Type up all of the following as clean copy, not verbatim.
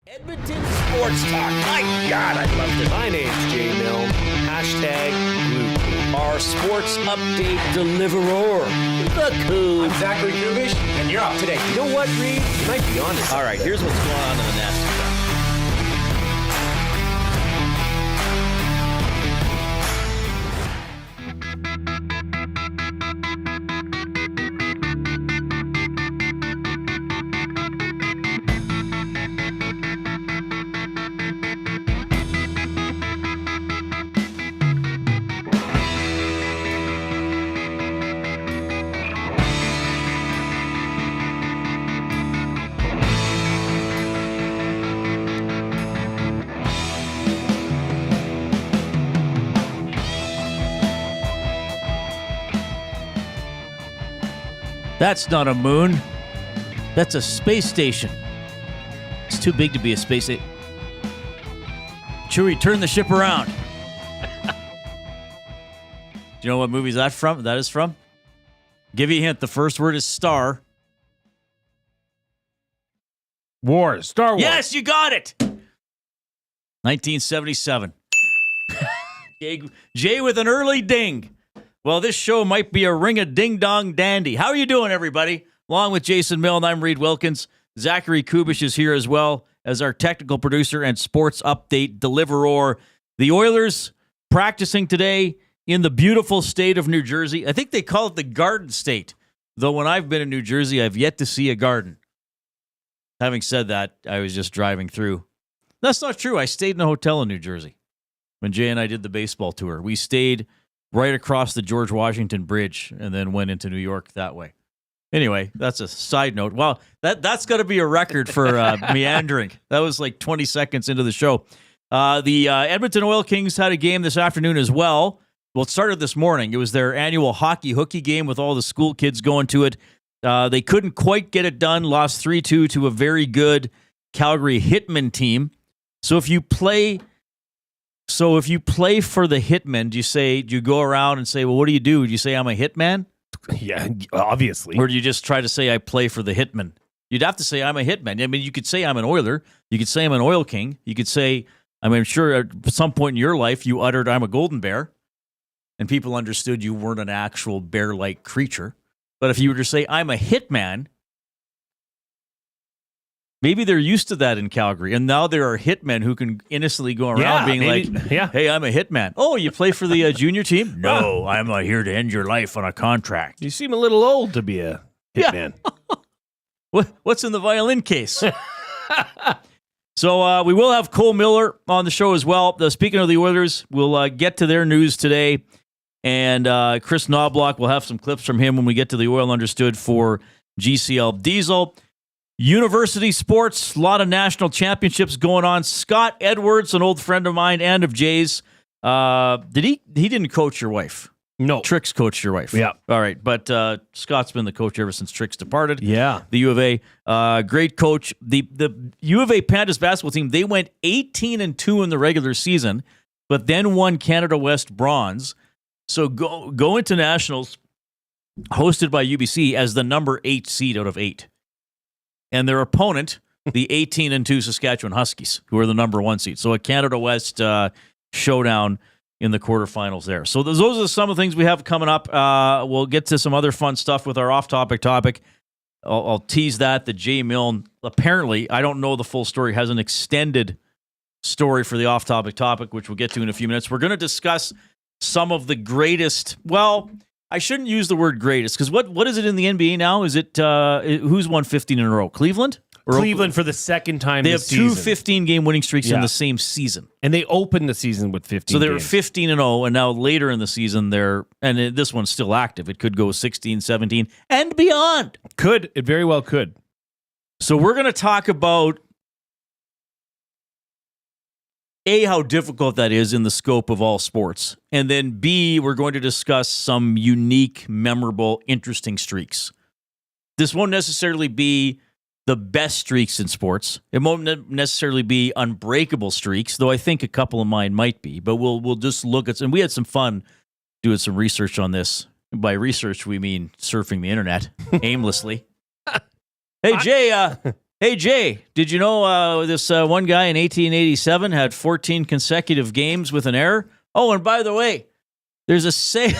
Edmonton Sports Talk. My God, I loved it. My name's Jay Milne. #Blue. Our sports update deliverer, the Coon. I'm Zachary Kubish, and you're up today. You know what, Reid? You might be honest. All right, here's what's going on in the Nest. That's not a moon. That's a space station. It's too big to be a space station. Chewie, turn the ship around. Do you know what movie is that from? That is from? Give you a hint. The first word is star. Wars. Star Wars. Yes, you got it. 1977. Jay with an early ding. Well, this show might be a ring-a-ding-dong dandy. How are you doing, everybody? Along with Jason Milne, I'm Reid Wilkins. Zachary Kubish is here as well as our technical producer and sports update deliverer. The Oilers practicing today in the beautiful state of New Jersey. I think they call it the Garden State, though when I've been in New Jersey, I've yet to see a garden. Having said that, I was just driving through. That's not true. I stayed in a hotel in New Jersey when Jay and I did the baseball tour. We stayed right across the George Washington Bridge and then went into New York that way. Anyway, that's a side note. Wow, that's got to be a record for meandering. That was like 20 seconds into the show. The Edmonton Oil Kings had a game this afternoon as well. Well, it started this morning. It was their annual Hockey Hooky game with all the school kids going to it. They couldn't quite get it done, lost 3-2 to a very good Calgary Hitmen team. So if you play for the Hitmen, do you go around and say, well, what do? Do you say I'm a hitman? Yeah, obviously. Or do you just try to say I play for the Hitmen? You'd have to say I'm a hitman. I mean, you could say I'm an Oiler. You could say I'm an Oil King. You could say, I'm sure at some point in your life you uttered I'm a Golden Bear, and people understood you weren't an actual bear-like creature. But if you were to say I'm a hitman, maybe they're used to that in Calgary, and now there are hitmen who can innocently go around hey, I'm a hitman. Oh, you play for the junior team? No, I'm here to end your life on a contract. You seem a little old to be a hitman. Yeah. What's in the violin case? So we will have Cole Miller on the show as well. Speaking of the Oilers, we'll get to their news today, and Kris Knoblauch, we'll have some clips from him when we get to the Oil Understood for GCL Diesel. University sports, a lot of national championships going on. Scott Edwards, an old friend of mine and of Jay's. He didn't coach your wife? No. Trix coached your wife. Yeah. All right. But Scott's been the coach ever since Trix departed. Yeah. The U of A. Great coach. The U of A Pandas basketball team, they went 18-2 in the regular season, but then won Canada West bronze. So go into nationals hosted by UBC as the number 8 seed out of 8. And their opponent, the 18-2 Saskatchewan Huskies, who are the number 1 seed. So a Canada West showdown in the quarterfinals there. So those are some of the things we have coming up. We'll get to some other fun stuff with our off-topic topic. I'll tease that. The Jay Milne, apparently, I don't know the full story, has an extended story for the off-topic topic, which we'll get to in a few minutes. We're going to discuss some of the greatest, well, I shouldn't use the word greatest, because what is it in the NBA now? Is it who's won 15 in a row? Cleveland? Cleveland for the second time they this have two season. 15-game winning streaks in the same season. And they opened the season with 15 So they were games. 15-0, and now later in the season, this one's still active. It could go 16, 17, and beyond. It very well could. So we're going to talk about A, how difficult that is in the scope of all sports. And then B, we're going to discuss some unique, memorable, interesting streaks. This won't necessarily be the best streaks in sports. It won't necessarily be unbreakable streaks, though I think a couple of mine might be. But we'll just look at some. We had some fun doing some research on this. By research, we mean surfing the internet aimlessly. Hey, Jay. Hey, Jay, did you know this one guy in 1887 had 14 consecutive games with an error? Oh, and by the way, there's a sale.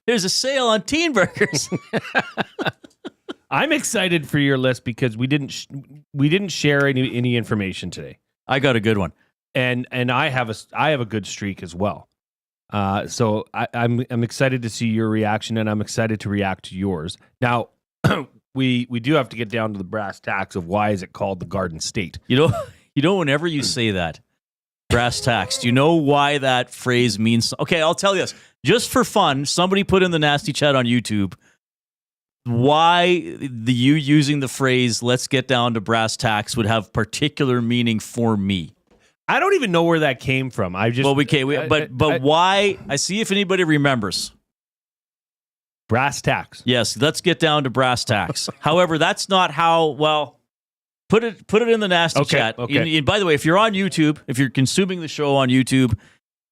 There's a sale on teen burgers. I'm excited for your list because we didn't share any information today. I got a good one, and I have a good streak as well. So I'm excited to see your reaction, and I'm excited to react to yours. Now, we do have to get down to the brass tacks of why is it called the Garden State. You know, whenever you say that, brass tacks, do you know why that phrase means? Okay, I'll tell you this. Just for fun, somebody put in the nasty chat on YouTube why you using the phrase "let's get down to brass tacks" would have particular meaning for me. I don't even know where that came from. But why? I see if anybody remembers. Brass tacks. Yes, let's get down to brass tacks. However, that's not how. Well, put it in the nasty chat. Okay. And by the way, if you're on YouTube, if you're consuming the show on YouTube,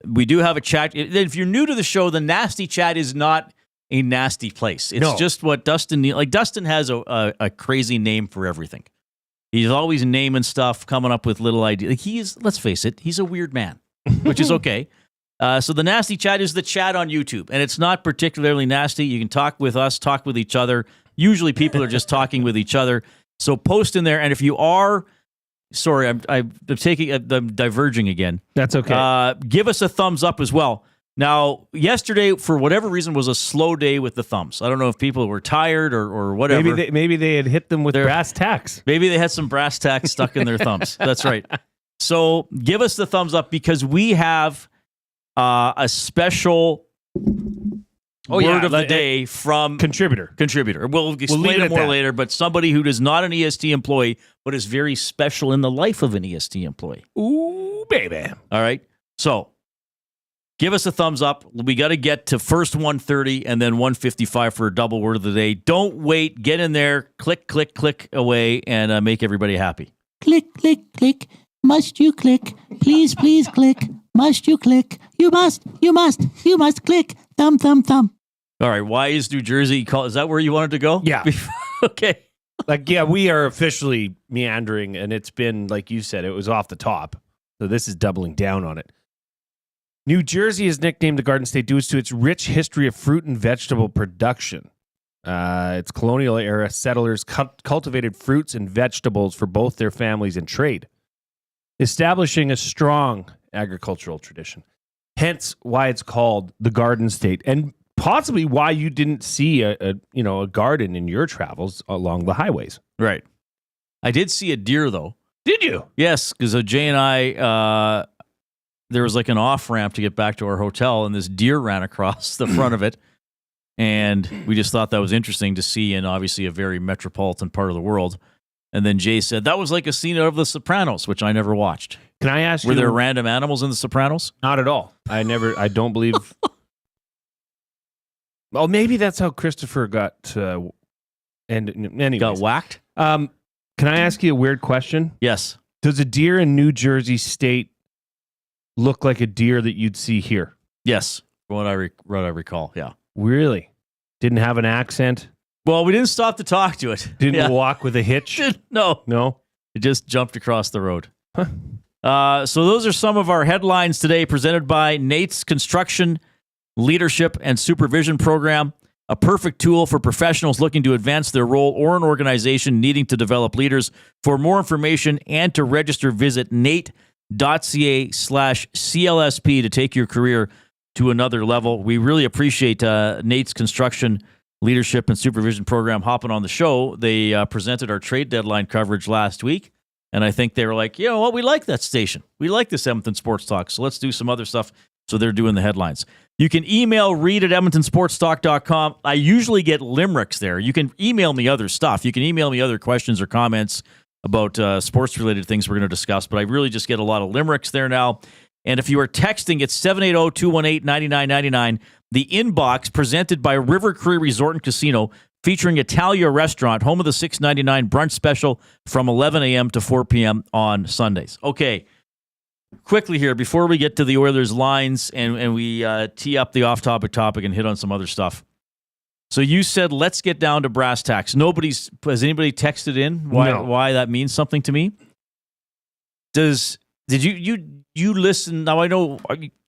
we do have a chat. If you're new to the show, the nasty chat is not a nasty place. It's just what Dustin has a crazy name for everything. He's always naming stuff, coming up with little ideas. Let's face it, he's a weird man, which is okay. So the nasty chat is the chat on YouTube, and it's not particularly nasty. You can talk with us, talk with each other. Usually people are just talking with each other. So post in there, and if you are... Sorry, I'm diverging again. That's okay. Give us a thumbs up as well. Now, yesterday, for whatever reason, was a slow day with the thumbs. I don't know if people were tired or whatever. Maybe they had hit them with brass tacks. Maybe they had some brass tacks stuck in their thumbs. That's right. So give us the thumbs up because we have a special word of the day from contributor. We'll explain it more later, but somebody who is not an EST employee, but is very special in the life of an EST employee. Ooh, baby. All right. So give us a thumbs up. We got to get to first 130 and then 155 for a double word of the day. Don't wait. Get in there. Click, click, click away and make everybody happy. Click, click, click. Must you click? Please, please click. Must you click? You must click. Thumb, thumb, thumb. All right. Why is New Jersey called? Is that where you wanted to go? Yeah. Okay. We are officially meandering, and it's been, like you said, it was off the top. So this is doubling down on it. New Jersey is nicknamed the Garden State due to its rich history of fruit and vegetable production. Its colonial era settlers cultivated fruits and vegetables for both their families and trade, establishing a strong agricultural tradition. Hence why it's called the Garden State, and possibly why you didn't see a garden in your travels along the highways. Right. I did see a deer though. Did you? Yes, because Jay and I, there was like an off ramp to get back to our hotel, and this deer ran across the front of it, and we just thought that was interesting to see in obviously a very metropolitan part of the world. And then Jay said that was like a scene out of The Sopranos, which I never watched. Can I ask you? Were there random animals in The Sopranos? Not at all. I don't believe. Well, maybe that's how Christopher got. Anyways. Got whacked? Can I ask you a weird question? Yes. Does a deer in New Jersey State look like a deer that you'd see here? Yes. From what I recall, yeah. Really? Didn't have an accent? Well, we didn't stop to talk to it. Didn't walk with a hitch? No. No? It just jumped across the road. So those are some of our headlines today presented by Nate's Construction Leadership and Supervision Program, a perfect tool for professionals looking to advance their role or an organization needing to develop leaders. For more information and to register, visit nate.ca/CLSP to take your career to another level. We really appreciate Nate's Construction Leadership and Supervision Program hopping on the show. They presented our trade deadline coverage last week, and I think they were like, you know what, we like that station. We like this Edmonton Sports Talk, so let's do some other stuff. So they're doing the headlines. You can email Reid at EdmontonSportsTalk.com. I usually get limericks there. You can email me other stuff. You can email me other questions or comments about sports-related things we're going to discuss, but I really just get a lot of limericks there now. And if you are texting, it's 780-218-9999. The inbox presented by River Cree Resort and Casino, featuring Italia Restaurant, home of the $6.99 brunch special from 11 a.m. to 4 p.m. on Sundays. Okay, quickly here, before we get to the Oilers lines and we tee up the off-topic topic and hit on some other stuff. So you said, let's get down to brass tacks. Has anybody texted in why that means something to me? Did you listen? Now I know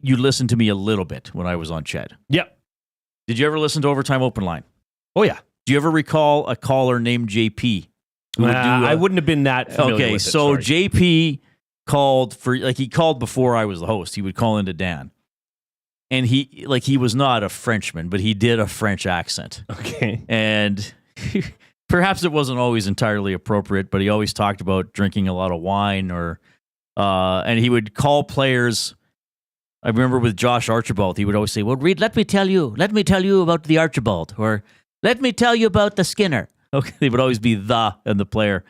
you listened to me a little bit when I was on Ched. Yep. Did you ever listen to Overtime Open Line? Oh, yeah. Do you ever recall a caller named JP? I wouldn't have been that familiar with it. Okay, so Sorry. JP called he called before I was the host. He would call into Dan. And he was not a Frenchman, but he did a French accent. Okay. And perhaps it wasn't always entirely appropriate, but he always talked about drinking a lot of wine and he would call players. I remember with Josh Archibald, he would always say, well, Reid, let me tell you about the Archibald, or let me tell you about the Skinner. Okay, they would always be the and the player.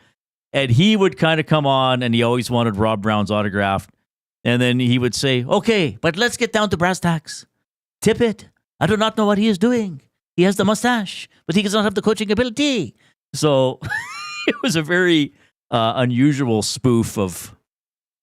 And he would kind of come on, and he always wanted Rob Brown's autograph. And then he would say, okay, but let's get down to brass tacks. Tippett, I do not know what he is doing. He has the mustache, but he does not have the coaching ability. So it was a very unusual spoof of,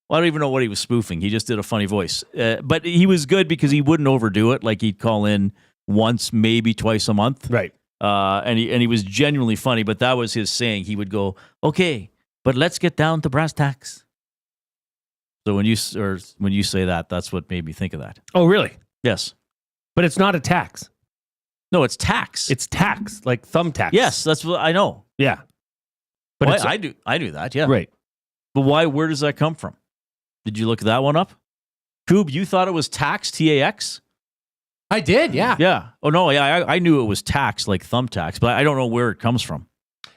well, I don't even know what he was spoofing. He just did a funny voice. But he was good because he wouldn't overdo it. Like he'd call in once, maybe twice a month. Right. And he was genuinely funny, but that was his saying. He would go, okay, but let's get down to brass tacks. So when you say that, that's what made me think of that. Oh, really? Yes. But it's not a tax. No, it's tax. It's tax, like thumbtacks. Yes, that's what I know. Yeah. But Well, I do that, yeah. Right. But where does that come from? Did you look that one up? Coob, you thought it was tax, T-A-X? I did, yeah. Yeah. Oh, no, yeah, I knew it was tax, like thumbtacks, but I don't know where it comes from.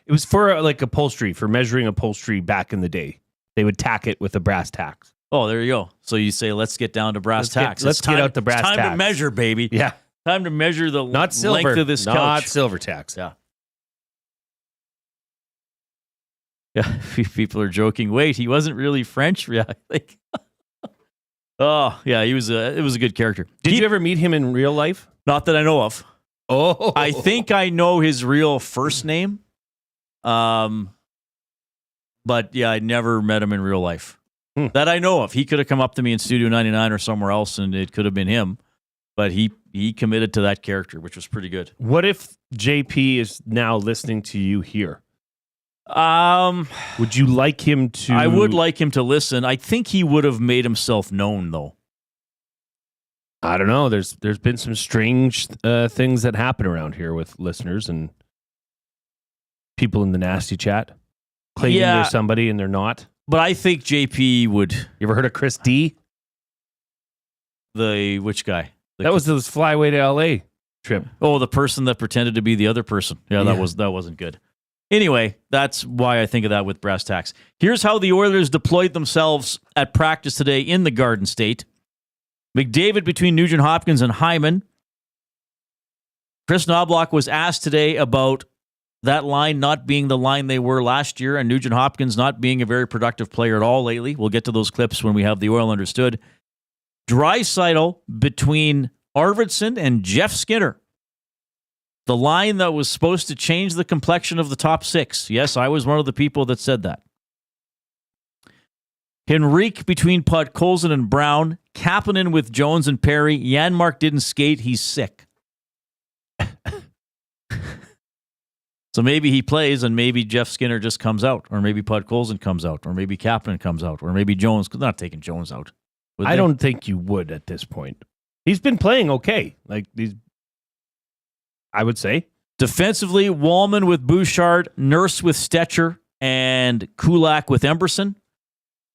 It was for like upholstery, for measuring upholstery back in the day. They would tack it with a brass tacks. Oh, there you go. So you say, let's get down to brass tacks. Let's get out the brass tacks. Time tacks. to measure, baby. Yeah. Time to measure the Not silver. length of this couch. Not silver tacks. Yeah. Yeah, people are joking. Wait, he wasn't really French? Yeah. Oh, yeah, it was a good character. Did you ever meet him in real life? Not that I know of. Oh. I think I know his real first name. But yeah, I never met him in real life. That I know of. He could have come up to me in Studio 99 or somewhere else, and it could have been him. But he committed to that character, which was pretty good. What if JP is now listening to you here? Would you like him to? I would like him to listen. I think he would have made himself known, though. I don't know. There's been some strange things that happen around here with listeners and people in the nasty chat claiming they're somebody and they're not. But I think JP would. You ever heard of Chris D? Which guy? That was his flyway to LA trip. Oh, the person that pretended to be the other person. Yeah, that wasn't good. Anyway, that's why I think of that with brass tacks. Here's how the Oilers deployed themselves at practice today in the Garden State. McDavid between Nugent-Hopkins and Hyman. Kris Knoblauch was asked today about that line not being the line they were last year and Nugent-Hopkins not being a very productive player at all lately. We'll get to those clips when we have the Oil understood. Draisaitl between Ardvidsson and Jeff Skinner. The line that was supposed to change the complexion of the top six. Yes, I was one of the people that said that. Henrique between Podkolzin and Brown. Kapanen with Jones and Perry. Janmark didn't skate. He's sick. So maybe he plays and maybe Jeff Skinner just comes out. Or maybe Podkolzin comes out. Or maybe Kapanen comes out. Or maybe Jones. Not taking Jones out. I don't think you would at this point. He's been playing okay. I would say. Defensively, Wallman with Bouchard, Nurse with Stetcher, and Kulak with Emberson.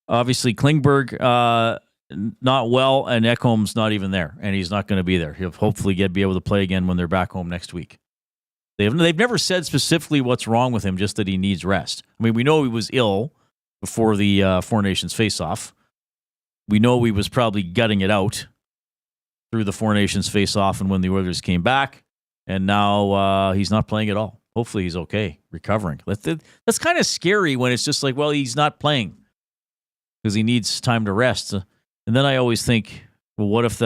Obviously, Klingberg not well, and Ekholm's not even there, and he's not going to be there. He'll hopefully be able to play again when they're back home next week. They've never said specifically what's wrong with him, just that he needs rest. I mean, we know he was ill before the Four Nations face-off. We know he was probably gutting it out through the Four Nations face-off and when the Oilers came back. And now he's not playing at all. Hopefully he's okay, recovering. That's kind of scary when it's just like, well, he's not playing because he needs time to rest. And then I always think, well, what if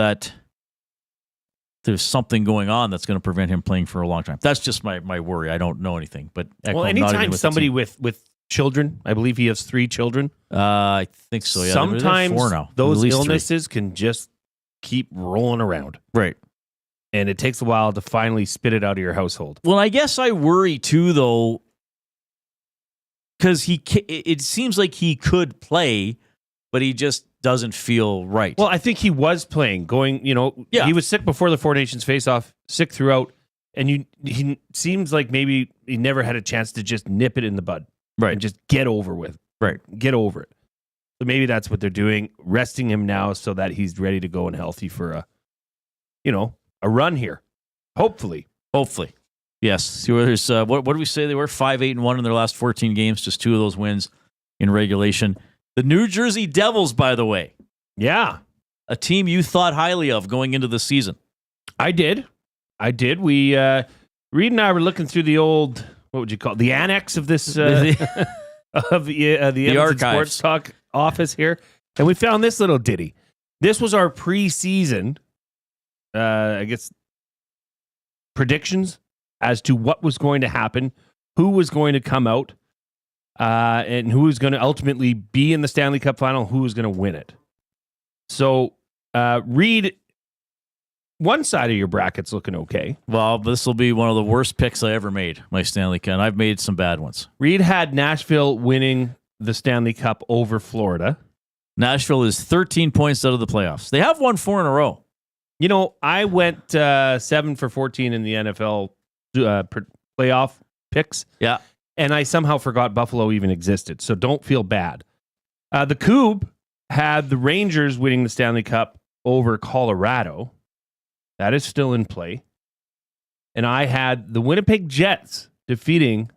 there's something going on that's going to prevent him playing for a long time? That's just my worry. I don't know anything. But anytime somebody with children, I believe he has 3 children. I think so, yeah. Sometimes 4 now. Those illnesses can just keep rolling around. Right. and it takes a while to finally spit it out of your household. Well, I guess I worry too, though, because it seems like he could play, but he just doesn't feel right. Well, I think he was playing, he was sick before the Four Nations face-off, sick throughout, and he seems like maybe he never had a chance to just nip it in the bud. Right. And just get over it. So maybe that's what they're doing, resting him now so that he's ready to go and healthy for a run here. Hopefully. Yes. The Oilers, what do we say they were? 5-8-1 in their last 14 games, just 2 of those wins in regulation. The New Jersey Devils, by the way. Yeah. A team you thought highly of going into the season. I did. We, Reid and I were looking through the old, what would you call it? The annex of this, of the Edmonton archives. Sports Talk office here. And we found this little ditty. This was our preseason, I guess, predictions as to what was going to happen, who was going to come out, and who was going to ultimately be in the Stanley Cup final, who was going to win it. So, Reid, one side of your bracket's looking okay. Well, this will be one of the worst picks I ever made, my Stanley Cup. I've made some bad ones. Reid had Nashville winning the Stanley Cup over Florida. Nashville is 13 points out of the playoffs. They have won 4 in a row. I went 7 for 14 in the NFL playoff picks. Yeah. And I somehow forgot Buffalo even existed. So don't feel bad. The Coupe had the Rangers winning the Stanley Cup over Colorado. That is still in play. And I had the Winnipeg Jets defeating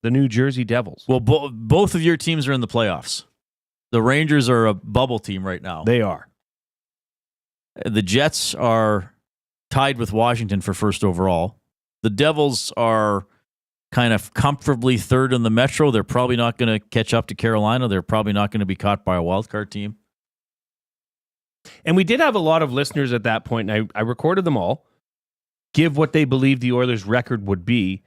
the New Jersey Devils. Well, both of your teams are in the playoffs. The Rangers are a bubble team right now. They are. The Jets are tied with Washington for first overall. The Devils are kind of comfortably third in the Metro. They're probably not going to catch up to Carolina. They're probably not going to be caught by a wildcard team. And we did have a lot of listeners at that point, and I recorded them all, give what they believe the Oilers' record would be.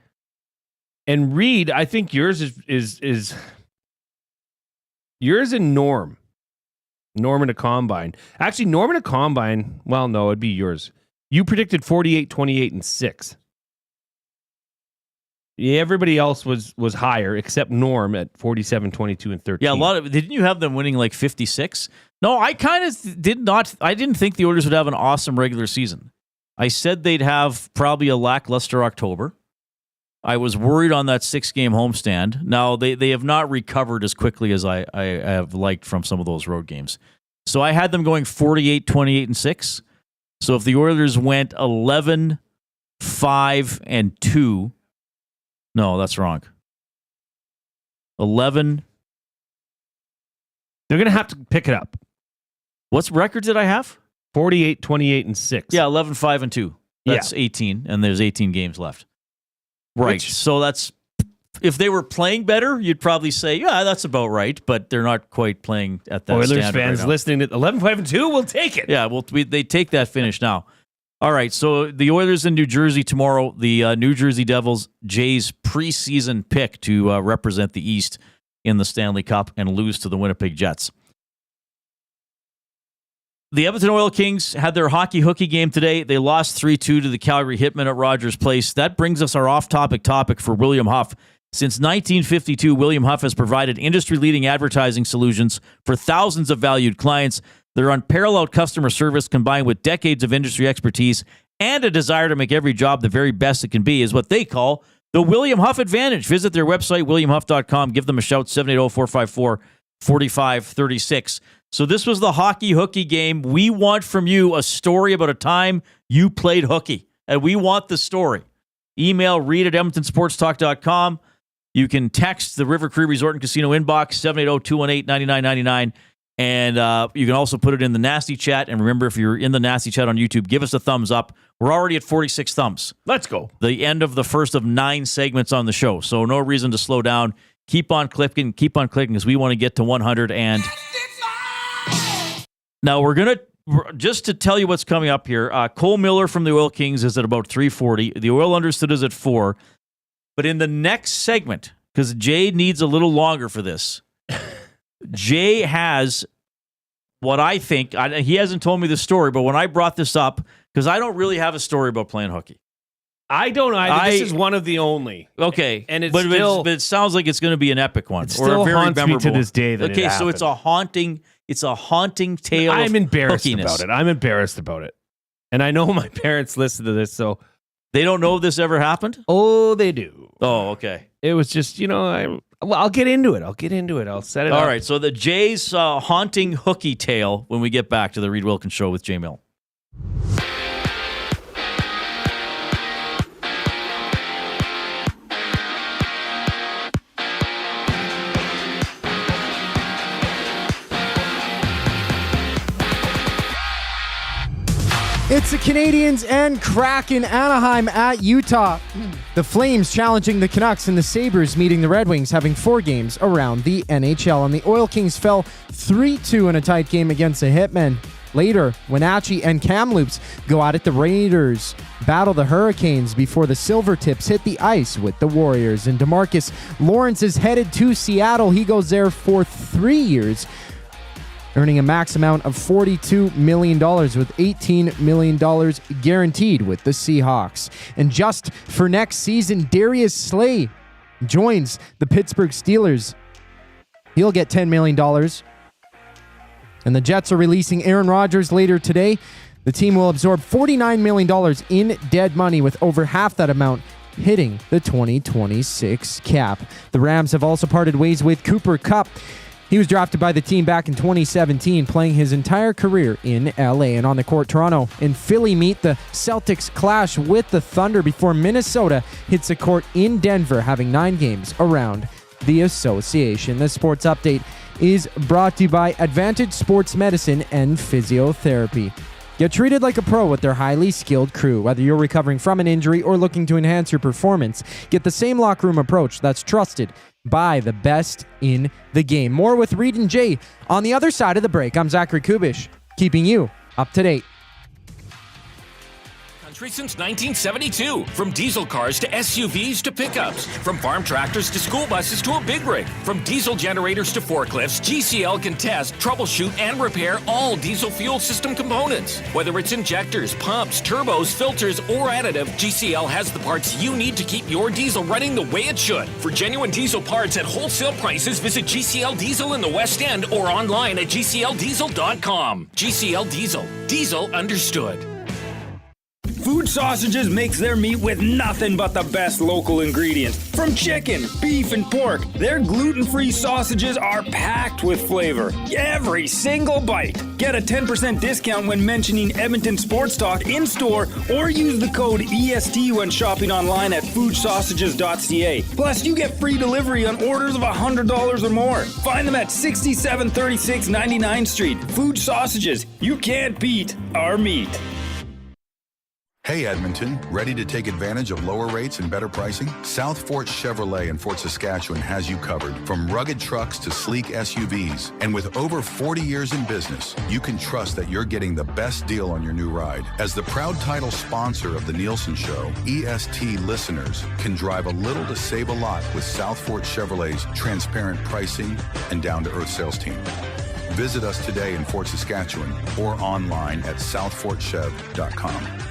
And Reid, I think yours is yours and Norm in a combine. Actually, Norm in a combine, well, no, it'd be yours. You predicted 48, 28, and 6. Yeah, everybody else was higher except Norm at 47, 22, and 13. Yeah, didn't you have them winning like 56? No, I kind of did not. I didn't think the Oilers would have an awesome regular season. I said they'd have probably a lackluster October. I was worried on that 6-game homestand. Now, they have not recovered as quickly as I have liked from some of those road games. So I had them going 48, 28, and 6. So if the Oilers went 11, 5, and 2... No, that's wrong. 11. They're going to have to pick it up. What's record did I have? 48, 28, and 6. Yeah, 11, 5, and 2. That's 18, and there's 18 games left. Right. So that's, if they were playing better, you'd probably say, yeah, that's about right, but they're not quite playing at that Oilers standard fans right now. listening to 11, 5, and 2, we'll take it. Yeah, well, they take that finish now. All right, so the Oilers in New Jersey tomorrow, the New Jersey Devils, Jay's preseason pick to represent the East in the Stanley Cup and lose to the Winnipeg Jets. The Edmonton Oil Kings had their Hockey Hooky game today. They lost 3-2 to the Calgary Hitmen at Rogers Place. That brings us our off-topic topic for William Huff. Since 1952, William Huff has provided industry-leading advertising solutions for thousands of valued clients. Their unparalleled customer service, combined with decades of industry expertise and a desire to make every job the very best it can be, is what they call the William Huff Advantage. Visit their website, williamhuff.com. Give them a shout, 780-454-4536. So this was the Hockey Hooky game. We want from you a story about a time you played hooky, and we want the story. Email reid@edmontonsportstalk.com. You can text the River Cree Resort and Casino inbox, 780-218-9999. And you can also put it in the Nasty Chat. And remember, if you're in the Nasty Chat on YouTube, give us a thumbs up. We're already at 46 thumbs. Let's go. The end of the first of 9 segments on the show. So no reason to slow down. Keep on clicking, because we want to get to 100. And now we're going to, just to tell you what's coming up here, Cole Miller from the Oil Kings is at about 340. The Oil Understood is at 4. But in the next segment, because Jay needs a little longer for this, Jay has what I think, he hasn't told me the story, but when I brought this up, because I don't really have a story about playing hooky. I don't either. This is one of the only. Okay, and but it sounds like it's going to be an epic one, it still or a very haunts memorable me to this day. That okay, so it's a haunting tale. I'm embarrassed hookiness. about it. I'm embarrassed about it, and I know my parents listen to this, so they don't know if this ever happened. Oh, they do. Oh, okay. It was just, I'll get into it. I'll set it up. All right, so the Jays haunting hooky tale when we get back to the Reid Wilkins Show with Jay Milne. It's the Canadiens and Kraken Anaheim at Utah. The Flames challenging the Canucks and the Sabres meeting the Red Wings, having 4 games around the NHL. And the Oil Kings fell 3-2 in a tight game against the Hitmen. Later, Wenatchee and Kamloops go out at the Raiders, battle the Hurricanes before the Silvertips hit the ice with the Warriors. And DeMarcus Lawrence is headed to Seattle. He goes there for 3 years, earning a max amount of $42 million with $18 million guaranteed with the Seahawks. And just for next season, Darius Slay joins the Pittsburgh Steelers. He'll get $10 million. And the Jets are releasing Aaron Rodgers later today. The team will absorb $49 million in dead money, with over half that amount hitting the 2026 cap. The Rams have also parted ways with Cooper Kupp. He was drafted by the team back in 2017, playing his entire career in LA. And on the court, Toronto and Philly meet. The Celtics clash with the Thunder before Minnesota hits the court in Denver, having 9 games around the association. This sports update is brought to you by Advantage Sports Medicine and Physiotherapy. Get treated like a pro with their highly skilled crew. Whether you're recovering from an injury or looking to enhance your performance, get the same locker room approach that's trusted by the best in the game. More with Reid and Jay on the other side of the break. I'm Zachary Kubish, keeping you up to date. Since 1972, from diesel cars to SUVs to pickups, from farm tractors to school buses to a big rig, from diesel generators to forklifts, GCL can test, troubleshoot, and repair all diesel fuel system components. Whether it's injectors, pumps, turbos, filters, or additive, GCL has the parts you need to keep your diesel running the way it should. For genuine diesel parts at wholesale prices, visit GCL Diesel in the West End or online at GCLDiesel.com. GCL Diesel. Diesel understood. Food Sausages makes their meat with nothing but the best local ingredients. From chicken, beef, and pork, their gluten-free sausages are packed with flavor. Every single bite. Get a 10% discount when mentioning Edmonton Sports Talk in-store, or use the code EST when shopping online at foodsausages.ca. Plus, you get free delivery on orders of $100 or more. Find them at 6736 99th Street. Food Sausages. You can't beat our meat. Hey Edmonton, ready to take advantage of lower rates and better pricing? South Fort Chevrolet in Fort Saskatchewan has you covered. From rugged trucks to sleek SUVs. And with over 40 years in business, you can trust that you're getting the best deal on your new ride. As the proud title sponsor of the Nielsen Show, EST listeners can drive a little to save a lot with South Fort Chevrolet's transparent pricing and down-to-earth sales team. Visit us today in Fort Saskatchewan or online at southfortchev.com.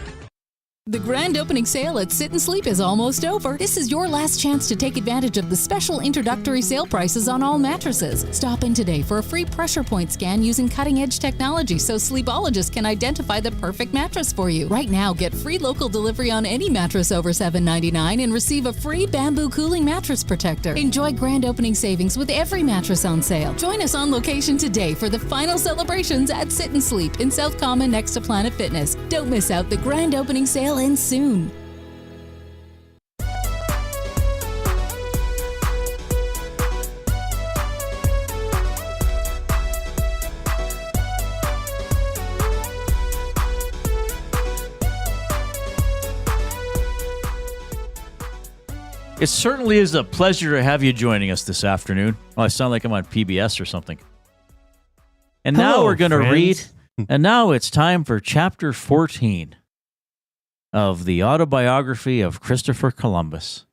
The grand opening sale at Sit and Sleep is almost over. This is your last chance to take advantage of the special introductory sale prices on all mattresses. Stop in today for a free pressure point scan using cutting-edge technology so sleepologists can identify the perfect mattress for you. Right now, get free local delivery on any mattress over $7.99 and receive a free bamboo cooling mattress protector. Enjoy grand opening savings with every mattress on sale. Join us on location today for the final celebrations at Sit and Sleep in South Common next to Planet Fitness. Don't miss out the grand opening sale ends soon. It certainly is a pleasure to have you joining us this afternoon. Oh, I sound like I'm on PBS or something. And now we're going to read, and now it's time for Chapter 14 of the autobiography of Christopher Columbus.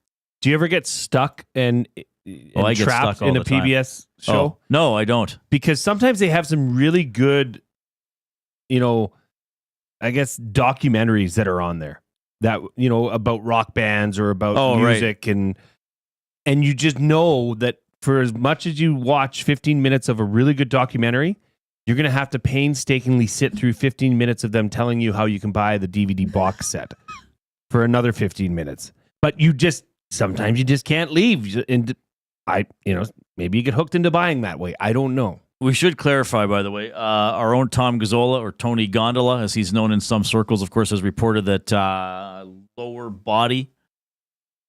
Do you ever get stuck and I get trapped stuck all in a the time. PBS show? Oh, no, I don't. Because sometimes they have some really good, I guess documentaries that are on there that, about rock bands or about music. And you just know that for as much as you watch 15 minutes of a really good documentary, you're going to have to painstakingly sit through 15 minutes of them telling you how you can buy the DVD box set for another 15 minutes. But sometimes you just can't leave. And maybe you get hooked into buying that way. I don't know. We should clarify, by the way, our own Tom Gazzola, or Tony Gondola, as he's known in some circles, of course, has reported that lower body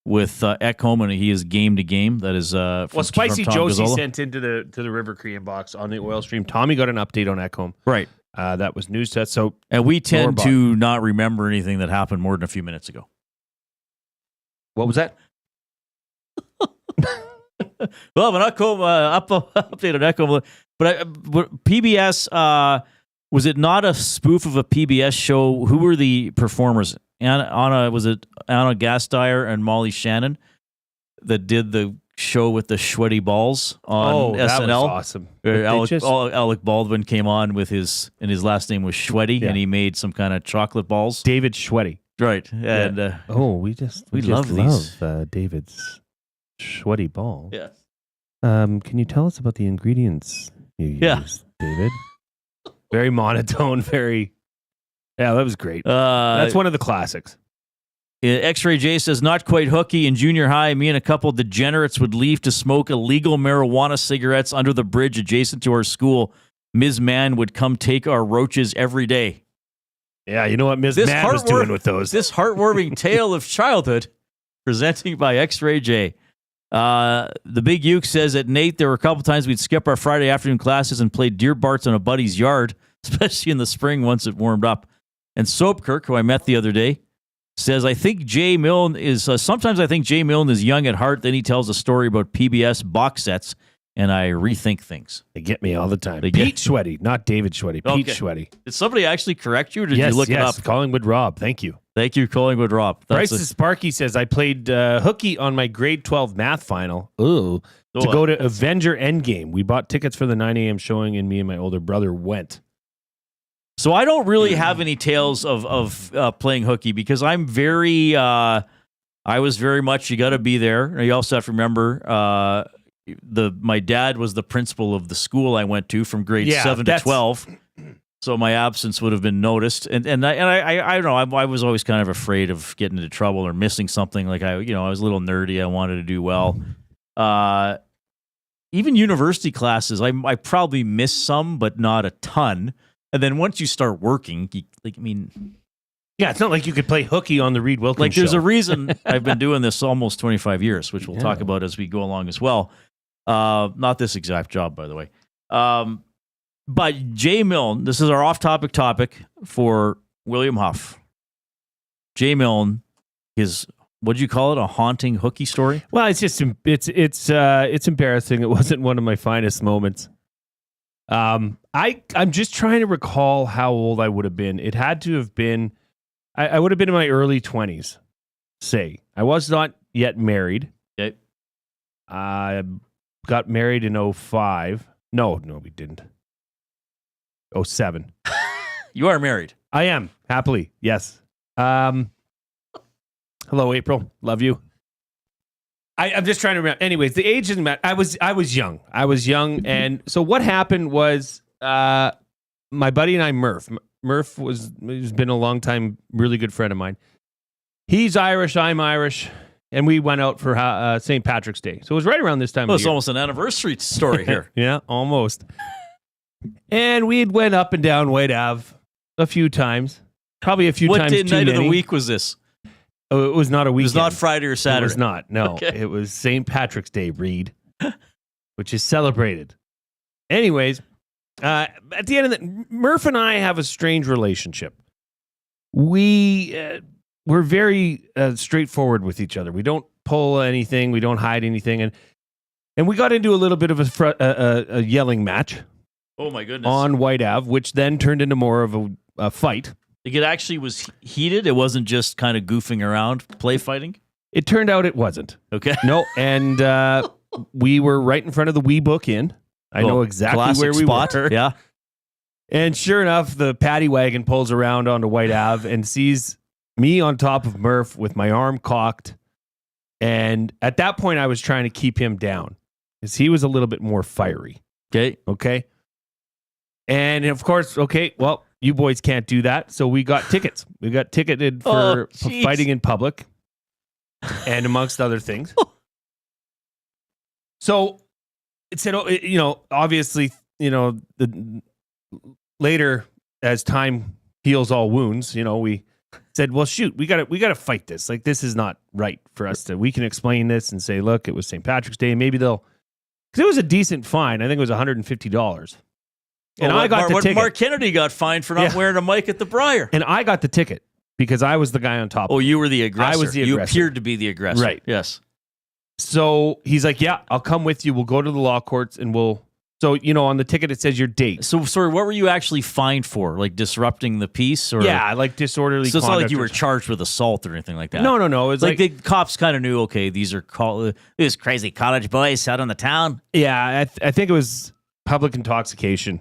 with Ekholm, and he is game to game. That is Spicy from Tom Josie Gazzola. sent into the River Cree inbox on the oil stream. Tommy got an update on Ekholm. Right. That was news to us. So, and we tend to not remember anything that happened more than a few minutes ago. What was that? Well, an update on Ekholm. But PBS, was it not a spoof of a PBS show? Who were the performers? Was it Anna Gasteyer and Molly Shannon that did the show with the sweaty balls on SNL? That was awesome. Alec Baldwin came on with his last name was Schwetty, and he made some kind of chocolate balls. David Schwetty. Right. And we love these. David's sweaty ball. Yes. Can you tell us about the ingredients you used, David? Very monotone, Yeah, that was great. That's one of the classics. X-Ray J says, not quite hooky. In junior high, me and a couple degenerates would leave to smoke illegal marijuana cigarettes under the bridge adjacent to our school. Ms. Mann would come take our roaches every day. Yeah, you know what Ms. Mann was doing with those. This heartwarming tale of childhood, presenting by X-Ray J. The Big Uke says at Nate, there were a couple times we'd skip our Friday afternoon classes and play deer barts on a buddy's yard, especially in the spring once it warmed up. And Soapkirk, who I met the other day, says, I think Jay Milne is, sometimes I think Jay Milne is young at heart. Then he tells a story about PBS box sets, and I rethink things. They get me all the time. Pete Schwetty, not David Schwetty. Pete Schwetty. Did somebody actually correct you, or did you look it up? Collingwood Rob. Thank you. Thank you, Collingwood Rob. Bryce Sparky says, I played hooky on my grade 12 math final to go to Avenger Endgame. We bought tickets for the 9 a.m. showing, and me and my older brother went. So I don't really have any tales of playing hooky because I'm very, I was very much, you got to be there. You also have to remember, my dad was the principal of the school I went to from grade 7 to 12. So my absence would have been noticed. And I don't know, I was always kind of afraid of getting into trouble or missing something. Like I was a little nerdy. I wanted to do well. Even university classes, I probably missed some, but not a ton. And then once you start working, yeah, it's not like you could play hooky on the Reid Wilkins show. There's a reason I've been doing this almost 25 years, which we'll talk about as we go along as well. Not this exact job, by the way. But Jay Milne, this is our off-topic topic for William Huff. Jay Milne, what do you call it? A haunting hooky story? Well, it's just it's embarrassing. It wasn't one of my finest moments. I'm just trying to recall how old I would have been. It had to have been, I would have been in my early 20s. Say, I was not yet married. Okay. I got married in 2005. No, we didn't. 2007. You are married. I am, happily, yes. Hello, April. Love you. I'm just trying to remember. Anyways, the age doesn't matter. I was young. And so what happened was my buddy and I, Murph has been a long time, really good friend of mine. He's Irish, I'm Irish, and we went out for St. Patrick's Day. So it was right around this time of it's year. Almost an anniversary story here. Yeah, almost. And we went up and down White Ave a few times. Probably a few times too many. What night of the week was this? Oh, it was not a weekend. It was not Friday or Saturday. It was not. No, Okay. It was St. Patrick's Day, Reid, which is celebrated. Anyways, at the end of the Murph and I have a strange relationship. We're very straightforward with each other. We don't pull anything. We don't hide anything. And we got into a little bit of a yelling match. Oh my goodness! On White Ave, which then turned into more of a fight. It actually was heated. It wasn't just kind of goofing around, play fighting. It turned out it wasn't. Okay. No, and We were right in front of the Wee Book Inn. I know exactly classic where we spot. were. Yeah. And sure enough, the paddy wagon pulls around onto White Ave and sees me on top of Murph with my arm cocked. And at that point, I was trying to keep him down because he was a little bit more fiery. Okay. And of course, well, you boys can't do that. So we got tickets. We got ticketed for fighting in public and amongst other things. So it said, obviously, later as time heals all wounds, we said, well, shoot, we got to fight this. Like, this is not right for us we can explain this and say, look, it was St. Patrick's Day. Maybe because it was a decent fine. I think it was $150. And I got the ticket. Mark Kennedy got fined for not wearing a mic at the Briar. And I got the ticket because I was the guy on top. Oh, you were the aggressor. I was the aggressor. You appeared to be the aggressor. Right. Yes. So he's like, yeah, I'll come with you. We'll go to the law courts and So, on the ticket, it says your date. So, sorry, what were you actually fined for? Like disrupting the peace? Or yeah, like disorderly So it's not conduct like you were charged with assault or anything like that? No. It's like the cops kind of knew, okay, these are these crazy college boys out on the town. Yeah, I think it was public intoxication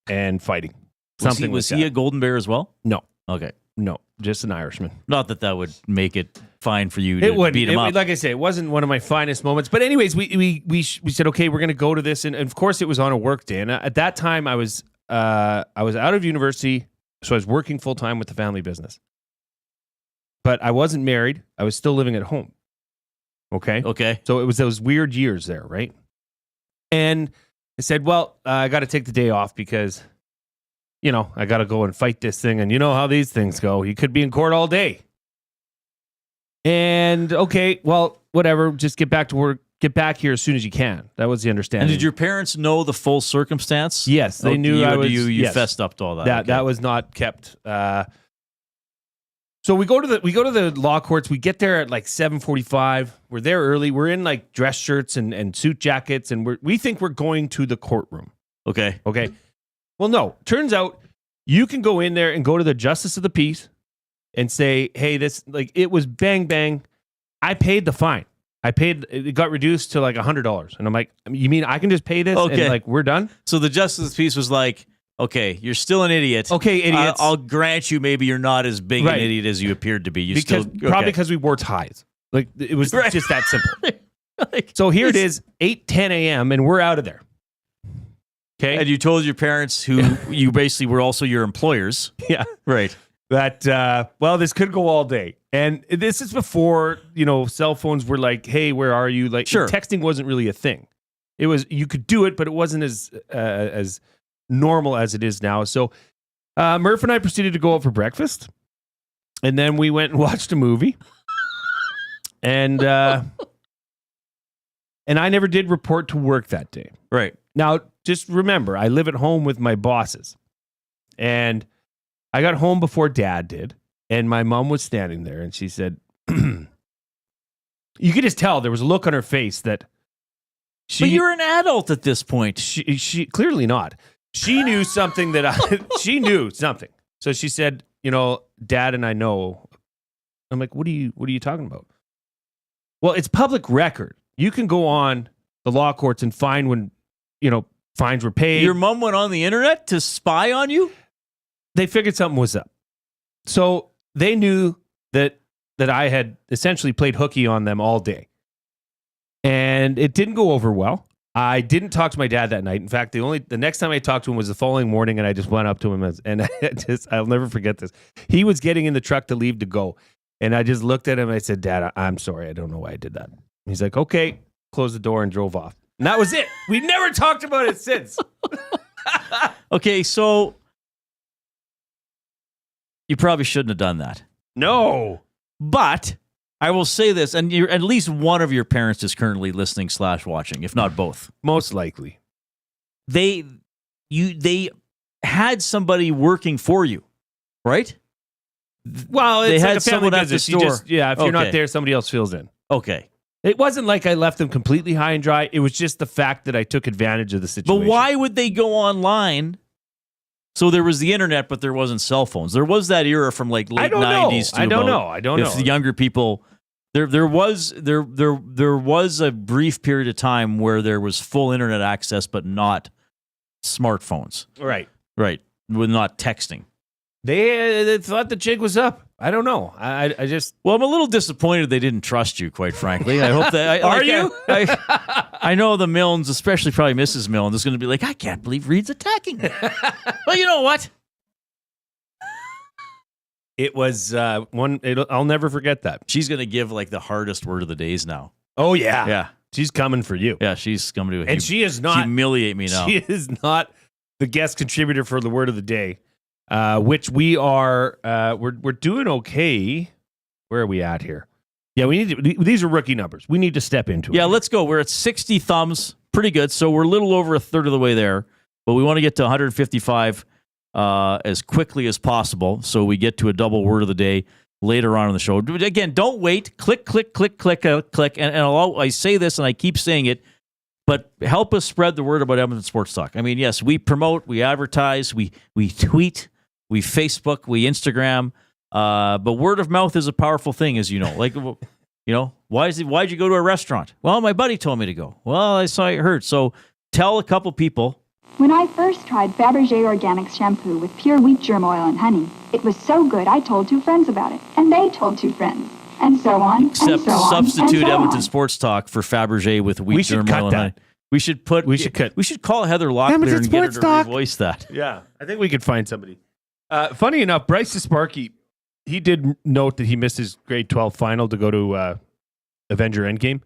and fighting. Was he a Golden Bear as well? No. Okay. No, just an Irishman. Not that would make it fine for you to beat him up. Like I say, it wasn't one of my finest moments. But anyways, we said, okay, we're going to go to this. And of course, it was on a work day. And at that time, I was out of university, so I was working full-time with the family business. But I wasn't married. I was still living at home. Okay. So it was those weird years there, right? And I said, well, I got to take the day off because, I got to go and fight this thing. And you know how these things go. You could be in court all day. And okay, well, whatever. Just get back to work. Get back here as soon as you can. That was the understanding. And did your parents know the full circumstance? Yes, they knew I was. You fessed up to all that. That was not kept. So we go to the law courts. We get there at like 7:45. We're there early. We're in like dress shirts and suit jackets, and we think we're going to the courtroom. Okay. Well, no. Turns out you can go in there and go to the justice of the peace and say, hey, it was bang, bang. I paid the fine. It got reduced to like $100. And I'm like, you mean I can just pay this and like we're done? So the justice of the peace was like, okay, you're still an idiot. Okay, idiots. I'll grant you maybe you're not as big an idiot as you appeared to be. Probably because we wore ties. Like, it was just that simple. So here it is, 8:10 a.m., and we're out of there. Okay. And you told your parents, who you basically were also your employers. Yeah. Right. That, well, this could go all day. And this is before, cell phones were like, hey, where are you? Like, sure. Texting wasn't really a thing. It was, you could do it, but it wasn't as normal as it is now. So Murph and I proceeded to go out for breakfast. And then we went and watched a movie. And I never did report to work that day. Right. Now, just remember, I live at home with my bosses. And I got home before Dad did. And my mom was standing there. And she said, you could just tell there was a look on her face that but you're an adult at this point. She clearly not. She knew something she knew something. So she said, Dad and I know. I'm like, what are you talking about? Well, it's public record. You can go on the law courts and find when, fines were paid. Your mom went on the internet to spy on you? They figured something was up. So they knew that I had essentially played hooky on them all day. And it didn't go over well. I didn't talk to my dad that night. In fact, the next time I talked to him was the following morning, and I just went up to him I'll never forget this. He was getting in the truck to leave to go. And I just looked at him and I said, Dad, I'm sorry. I don't know why I did that. He's like, okay, closed the door and drove off. And that was it. We never talked about it since. Okay, so you probably shouldn't have done that. No. But I will say this, and at least one of your parents is currently listening / watching, if not both. Most likely. They had somebody working for you, right? Well, it's they like had a family someone at the business. store. If you're not there, somebody else fills in. Okay. It wasn't like I left them completely high and dry. It was just the fact that I took advantage of the situation. But why would they go online? So there was the internet, but there wasn't cell phones. There was that era from like late 90s to I don't know. If the younger people, There was a brief period of time where there was full internet access, but not smartphones. Right. With not texting. They thought the jig was up. I don't know. I just... Well, I'm a little disappointed they didn't trust you, quite frankly. I hope that... I know the Milnes, especially probably Mrs. Milne, is going to be like, I can't believe Reid's attacking me. Well, you know what? It was I'll never forget that. She's going to give like the hardest word of the days now. Oh, yeah. Yeah. She's coming for you. Yeah, she's coming to... And she is not... humiliate me now. She is not the guest contributor for the word of the day. Which we are, we're doing okay. Where are we at here? Yeah, we need to, these are rookie numbers. We need to step into it. Yeah, let's go. We're at 60 thumbs. Pretty good. So we're a little over a third of the way there, but we want to get to 155 as quickly as possible. So we get to a double word of the day later on in the show. Again, don't wait. Click. And I say this and I keep saying it, but help us spread the word about Edmonton Sports Talk. I mean, yes, we promote, we advertise, we tweet, we Facebook, we Instagram, but word of mouth is a powerful thing, as you know. Like, you know, why'd you go to a restaurant? Well, my buddy told me to go. Well, I saw it hurt. So tell a couple people. When I first tried Fabergé Organic Shampoo with pure wheat germ oil and honey, it was so good I told 2 friends about it, and they told 2 friends, and so on, Except and so on, substitute and so Edmonton on. Sports Talk for Fabergé with wheat germ oil and honey. We should call Heather Locklear and get her to revoice that. Yeah, I think we could find somebody. Funny enough, Bryce Sparky, he did note that he missed his grade 12 final to go to Avenger Endgame.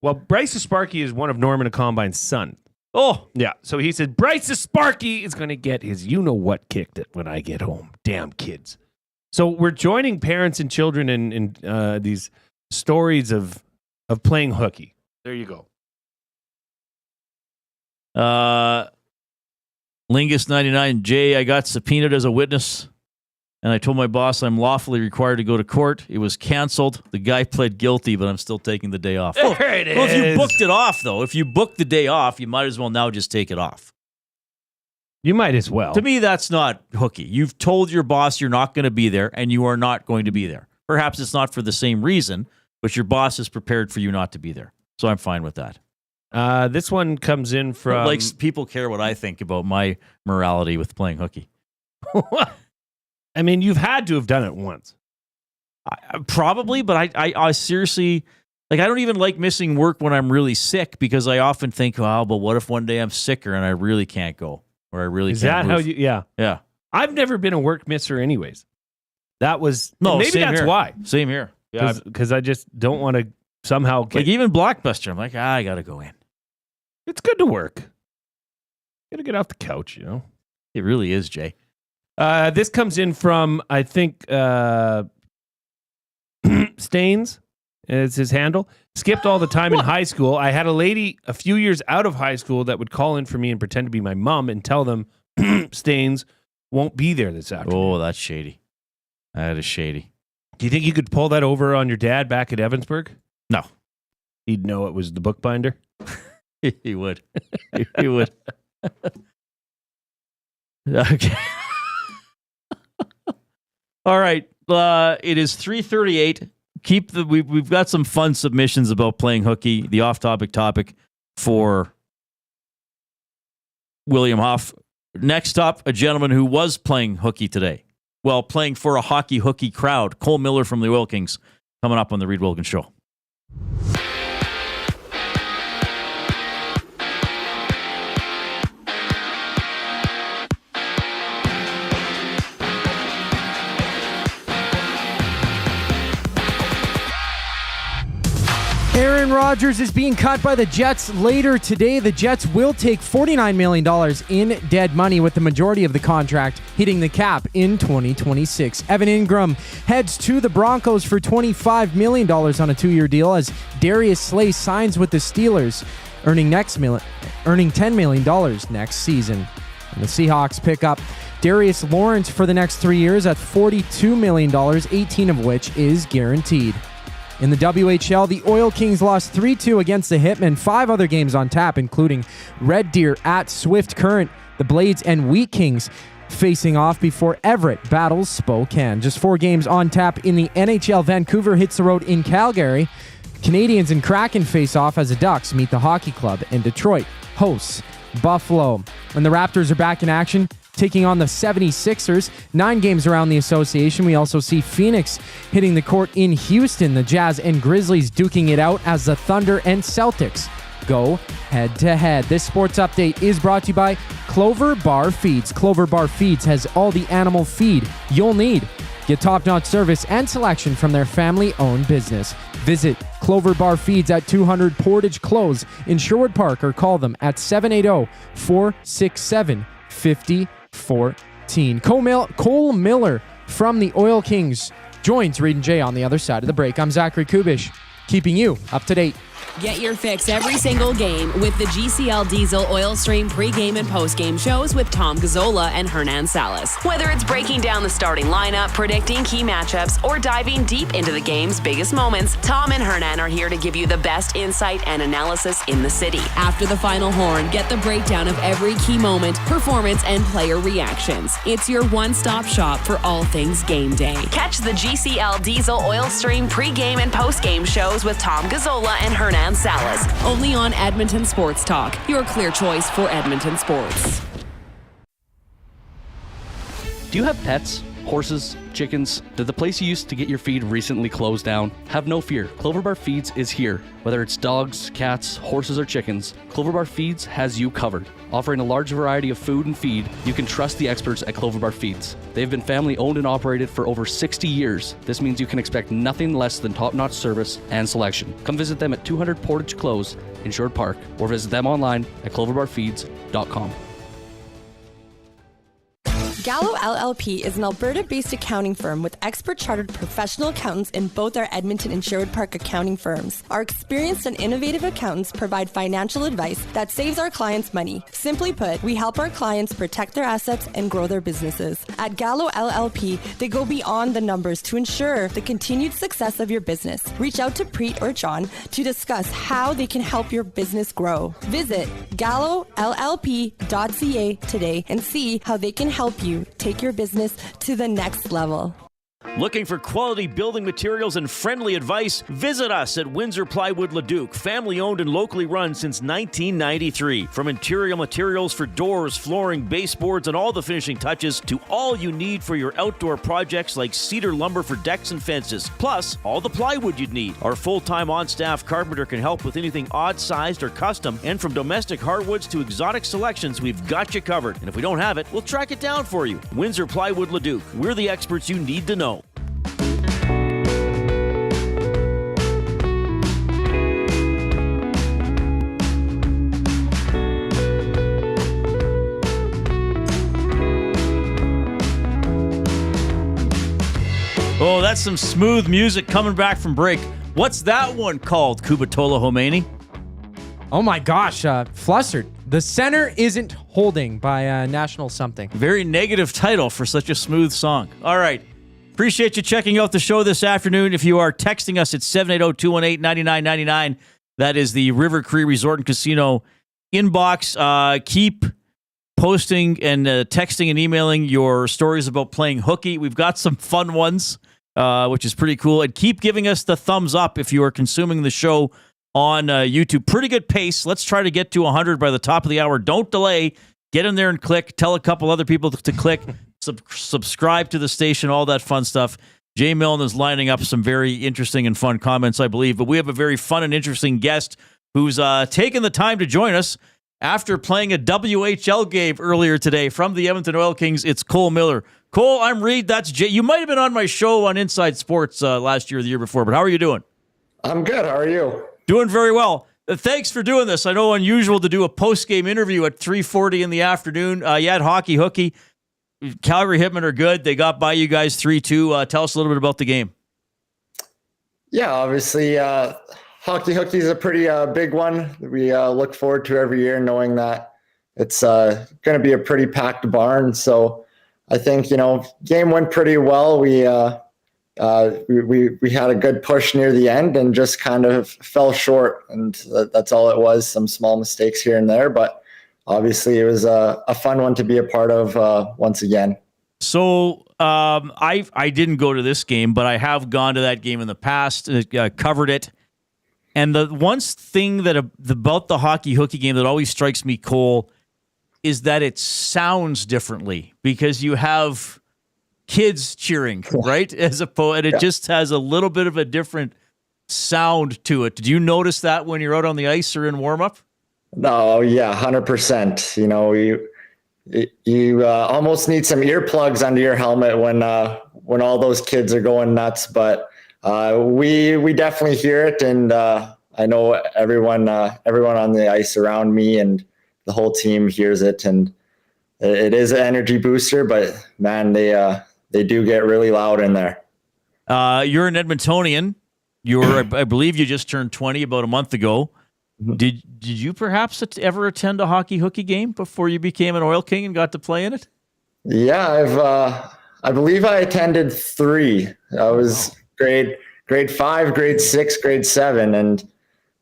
Well, Bryce Sparky is one of Norman Combine's son. Oh, yeah. So he said, Bryce Sparky is going to get his you-know-what kicked it when I get home. Damn kids. So we're joining parents and children in these stories of playing hooky. There you go. Lingus99, Jay, I got subpoenaed as a witness, and I told my boss I'm lawfully required to go to court. It was canceled. The guy pled guilty, but I'm still taking the day off. There it is. Well, if you booked it off, though, if you booked the day off, you might as well now just take it off. You might as well. To me, that's not hooky. You've told your boss you're not going to be there, and you are not going to be there. Perhaps it's not for the same reason, but your boss is prepared for you not to be there. So I'm fine with that. This one comes in from... Like, people care what I think about my morality with playing hooky. I mean, you've had to have done it once. Probably, but I seriously... Like, I don't even like missing work when I'm really sick because I often think, oh, but what if one day I'm sicker and I really can't go? Or I really Is can't that move? how you... Yeah. Yeah. I've never been a work misser anyways. That was... No, maybe same that's here. why. Same here. Yeah. Because I just don't want to somehow... Like, even Blockbuster, I'm like, I got to go in. It's good to work. Got to get off the couch, you know? It really is, Jay. This comes in from, I think, Staines. It's his handle. Skipped all the time in high school. I had a lady a few years out of high school that would call in for me and pretend to be my mom and tell them Staines won't be there this afternoon. Oh, that's shady. That is shady. Do you think you could pull that over on your dad back at Evansburg? No. He'd know it was the bookbinder? He would. He would. Okay. All right. It is 3:38. We've got some fun submissions about playing hooky. The off-topic topic for William Huff. Next up, a gentleman who was playing hooky today. Well, playing for a hockey hooky crowd. Cole Miller from the Oil Kings coming up on the Reid Wilkins Show. Aaron Rodgers is being cut by the Jets later today. The Jets will take $49 million in dead money, with the majority of the contract hitting the cap in 2026. Evan Ingram heads to the Broncos for $25 million on a 2-year deal as Darius Slay signs with the Steelers, earning $10 million next season. And the Seahawks pick up Darius Lawrence for the next 3 years at $42 million, 18 of which is guaranteed. In the WHL, the Oil Kings lost 3-2 against the Hitmen. 5 other games on tap, including Red Deer at Swift Current, the Blades and Wheat Kings facing off before Everett battles Spokane. Just 4 games on tap in the NHL. Vancouver hits the road in Calgary. Canadians and Kraken face off as the Ducks meet the Hockey Club, and Detroit hosts Buffalo. And the Raptors are back in action, taking on the 76ers. 9 games around the association. We also see Phoenix hitting the court in Houston. The Jazz and Grizzlies duking it out as the Thunder and Celtics go head-to-head. This sports update is brought to you by Clover Bar Feeds. Clover Bar Feeds has all the animal feed you'll need. Get top-notch service and selection from their family-owned business. Visit Clover Bar Feeds at 200 Portage Close in Sherwood Park or call them at 780-467-5014. Cole Miller from the Oil Kings joins Reid and Jay on the other side of the break. I'm Zachary Kubish, keeping you up to date. Get your fix every single game with the GCL Diesel Oil Stream pregame and postgame shows with Tom Gazzola and Hernan Salas. Whether it's breaking down the starting lineup, predicting key matchups, or diving deep into the game's biggest moments, Tom and Hernan are here to give you the best insight and analysis in the city. After the final horn, get the breakdown of every key moment, performance, and player reactions. It's your one-stop shop for all things game day. Catch the GCL Diesel Oil Stream pregame and postgame shows with Tom Gazzola and Hernan Salas, only on Edmonton Sports Talk, your clear choice for Edmonton sports. Do you have pets? Horses? Chickens? Did the place you used to get your feed recently close down? Have no fear. Clover Bar Feeds is here. Whether it's dogs, cats, horses, or chickens, Clover Bar Feeds has you covered. Offering a large variety of food and feed, you can trust the experts at Clover Bar Feeds. They've been family owned and operated for over 60 years. This means you can expect nothing less than top-notch service and selection. Come visit them at 200 Portage Close in Sherwood Park or visit them online at cloverbarfeeds.com. Gallo LLP is an Alberta-based accounting firm with expert chartered professional accountants in both our Edmonton and Sherwood Park accounting firms. Our experienced and innovative accountants provide financial advice that saves our clients money. Simply put, we help our clients protect their assets and grow their businesses. At Gallo LLP, they go beyond the numbers to ensure the continued success of your business. Reach out to Preet or John to discuss how they can help your business grow. Visit gallollp.ca today and see how they can help you take your business to the next level. Looking for quality building materials and friendly advice? Visit us at Windsor Plywood Leduc, family owned and locally run since 1993. From interior materials for doors, flooring, baseboards, and all the finishing touches to all you need for your outdoor projects like cedar lumber for decks and fences, plus all the plywood you'd need. Our full-time on-staff carpenter can help with anything odd-sized or custom, and from domestic hardwoods to exotic selections, we've got you covered. And if we don't have it, we'll track it down for you. Windsor Plywood Leduc. We're the experts you need to know. Oh, that's some smooth music coming back from break. What's that one called, Kubatola Khomeini? Oh my gosh, flustered. The Center Isn't Holding by National Something. Very negative title for such a smooth song. All right. Appreciate you checking out the show this afternoon. If you are texting us at 780-218-9999, that is the River Cree Resort and Casino inbox. Keep posting and texting and emailing your stories about playing hooky. We've got some fun ones, which is pretty cool. And keep giving us the thumbs up if you are consuming the show on YouTube. Pretty good pace. Let's try to get to 100 by the top of the hour. Don't delay. Get in there and click. Tell a couple other people to click. Subscribe to the station, all that fun stuff. Jay Milne is lining up some very interesting and fun comments, I believe. But we have a very fun and interesting guest who's taken the time to join us after playing a WHL game earlier today from the Edmonton Oil Kings. It's Cole Miller. Cole, I'm Reid. That's Jay. You might have been on my show on Inside Sports last year or the year before, but how are you doing? I'm good. How are you? Doing very well. Thanks for doing this. I know unusual to do a post-game interview at 3:40 in the afternoon. You had Hockey Hooky. Calgary Hitmen are good. They got by you guys 3-2. Tell us a little bit about the game. Yeah, obviously, Hockey Hooky is a pretty big one. We look forward to every year, knowing that it's going to be a pretty packed barn. So I think, game went pretty well. We had a good push near the end and just kind of fell short, and that's all it was. Some small mistakes here and there, but obviously it was a fun one to be a part of once again. So I didn't go to this game, but I have gone to that game in the past, covered it. And the one thing that about the Hockey Hooky game that always strikes me, Cole, is that it sounds differently because you have kids cheering, right? And it just has a little bit of a different sound to it. Did you notice that when you're out on the ice or in warm-up? No, yeah, 100%. You know, you almost need some earplugs under your helmet when all those kids are going nuts. But we definitely hear it, and I know everyone on the ice around me and the whole team hears it, and it is an energy booster. But man, they do get really loud in there. You're an Edmontonian. I believe you just turned 20 about a month ago. Mm-hmm. Did you perhaps ever attend a Hockey Hooky game before you became an Oil King and got to play in it? Yeah, I believe I attended 3. I was grade 5, grade 6, grade 7,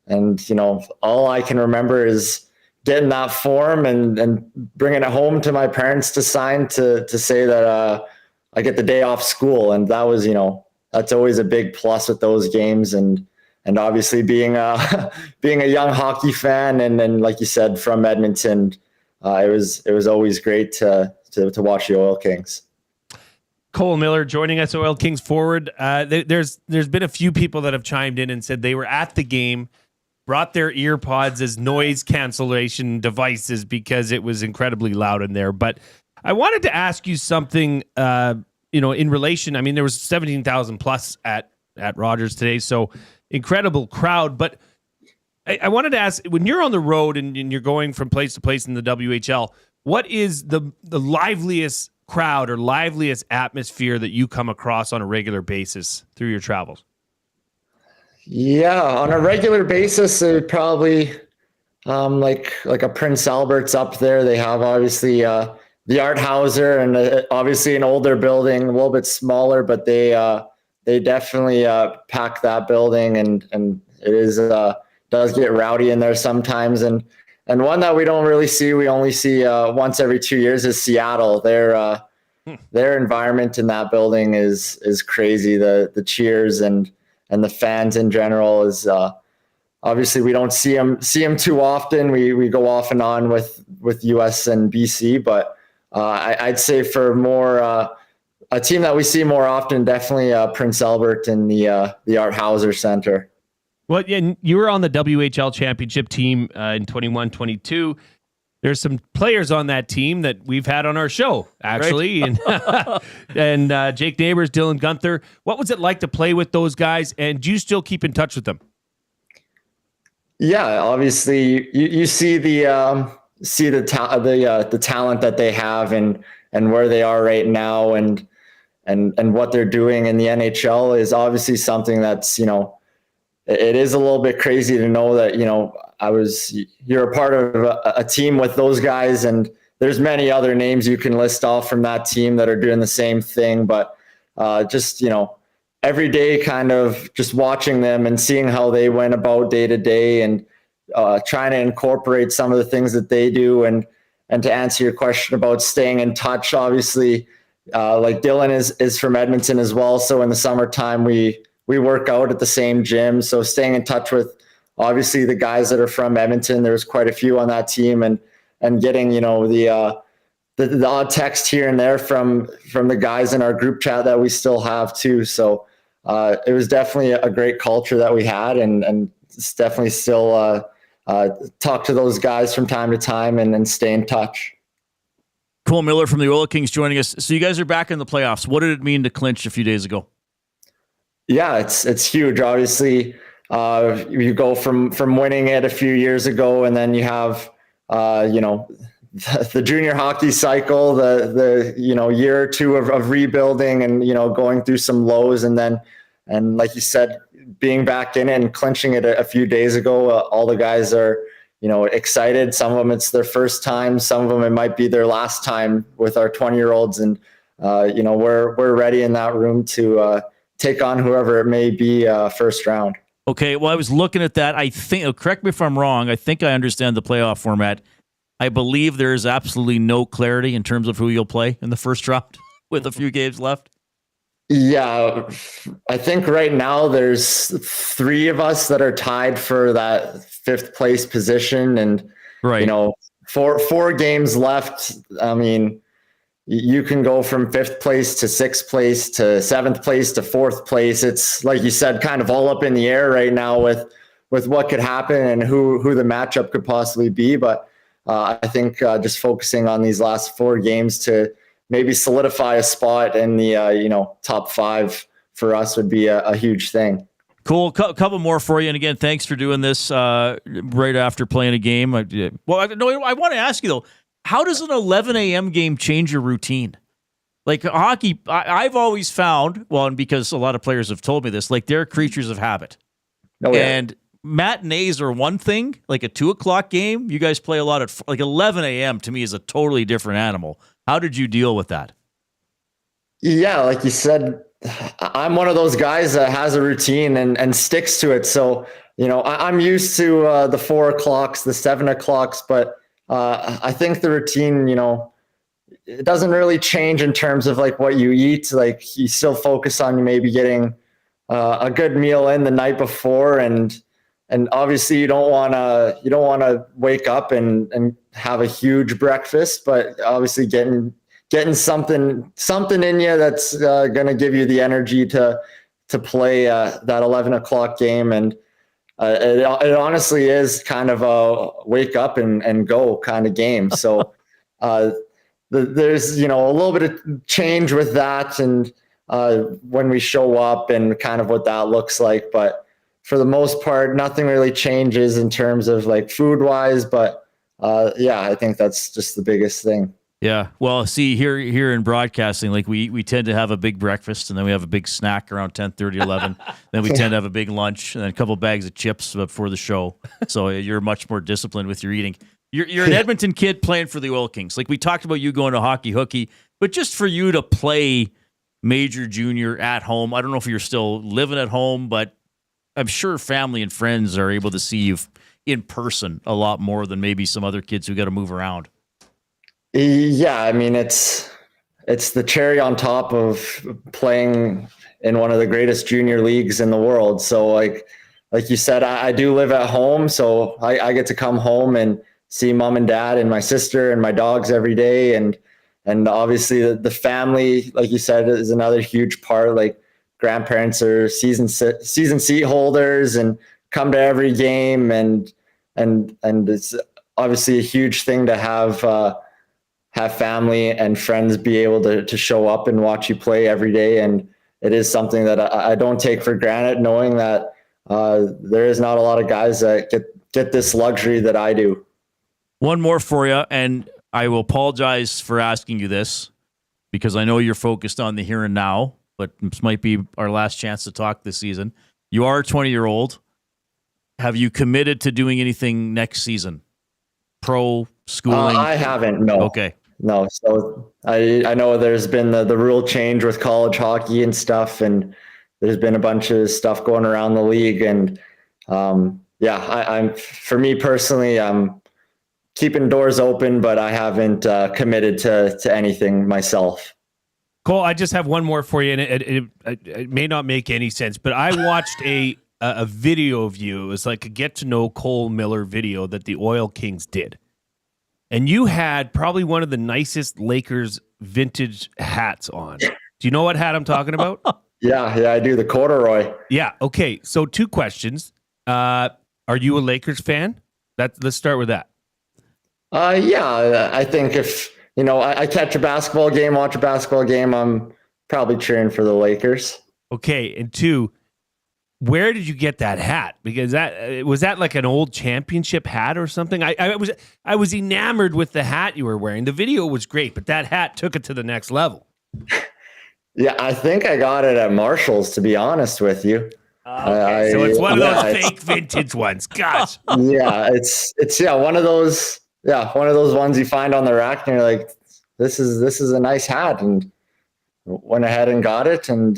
and you know, all I can remember is getting that form and bringing it home to my parents to sign to say that I get the day off school, and that was, you know, that's always a big plus with those games, and obviously being a young hockey fan and like you said from Edmonton, it was always great to watch the Oil Kings. Cole Miller joining us, Oil Kings forward. There's been a few people that have chimed in and said they were at the game, brought their ear pods as noise cancellation devices because it was incredibly loud in there. But I wanted to ask you something, in relation. I mean, there was 17,000 plus at Rogers today, so incredible crowd. But I wanted to ask, when you're on the road and you're going from place to place in the WHL, what is the liveliest crowd or liveliest atmosphere that you come across on a regular basis through your travels? Yeah, on a regular basis, it would probably like a Prince Albert's up there. They have obviously the Art Hauser, and obviously an older building, a little bit smaller, but they definitely pack that building, and it is does get rowdy in there sometimes. And one that we don't really see, we only see once every 2 years, is Seattle. Their environment in that building is crazy. The cheers and the fans in general is obviously we don't see them too often. We go off and on with US and BC, but I'd say for more a team that we see more often, definitely Prince Albert and the Art Hauser Center. Well, yeah, you were on the WHL championship team in 21-22. There's some players on that team that we've had on our show, actually. Right. and Jake Neighbors, Dylan Gunther. What was it like to play with those guys, and do you still keep in touch with them? Yeah, obviously you see the talent that they have and where they are right now, and what they're doing in the NHL is obviously something that's, you know, it is a little bit crazy to know that, you know, you're a part of a team with those guys, and there's many other names you can list off from that team that are doing the same thing. But just, you know, every day kind of just watching them and seeing how they went about day to day, and trying to incorporate some of the things that they do. And to answer your question about staying in touch, obviously, like Dylan is from Edmonton as well. So in the summertime, we work out at the same gym. So staying in touch with obviously the guys that are from Edmonton, there's quite a few on that team, and getting, you know, the odd text here and there from the guys in our group chat that we still have too. So it was definitely a great culture that we had, and it's definitely still talk to those guys from time to time and stay in touch. Cole Miller from the Oil Kings joining us. So you guys are back in the playoffs. What did it mean to clinch a few days ago? Yeah, it's huge. Obviously, you go from winning it a few years ago, and then you have, you know, the junior hockey cycle, the you know, year or two of rebuilding, and, you know, going through some lows, and like you said, being back in it and clinching it a few days ago. All the guys are, you know, excited. Some of them it's their first time. Some of them it might be their last time with our 20-year-olds, and you know, we're ready in that room to take on whoever it may be first round. Okay, well, I was looking at that. I think, correct me if I'm wrong, I think I understand the playoff format. I believe there is absolutely no clarity in terms of who you'll play in the first round with a few games left. Yeah, I think right now there's 3 of us that are tied for that 5th place position, and right, 4 games left. I mean, you can go from 5th place to 6th place to 7th place to 4th place. It's like you said, kind of all up in the air right now with what could happen and who the matchup could possibly be. But I think just focusing on these last 4 games to maybe solidify a spot in the top 5 for us would be a huge thing. Cool. Couple more for you. And again, thanks for doing this right after playing a game. I want to ask you though, how does an 11 a.m. game change your routine? Like hockey, I've always found, and because a lot of players have told me this, like they're creatures of habit. Oh, yeah. And matinees are one thing, like a 2:00 game. You guys play a lot at like 11 a.m. to me is a totally different animal. How did you deal with that? Yeah, like you said, I'm one of those guys that has a routine and sticks to it. So, I'm used to the 4 o'clocks, the 7 o'clocks, but I think the routine, it doesn't really change in terms of like what you eat. Like you still focus on maybe getting a good meal in the night before, and obviously you don't want to wake up and have a huge breakfast, but obviously getting something in you that's going to give you the energy to play that 11 o'clock game. And it honestly is kind of a wake up and go kind of game. So there's, a little bit of change with that. And when we show up and kind of what that looks like, but for the most part, nothing really changes in terms of like food wise, but I think that's just the biggest thing. Yeah. Well, see here in broadcasting, like we tend to have a big breakfast and then we have a big snack around 10:30, 11. Then we tend to have a big lunch and then a couple of bags of chips before the show. So you're much more disciplined with your eating. You're an Edmonton kid playing for the Oil Kings. Like we talked about you going to Hockey Hooky, but just for you to play major junior at home, I don't know if you're still living at home, but I'm sure family and friends are able to see you in person a lot more than maybe some other kids who got to move around. Yeah, I mean, it's the cherry on top of playing in one of the greatest junior leagues in the world. So like you said, I do live at home, so I get to come home and see mom and dad and my sister and my dogs every day. And obviously the family, like you said, is another huge part. Like grandparents are season seat holders and come to every game. And it's obviously a huge thing to have family and friends be able to show up and watch you play every day. And it is something that I don't take for granted, knowing that there is not a lot of guys that get this luxury that I do. One more for you, and I will apologize for asking you this because I know you're focused on the here and now, but this might be our last chance to talk this season. You are a 20-year-old. Have you committed to doing anything next season? Pro, schooling? I haven't, no. Okay. No, so I know there's been the rule change with college hockey and stuff, and there's been a bunch of stuff going around the league. And I'm for me personally, I'm keeping doors open, but I haven't committed to anything myself. Cole, I just have one more for you, and it may not make any sense, but I watched a video of you. It was like a get to know Cole Miller video that the Oil Kings did. And you had probably one of the nicest Lakers vintage hats on. Do you know what hat I'm talking about? Yeah, I do. The corduroy. Yeah. Okay. So 2 questions. Are you a Lakers fan? Let's start with that. Yeah, I think if, I catch a basketball game, watch a basketball game, I'm probably cheering for the Lakers. Okay. And 2, where did you get that hat? Because was that like an old championship hat or something? I was enamored with the hat you were wearing. The video was great, but that hat took it to the next level. Yeah, I think I got it at Marshall's, to be honest with you. Okay, so it's one of those fake vintage ones. Gosh. Yeah, it's one of those ones you find on the rack and you're like, this is a nice hat, and went ahead and got it. And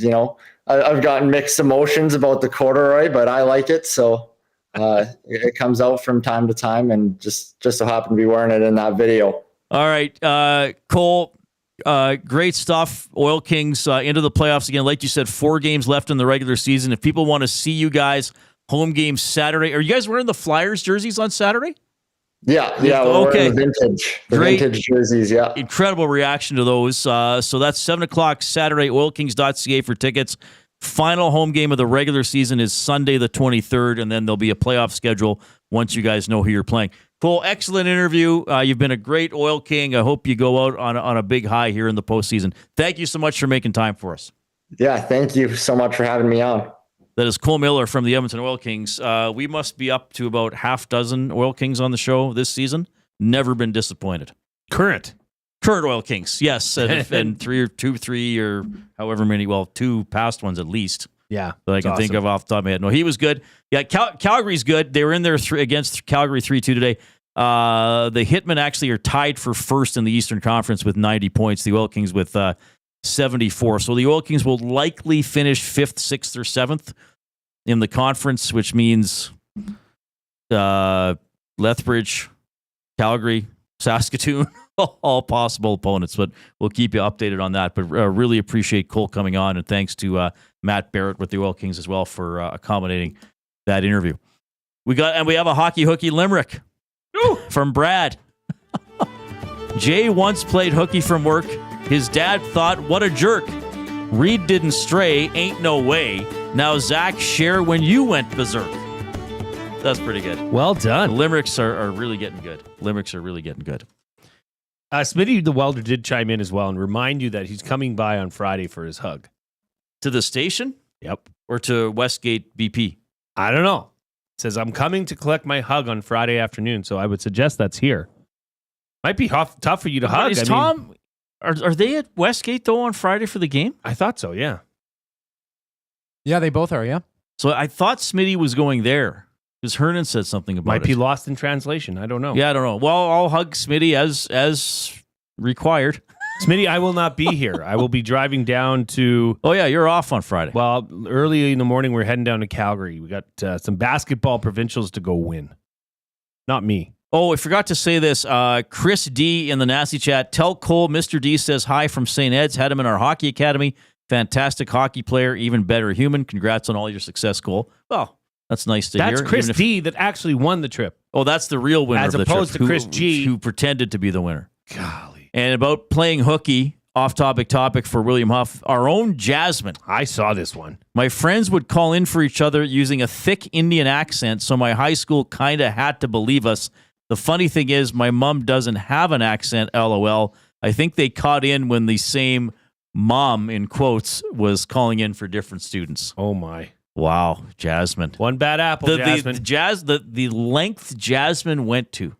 I've gotten mixed emotions about the corduroy, but I like it, so it comes out from time to time, and just so happen to be wearing it in that video. All right, Cole, great stuff. Oil Kings into the playoffs again. Like you said, 4 games left in the regular season. If people want to see you guys, home game Saturday. Are you guys wearing the Flyers jerseys on Saturday? Yeah, we're wearing the vintage jerseys, yeah. Incredible reaction to those. So that's 7 o'clock Saturday, oilkings.ca for tickets. Final home game of the regular season is Sunday the 23rd, and then there'll be a playoff schedule once you guys know who you're playing. Cole, excellent interview. You've been a great Oil King. I hope you go out on a big high here in the postseason. Thank you so much for making time for us. Yeah, thank you so much for having me on. That is Cole Miller from the Edmonton Oil Kings. We must be up to about half dozen Oil Kings on the show this season. Never been disappointed. Current Oil Kings, yes. And 3 or however many, 2 past ones at least. Yeah. That I can think of off the top of my head. No, he was good. Yeah, Calgary's good. They were in there against Calgary 3-2 today. The Hitmen actually are tied for first in the Eastern Conference with 90 points. The Oil Kings with 74. So the Oil Kings will likely finish 5th, 6th, or 7th in the conference, which means Lethbridge, Calgary, Saskatoon, all possible opponents. But we'll keep you updated on that. But really appreciate Cole coming on, and thanks to Matt Barrett with the Oil Kings as well for accommodating that interview. We have a Hockey Hooky limerick from Brad. Jay once played hooky from work. His dad thought, what a jerk. Reid didn't stray, ain't no way. Now, Zach, share when you went berserk. That's pretty good. Well done. Limericks are really getting good. Smitty the Welder did chime in as well and remind you that he's coming by on Friday for his hug. To the station? Yep. Or to Westgate BP? I don't know. It says, I'm coming to collect my hug on Friday afternoon, so I would suggest that's here. Might be tough for you to hug. Is Tom... Are they at Westgate, though, on Friday for the game? I thought so, yeah. Yeah, they both are, yeah. So I thought Smitty was going there because Hernan said something about it. Might be lost in translation. I don't know. Yeah, I don't know. Well, I'll hug Smitty as required. Smitty, I will not be here. I will be driving down to... Oh, yeah, you're off on Friday. Well, early in the morning, we're heading down to Calgary. We got some basketball provincials to go win. Not me. Oh, I forgot to say this. Chris D in the Nasty Chat. Tell Cole Mr. D says hi from St. Ed's. Had him in our hockey academy. Fantastic hockey player. Even better human. Congrats on all your success, Cole. Well, that's nice to hear. That's Chris D that actually won the trip. Oh, that's the real winner of the trip. As opposed to Chris G. Who pretended to be the winner. Golly. And about playing hooky, off-topic topic for William Huff, our own Jasmine. I saw this one. My friends would call in for each other using a thick Indian accent, so my high school kind of had to believe us. The funny thing is, my mom doesn't have an accent, LOL. I think they caught in when the same mom, in quotes, was calling in for different students. Oh, my. Wow, Jasmine. One bad apple, Jasmine. The length Jasmine went to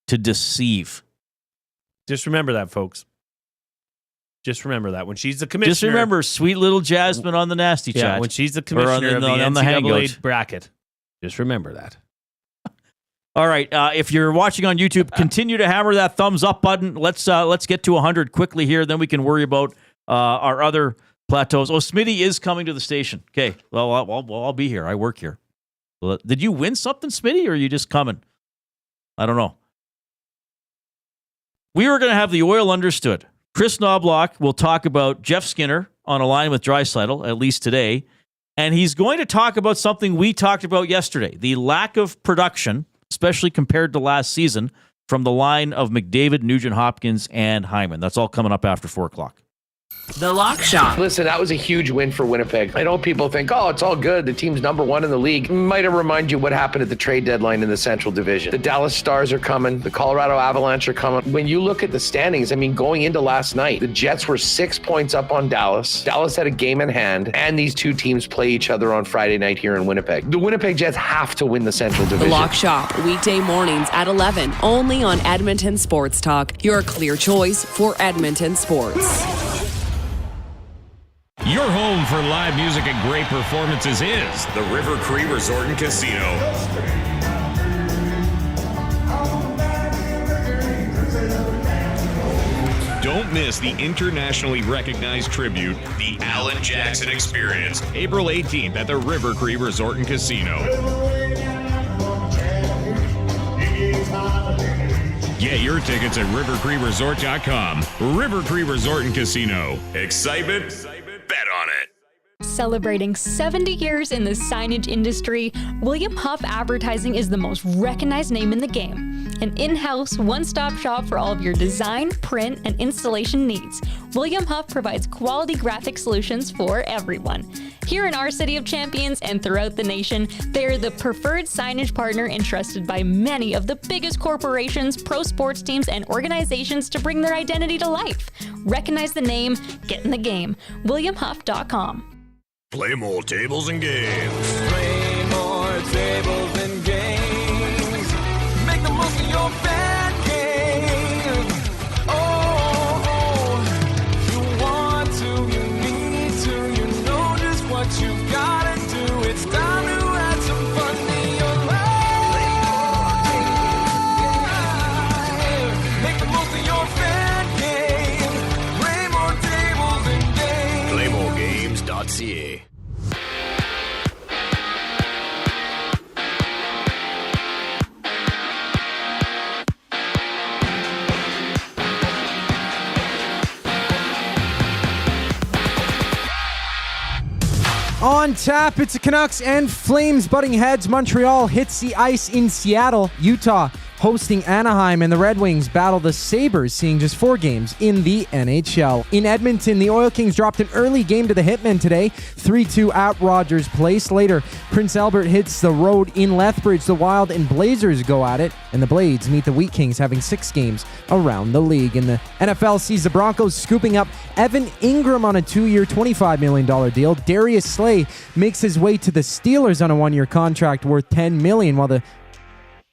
deceive. Just remember that, folks. Just remember that. When she's the commissioner... Just remember sweet little Jasmine on the Nasty Chat. Yeah, when she's the commissioner of the NCAA bracket. Just remember that. All right, if you're watching on YouTube, continue to hammer that thumbs up button. Let's get to 100 quickly here, then we can worry about our other plateaus. Oh, Smitty is coming to the station. Okay, well, I'll be here. I work here. Well, did you win something, Smitty, or are you just coming? I don't know. We were going to have the oil understood. Kris Knoblauch will talk about Jeff Skinner on a line with Draisaitl, at least today, and he's going to talk about something we talked about yesterday, the lack of production, especially compared to last season, from the line of McDavid, Nugent-Hopkins, and Hyman. That's all coming up after 4 o'clock. The Lock Shop. Listen, that was a huge win for Winnipeg. I know people think, oh, it's all good. The team's #1 in the league. Might have reminded you what happened at the trade deadline in the Central Division. The Dallas Stars are coming. The Colorado Avalanche are coming. When you look at the standings, I mean, going into last night, the Jets were 6 points up on Dallas. Dallas had a game in hand, and these two teams play each other on Friday night here in Winnipeg. The Winnipeg Jets have to win the Central Division. The Lock Shop, weekday mornings at 11, only on Edmonton Sports Talk, your clear choice for Edmonton sports. Your home for live music and great performances is the River Cree Resort and Casino. Don't miss the internationally recognized tribute, the Alan Jackson Experience, April 18th at the River Cree Resort and Casino. Get your tickets at rivercreekresort.com. River Cree Resort and Casino. Excitement? Bet on it. Celebrating 70 years in the signage industry, William Huff Advertising is the most recognized name in the game. An in-house, one-stop shop for all of your design, print, and installation needs. William Huff provides quality graphic solutions for everyone. Here in our City of Champions and throughout the nation, they are the preferred signage partner entrusted by many of the biggest corporations, pro sports teams, and organizations to bring their identity to life. Recognize the name, get in the game. WilliamHuff.com. Play more tables and games. Play more tables and games. Make the most of your bad game. Oh, you want to, you need to, you know just what you gotta do. It's time to add some fun to your life. Make the most of your bad game. Play more tables and games. PlayMoreGames.ca. On tap, it's the Canucks and Flames butting heads. Montreal hits the ice in Seattle. Utah hosting Anaheim, and the Red Wings battle the Sabres, seeing just 4 games in the NHL. In Edmonton, the Oil Kings dropped an early game to the Hitmen today, 3-2 at Rogers Place. Later, Prince Albert hits the road in Lethbridge. The Wild and Blazers go at it, and the Blades meet the Wheat Kings, having 6 games around the league. And the NFL sees the Broncos scooping up Evan Ingram on a 2-year, $25 million deal. Darius Slay makes his way to the Steelers on a 1-year contract worth $10 million, while the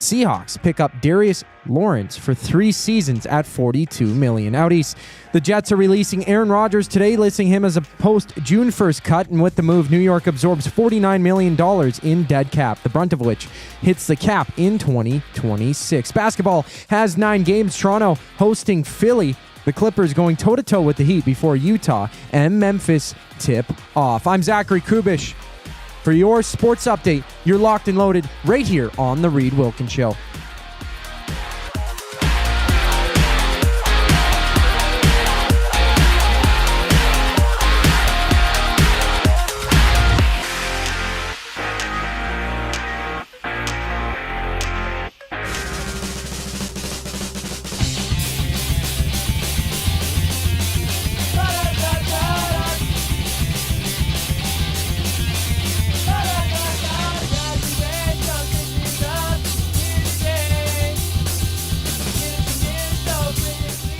Seahawks pick up Darius Lawrence for 3 seasons at $42 million. Out east, the Jets are releasing Aaron Rodgers today, listing him as a post-June 1st cut, and with the move, New York absorbs $49 million in dead cap, the brunt of which hits the cap in 2026. Basketball has 9 games. Toronto hosting Philly. The Clippers going toe-to-toe with the Heat before Utah and Memphis tip off. I'm Zachary Kubish. For your sports update, you're locked and loaded right here on The Reid Wilkins Show.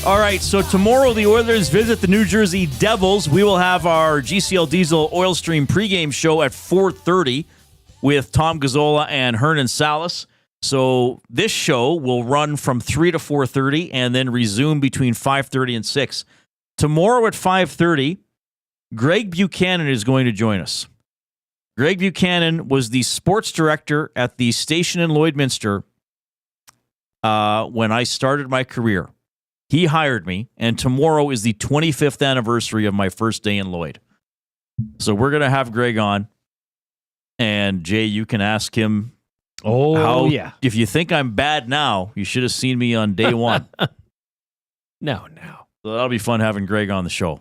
All right, so tomorrow the Oilers visit the New Jersey Devils. We will have our GCL Diesel Oil Stream pregame show at 4:30 with Tom Gazzola and Hernan Salas. So this show will run from 3 to 4:30 and then resume between 5:30 and 6. Tomorrow at 5:30, Greg Buchanan is going to join us. Greg Buchanan was the sports director at the station in Lloydminster when I started my career. He hired me, and tomorrow is the 25th anniversary of my first day in Lloyd. So we're going to have Greg on, and Jay, you can ask him, if you think I'm bad now, you should have seen me on day one. No. So that'll be fun having Greg on the show.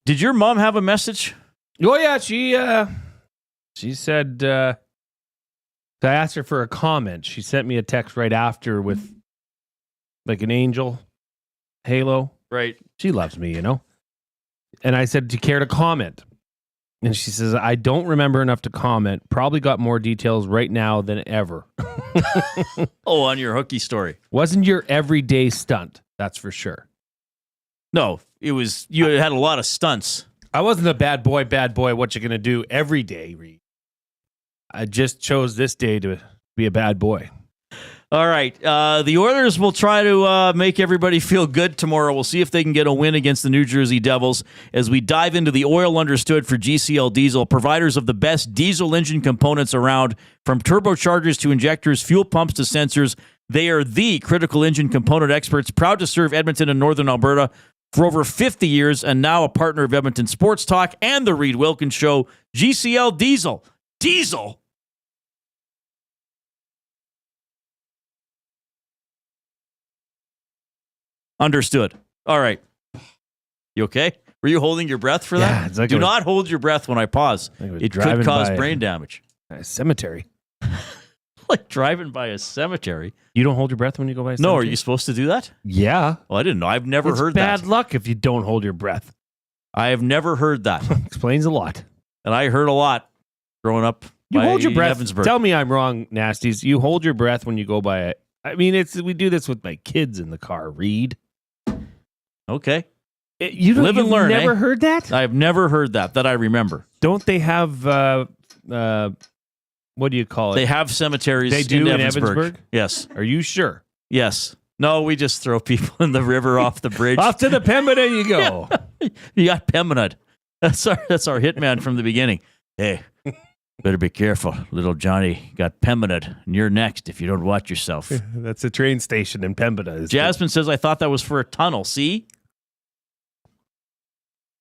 Did your mom have a message? Oh, yeah, she said, I asked her for a comment. She sent me a text right after with like an angel halo. Right. She loves me, you know? And I said, do you care to comment? And she says, I don't remember enough to comment. Probably got more details right now than ever. Oh, on your hooky story. Wasn't your everyday stunt, that's for sure. No, it was, you had a lot of stunts. I wasn't a bad boy, what you going to do every day, Reid. I just chose this day to be a bad boy. All right. The Oilers will try to make everybody feel good tomorrow. We'll see if they can get a win against the New Jersey Devils as we dive into the oil understood for GCL Diesel, providers of the best diesel engine components around, from turbochargers to injectors, fuel pumps to sensors. They are the critical engine component experts, proud to serve Edmonton and Northern Alberta for over 50 years, and now a partner of Edmonton Sports Talk and the Reid Wilkins Show. GCL Diesel. Diesel? Understood. All right. You okay? Were you holding your breath for that? It's like Do not hold your breath when I pause. It could cause brain damage. A cemetery. Like driving by a cemetery. You don't hold your breath when you go by a cemetery? No, are you supposed to do that? Yeah. Well, I didn't know. I've never heard that. It's bad luck if you don't hold your breath. I have never heard that. Explains a lot. And I heard a lot growing up. You hold your breath. Evansburg. Tell me I'm wrong, Nasties. You hold your breath when you go by it. I mean, we do this with my kids in the car. Reid. Okay. You live and learn. Never heard that? I've never heard that I remember. Don't they have what do you call it? They have cemeteries. They do in Evansburg? Yes. Are you sure? Yes. No, we just throw people in the river off the bridge. Off to the Pembina you go. You got Pembina. That's our hitman from the beginning. Hey, better be careful. Little Johnny got Pembina, and you're next if you don't watch yourself. That's a train station in Pembina. Jasmine says, I thought that was for a tunnel. See?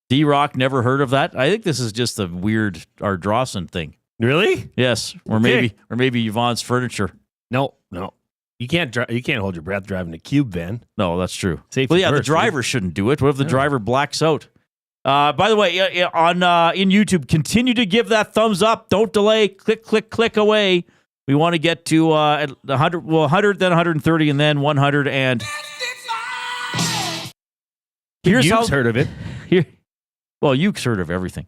D-Rock, never heard of that. I think this is just a weird Ardvidsson thing. Really? Yes. Or maybe Yvonne's furniture. No. You can't hold your breath driving a cube van. No, that's true. Safety well, yeah, first, the driver shouldn't do it. What if the driver blacks out? By the way, on in YouTube, continue to give that thumbs up. Don't delay. Click away. We want to get to 100, then 130, and then 100. And You've heard of it. Well, you've heard of everything.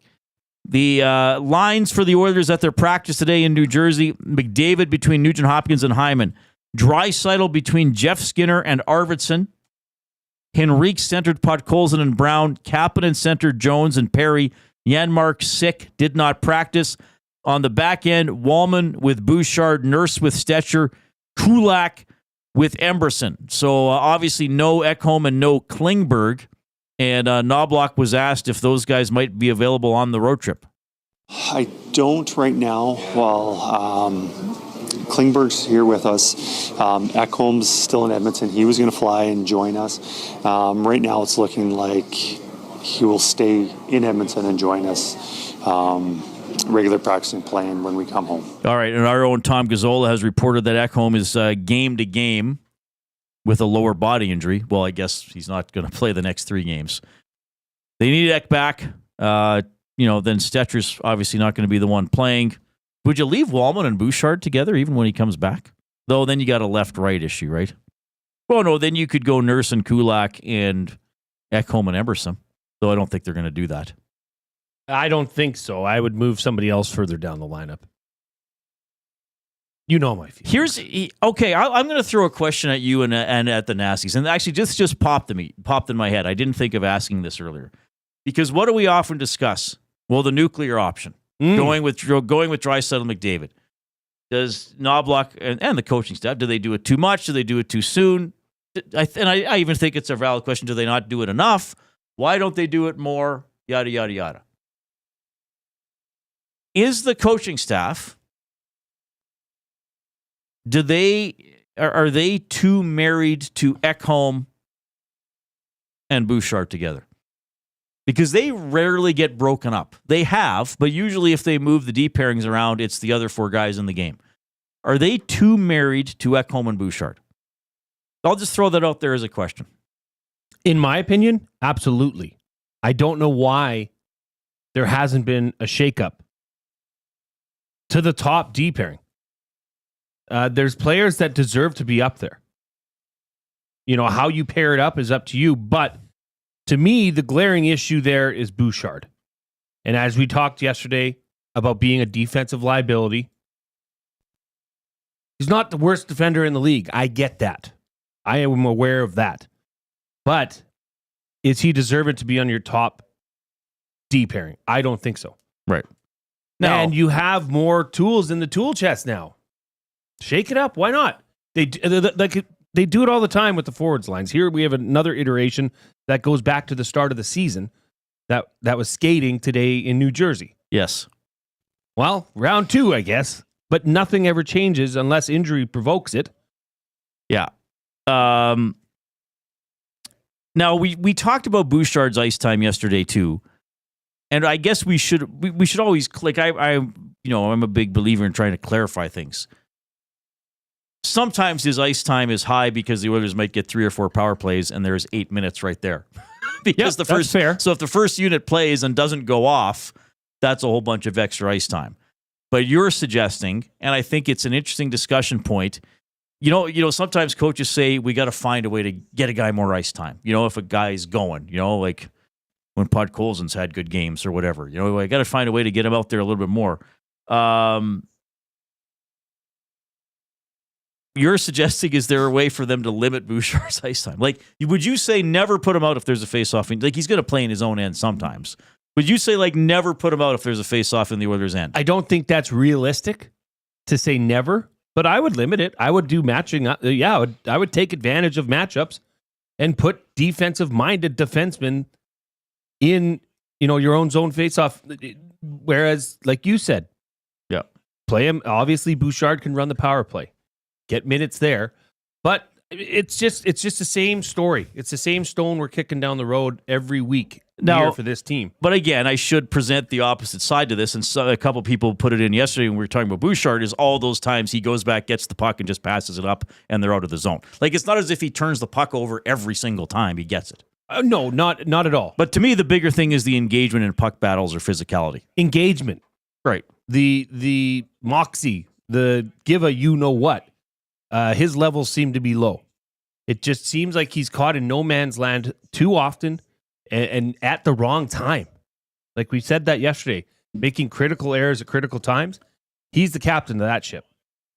The lines for the Oilers at their practice today in New Jersey: McDavid between Nugent-Hopkins and Hyman, Draisaitl between Jeff Skinner and Ardvidsson, Henrique centered Podkolzin and Brown, Kapanen centered Jones and Perry, Janmark sick, did not practice. On the back end, Walman with Bouchard, Nurse with Stetcher, Kulak with Emberson. So obviously no Ekholm and no Klingberg. And Knoblauch was asked if those guys might be available on the road trip. I don't right now. Well, Klingberg's here with us. Ekholm's still in Edmonton. He was going to fly and join us. Right now it's looking like he will stay in Edmonton and join us. Regular practice and playing when we come home. All right, and our own Tom Gazzola has reported that Ekholm is game to game with a lower body injury. Well, I guess he's not going to play the next 3 games. They need Ek back. Then Stetcher's obviously not going to be the one playing. Would you leave Walman and Bouchard together even when he comes back? Though then you got a left-right issue, right? Well, no, then you could go Nurse and Kulak and Ekholm and Emberson. Though I don't think they're going to do that. I don't think so. I would move somebody else further down the lineup. You know my feelings. Okay. I'm going to throw a question at you and at the Nasties, and actually just popped in my head. I didn't think of asking this earlier, because what do we often discuss? Well, the nuclear option, going with Draisaitl and McDavid. Does Knoblauch and the coaching staff, do they do it too much? Do they do it too soon? I even think it's a valid question. Do they not do it enough? Why don't they do it more? Yada yada yada. Is the coaching staff? Are they too married to Ekholm and Bouchard together? Because they rarely get broken up. They have, but usually if they move the D pairings around, it's the other 4 guys in the game. Are they too married to Ekholm and Bouchard? I'll just throw that out there as a question. In my opinion, absolutely. I don't know why there hasn't been a shakeup to the top D pairing. There's players that deserve to be up there. How you pair it up is up to you. But to me, the glaring issue there is Bouchard. And as we talked yesterday about being a defensive liability, he's not the worst defender in the league. I get that. I am aware of that. But is he deserving to be on your top D pairing? I don't think so. Right. And you have more tools in the tool chest now. Shake it up. Why not? They do it all the time with the forwards lines. Here we have another iteration that goes back to the start of the season that was skating today in New Jersey. Yes. Well, round 2, I guess. But nothing ever changes unless injury provokes it. Yeah. Now, we talked about Bouchard's ice time yesterday, too. And I guess we should always click. I'm a big believer in trying to clarify things. sometimes his ice time is high because the Oilers might get 3 or 4 power plays, and there's 8 minutes right there. Because the first, that's fair. So if the first unit plays and doesn't go off, that's a whole bunch of extra ice time. But you're suggesting, and I think it's an interesting discussion point. You know, sometimes coaches say we got to find a way to get a guy more ice time. You know, if a guy's going, like when Pod Colson's had good games or whatever. I got to find a way to get him out there a little bit more. You're suggesting, is there a way for them to limit Bouchard's ice time? Like, would you say never put him out if there's a face-off? Like, he's going to play in his own end sometimes. Would you say, like, never put him out if there's a face-off in the Oilers' end? I don't think that's realistic to say never, but I would limit it. I would do matching. I would take advantage of matchups and put defensive-minded defensemen in, your own zone face-off. Whereas, like you said, play him. Obviously, Bouchard can run the power play. Get minutes there, but it's just the same story. It's the same stone we're kicking down the road every week now for this team. But again, I should present the opposite side to this, and a couple people put it in yesterday when we were talking about Bouchard, is all those times he goes back, gets the puck, and just passes it up, and they're out of the zone. Like, it's not as if he turns the puck over every single time he gets it. No, not at all. But to me, the bigger thing is the engagement in puck battles or physicality. Engagement. Right. The moxie, the give a you-know-what. His levels seem to be low. It just seems like he's caught in no man's land too often and at the wrong time. Like we said that yesterday, making critical errors at critical times. He's the captain of that ship.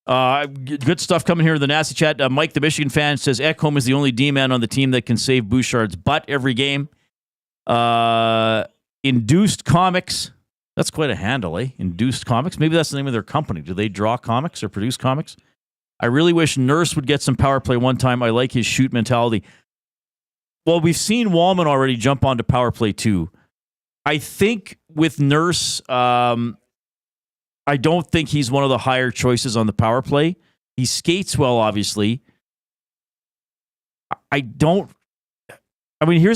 Good stuff coming here in the Nasty Chat. Mike, the Michigan fan, says Ekholm is the only D-man on the team that can save Bouchard's butt every game. Induced Comics. That's quite a handle, eh? Induced Comics. Maybe that's the name of their company. Do they draw comics or produce comics? I really wish Nurse would get some power play one time. I like his shoot mentality. Well, we've seen Wallman already jump onto power play too. I think with Nurse, I don't think he's one of the higher choices on the power play. He skates well, obviously. Here's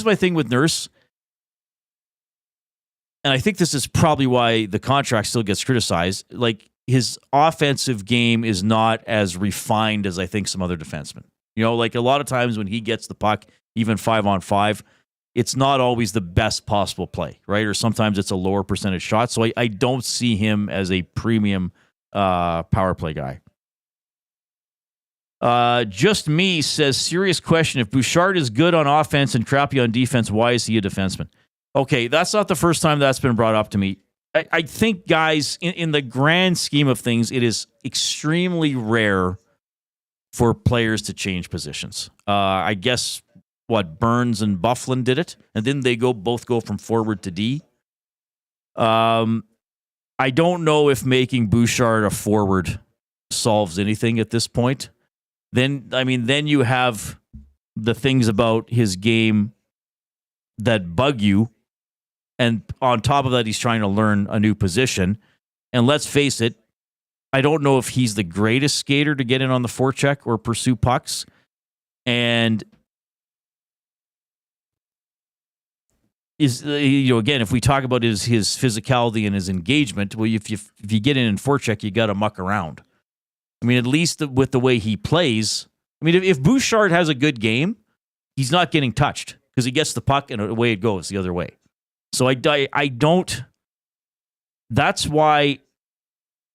my thing with Nurse. And I think this is probably why the contract still gets criticized. Like, his offensive game is not as refined as I think some other defensemen. Like a lot of times when he gets the puck, even 5-on-5, it's not always the best possible play, right? Or sometimes it's a lower percentage shot. So I don't see him as a premium power play guy. Just Me says, serious question. If Bouchard is good on offense and crappy on defense, why is he a defenseman? Okay, that's not the first time that's been brought up to me. I think, guys, in the grand scheme of things, it is extremely rare for players to change positions. I guess, Burns and Bufflin did it, and then they both go from forward to D. I don't know if making Bouchard a forward solves anything at this point. Then you have the things about his game that bug you. And on top of that, he's trying to learn a new position. And let's face it, I don't know if he's the greatest skater to get in on the forecheck or pursue pucks. And again, if we talk about his physicality and his engagement, well, if you get in forecheck, you got to muck around. At least with the way he plays. If Bouchard has a good game, he's not getting touched because he gets the puck and away it goes the other way. So I don't. That's why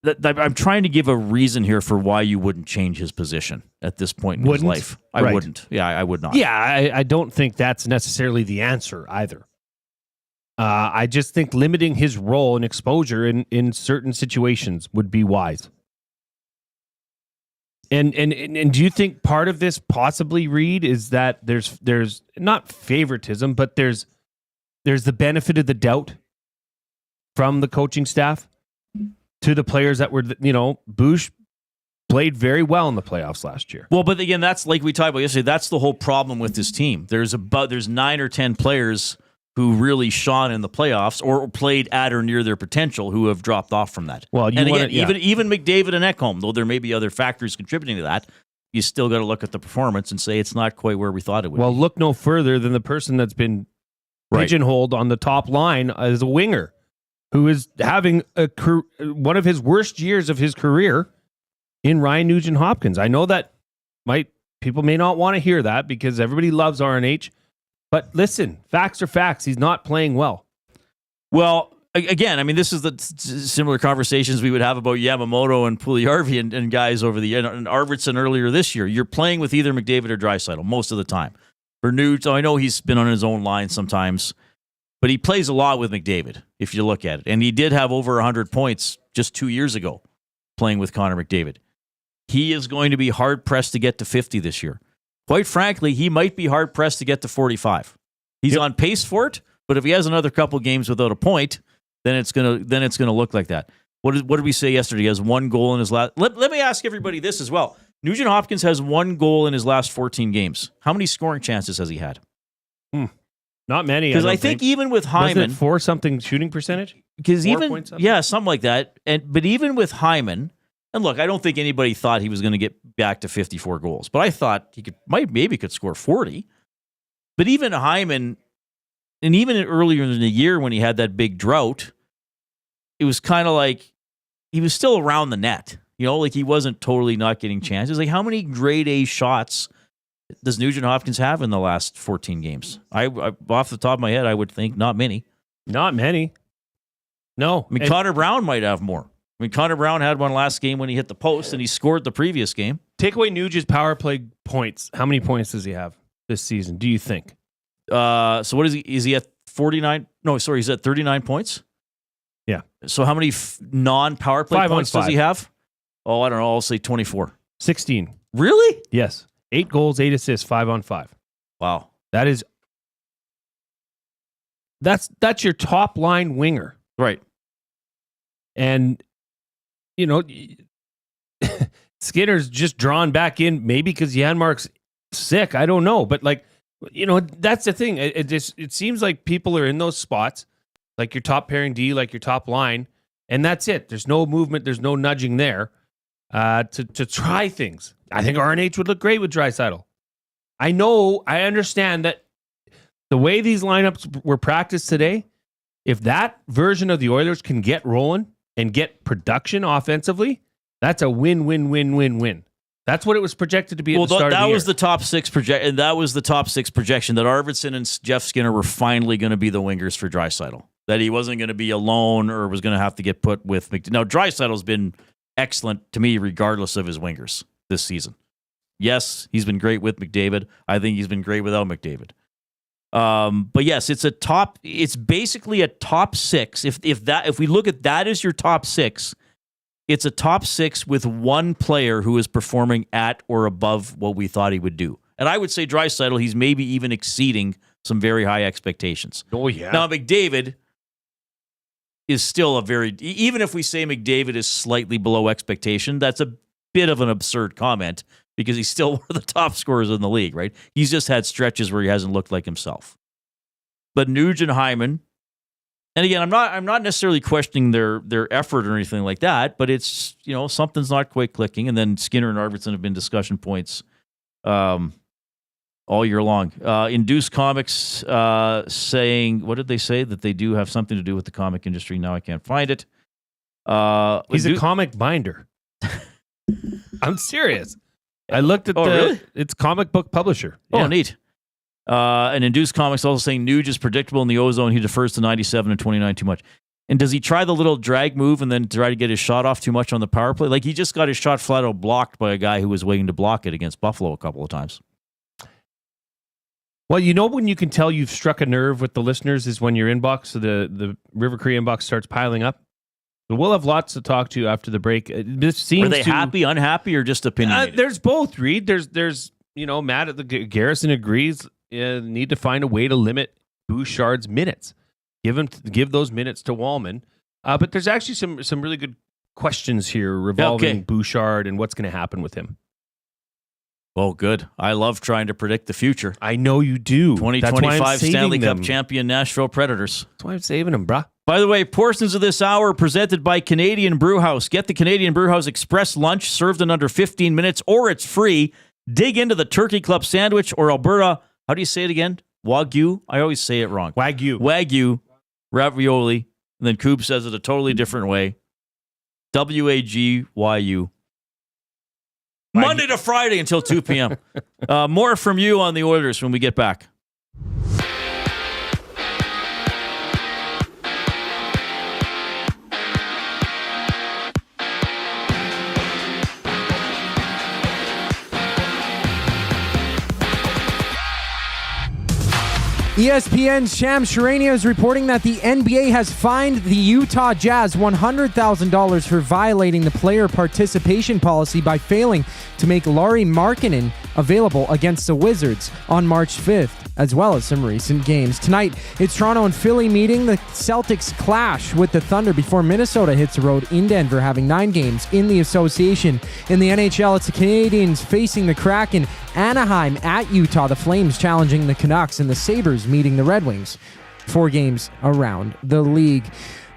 I'm trying to give a reason here for why you wouldn't change his position at this point in his life. I wouldn't. Yeah, I would not. Yeah, I don't think that's necessarily the answer either. I just think limiting his role and exposure in certain situations would be wise. And do you think part of this possibly, Reid, is that there's not favoritism, but there's the benefit of the doubt from the coaching staff to the players that were, Bouch played very well in the playoffs last year. Well, but again, that's like we talked about yesterday. That's the whole problem with this team. There's 9 or 10 players who really shone in the playoffs or played at or near their potential who have dropped off from that. Well, even McDavid and Ekholm, though there may be other factors contributing to that, you still got to look at the performance and say it's not quite where we thought it would. Well, look no further than the person that's been pigeonholed on the top line as a winger, who is having one of his worst years of his career in Ryan Nugent-Hopkins. I know that people may not want to hear that because everybody loves RNH, but listen, facts are facts. He's not playing well. Well, again, I mean, this is the similar conversations we would have about Yamamoto and Puljujarvi and guys over the year, and Ardvidsson earlier this year. You're playing with either McDavid or Draisaitl most of the time. For Nuge, I know he's been on his own line sometimes, but he plays a lot with McDavid, if you look at it. And he did have over 100 points just 2 years ago playing with Connor McDavid. He is going to be hard-pressed to get to 50 this year. Quite frankly, he might be hard-pressed to get to 45. He's on pace for it, but if he has another couple games without a point, then it's gonna look like that. What did we say yesterday? He has 1 goal in his last... Let me ask everybody this as well. Nugent-Hopkins has 1 goal in his last 14 games. How many scoring chances has he had? Not many. Because I think even with Hyman... Was it 4-something shooting percentage? Because something like that. But even with Hyman... And look, I don't think anybody thought he was going to get back to 54 goals. But I thought he maybe could score 40. But even Hyman... And even earlier in the year when he had that big drought, it was kind of like he was still around the net. You know, like he wasn't totally not getting chances. Like how many grade A shots does Nugent-Hopkins have in the last 14 games? I off the top of my head, I would think not many. Not many. No. I mean, Connor Brown might have more. I mean, Connor Brown had one last game when he hit the post and he scored the previous game. Take away Nugent's power play points. How many points does he have this season, do you think? So what is he? Is he at 49? No, sorry, he's at 39 points. Yeah. So how many non-power play 5 on points does 5. he have? Oh, I don't know. I'll say 24. 16. Really? Yes. 8 goals, 8 assists, 5 on 5. Wow. That's your top line winger. Right. And, you know, Skinner's just drawn back in, maybe because Janmark's sick. I don't know. But, like, you know, that's the thing. It seems like people are in those spots, like your top pairing D, like your top line, and that's it. There's no movement. There's no nudging there to try things. I think RNH would look great with Draisaitl. I understand that the way these lineups were practiced today, if that version of the Oilers can get rolling and get production offensively, that's a win-win-win-win-win. That's what it was projected to be at the start of the year. That was the top 6 projection. That was the top 6 projection that Ardvidsson and Jeff Skinner were finally going to be the wingers for Draisaitl. That he wasn't going to be alone or was going to have to get put with McDavid. Now, Draisaitl's been excellent to me regardless of his wingers this season. Yes, he's been great with McDavid. I think he's been great without McDavid. But yes, it's basically a top 6. If we look at that as your top 6, it's a top 6 with one player who is performing at or above what we thought he would do. And I would say Draisaitl, he's maybe even exceeding some very high expectations. Oh, yeah. Now, McDavid is still even if we say McDavid is slightly below expectation, that's a bit of an absurd comment because he's still one of the top scorers in the league, right? He's just had stretches where he hasn't looked like himself. But Nugent, Hyman, and again, I'm not necessarily questioning their effort or anything like that, but it's, you know, something's not quite clicking. And then Skinner and Ardvidsson have been discussion points all year long. Induced Comics saying, what did they say? That they do have something to do with the comic industry. Now I can't find it. He's a comic binder. I'm serious. I looked at really? It's comic book publisher. Oh, Yeah. neat. And Induced Comics also saying Nuge is predictable in the ozone. He defers to 97 and 29 too much. And does he try the little drag move and then try to get his shot off too much on the power play? Like he just got his shot flat out blocked by a guy who was waiting to block it against Buffalo a couple of times. Well, you know when you can tell you've struck a nerve with the listeners is when your inbox, so the River Cree inbox starts piling up. So we'll have lots to talk to after the break. This seems Are they happy, unhappy, or just opinionated? There's both, Reid. There's Matt at the Garrison agrees. Need to find a way to limit Bouchard's minutes. Give those minutes to Wallman. But there's actually some really good questions here revolving Bouchard and what's going to happen with him. Oh, good. I love trying to predict the future. I know you do. 2025 Stanley Cup champion Nashville Predators. That's why I'm saving them, bruh. By the way, portions of this hour are presented by Canadian Brewhouse. Get the Canadian Brewhouse Express lunch served in under 15 minutes, or it's free. Dig into the Turkey Club sandwich or Alberta. How do you say it again? Wagyu? I always say it wrong. Wagyu ravioli. And then Coop says it a totally different way. Wagyu. Monday to Friday until 2 p.m. More from you on the Oilers when we get back. ESPN's Sham Charania is reporting that the NBA has fined the Utah Jazz $100,000 for violating the player participation policy by failing to make Lauri Markkanen available against the Wizards on March 5th, as well as some recent games. Tonight, it's Toronto and Philly meeting. The Celtics clash with the Thunder before Minnesota hits the road in Denver, having 9 games in the association. In the NHL, it's the Canadiens facing the Kraken, Anaheim at Utah, the Flames challenging the Canucks, and the Sabres meeting the Red Wings. 4 games around the league.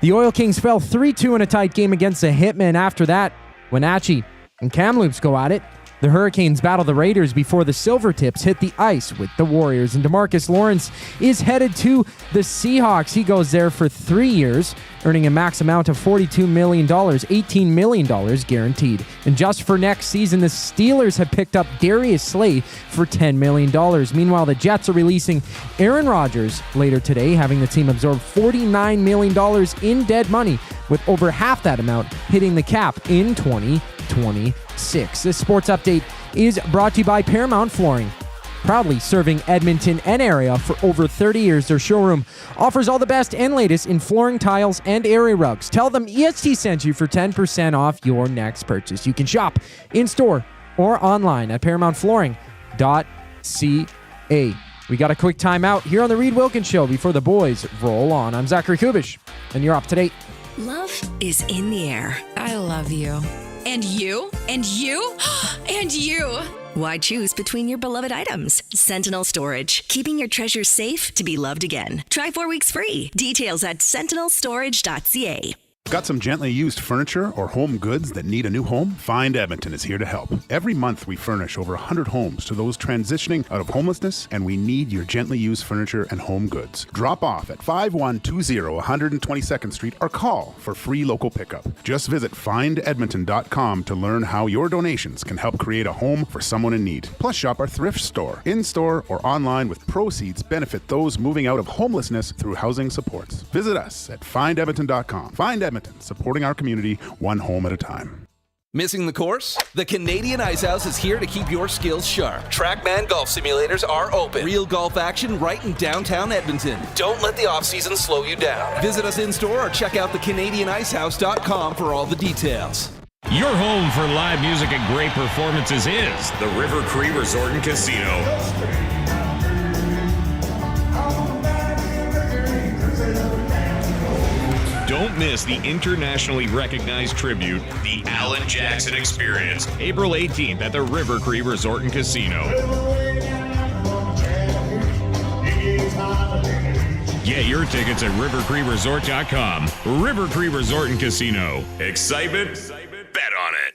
The Oil Kings fell 3-2 in a tight game against the Hitmen. After that, Wenatchee and Kamloops go at it. The Hurricanes battle the Raiders before the Silvertips hit the ice with the Warriors. And DeMarcus Lawrence is headed to the Seahawks. He goes there for 3 years, earning a max amount of $42 million, $18 million guaranteed. And just for next season, the Steelers have picked up Darius Slay for $10 million. Meanwhile, the Jets are releasing Aaron Rodgers later today, having the team absorb $49 million in dead money, with over half that amount hitting the cap in 2026. This sports update is brought to you by Paramount Flooring. Proudly serving Edmonton and area for over 30 years, their showroom offers all the best and latest in flooring, tiles, and area rugs. Tell them EST sent you for 10% off your next purchase. You can shop in-store or online at ParamountFlooring.ca. We got a quick timeout here on the Reid Wilkins Show before the boys roll on. I'm Zachary Kubish, and you're up to date. Love is in the air. I love you. And you? And you? And you! Why choose between your beloved items? Sentinel Storage, keeping your treasures safe to be loved again. Try 4 weeks free. Details at sentinelstorage.ca. Got some gently used furniture or home goods that need a new home? Find Edmonton is here to help. Every month we furnish over 100 homes to those transitioning out of homelessness, and we need your gently used furniture and home goods. Drop off at 5120 122nd Street or call for free local pickup. Just visit findedmonton.com to learn how your donations can help create a home for someone in need. Plus shop our thrift store, in-store or online, with proceeds benefit those moving out of homelessness through housing supports. Visit us at findedmonton.com. Find Edmonton, supporting our community one home at a time. Missing the course? The Canadian Ice House is here to keep your skills sharp. Trackman golf simulators are open. Real golf action right in downtown Edmonton. Don't let the off-season slow you down. Visit us in-store or check out thecanadianicehouse.com for all the details. Your home for live music and great performances is the River Cree Resort and Casino. Don't miss the internationally recognized tribute, the Alan Jackson Experience, April 18th at the River Cree Resort and Casino. Get your tickets at rivercreeresort.com. River Cree Resort and Casino. Excitement? Bet on it.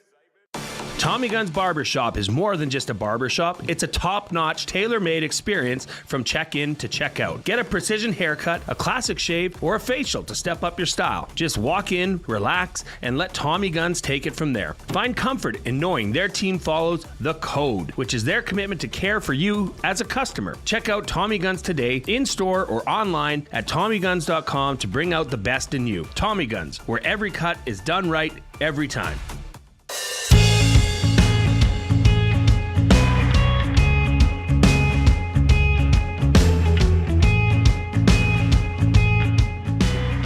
Tommy Gunn's Barbershop is more than just a barbershop. It's a top-notch, tailor-made experience from check-in to check-out. Get a precision haircut, a classic shave, or a facial to step up your style. Just walk in, relax, and let Tommy Guns take it from there. Find comfort in knowing their team follows the code, which is their commitment to care for you as a customer. Check out Tommy Guns today, in-store or online at TommyGuns.com to bring out the best in you. Tommy Guns, where every cut is done right every time.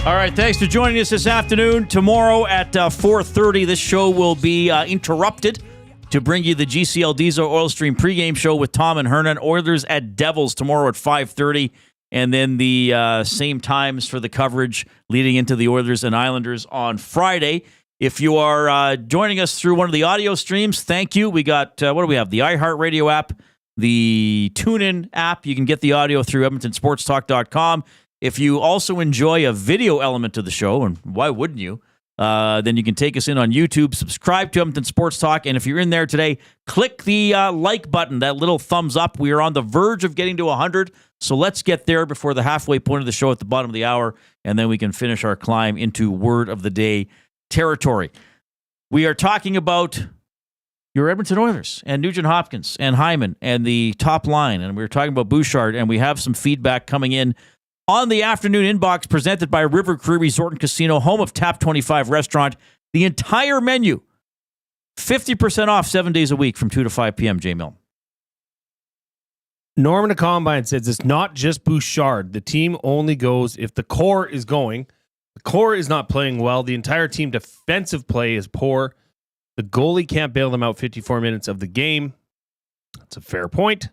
All right, thanks for joining us this afternoon. Tomorrow at 4:30, this show will be interrupted to bring you the GCL Diesel Oil Stream pregame show with Tom and Hernan. Oilers at Devils tomorrow at 5:30, and then the same times for the coverage leading into the Oilers and Islanders on Friday. If you are joining us through one of the audio streams, thank you. We got, what do we have? The iHeartRadio app, the TuneIn app. You can get the audio through EdmontonSportsTalk.com. If you also enjoy a video element to the show, and why wouldn't you, then you can take us in on YouTube, subscribe to Edmonton Sports Talk, and if you're in there today, click the like button, that little thumbs up. We are on the verge of getting to 100, so let's get there before the halfway point of the show at the bottom of the hour, and then we can finish our climb into Word of the Day territory. We are talking about your Edmonton Oilers and Nugent-Hopkins and Hyman and the top line. And we were talking about Bouchard, and we have some feedback coming in on the afternoon inbox presented by River Cree Resort and Casino, home of Tap 25 Restaurant. The entire menu, 50% off 7 days a week from 2 to 5 p.m., J. Milne. Norman the Combine says it's not just Bouchard. The team only goes if the core is going. The core is not playing well. The entire team defensive play is poor. The goalie can't bail them out 54 minutes of the game. That's a fair point.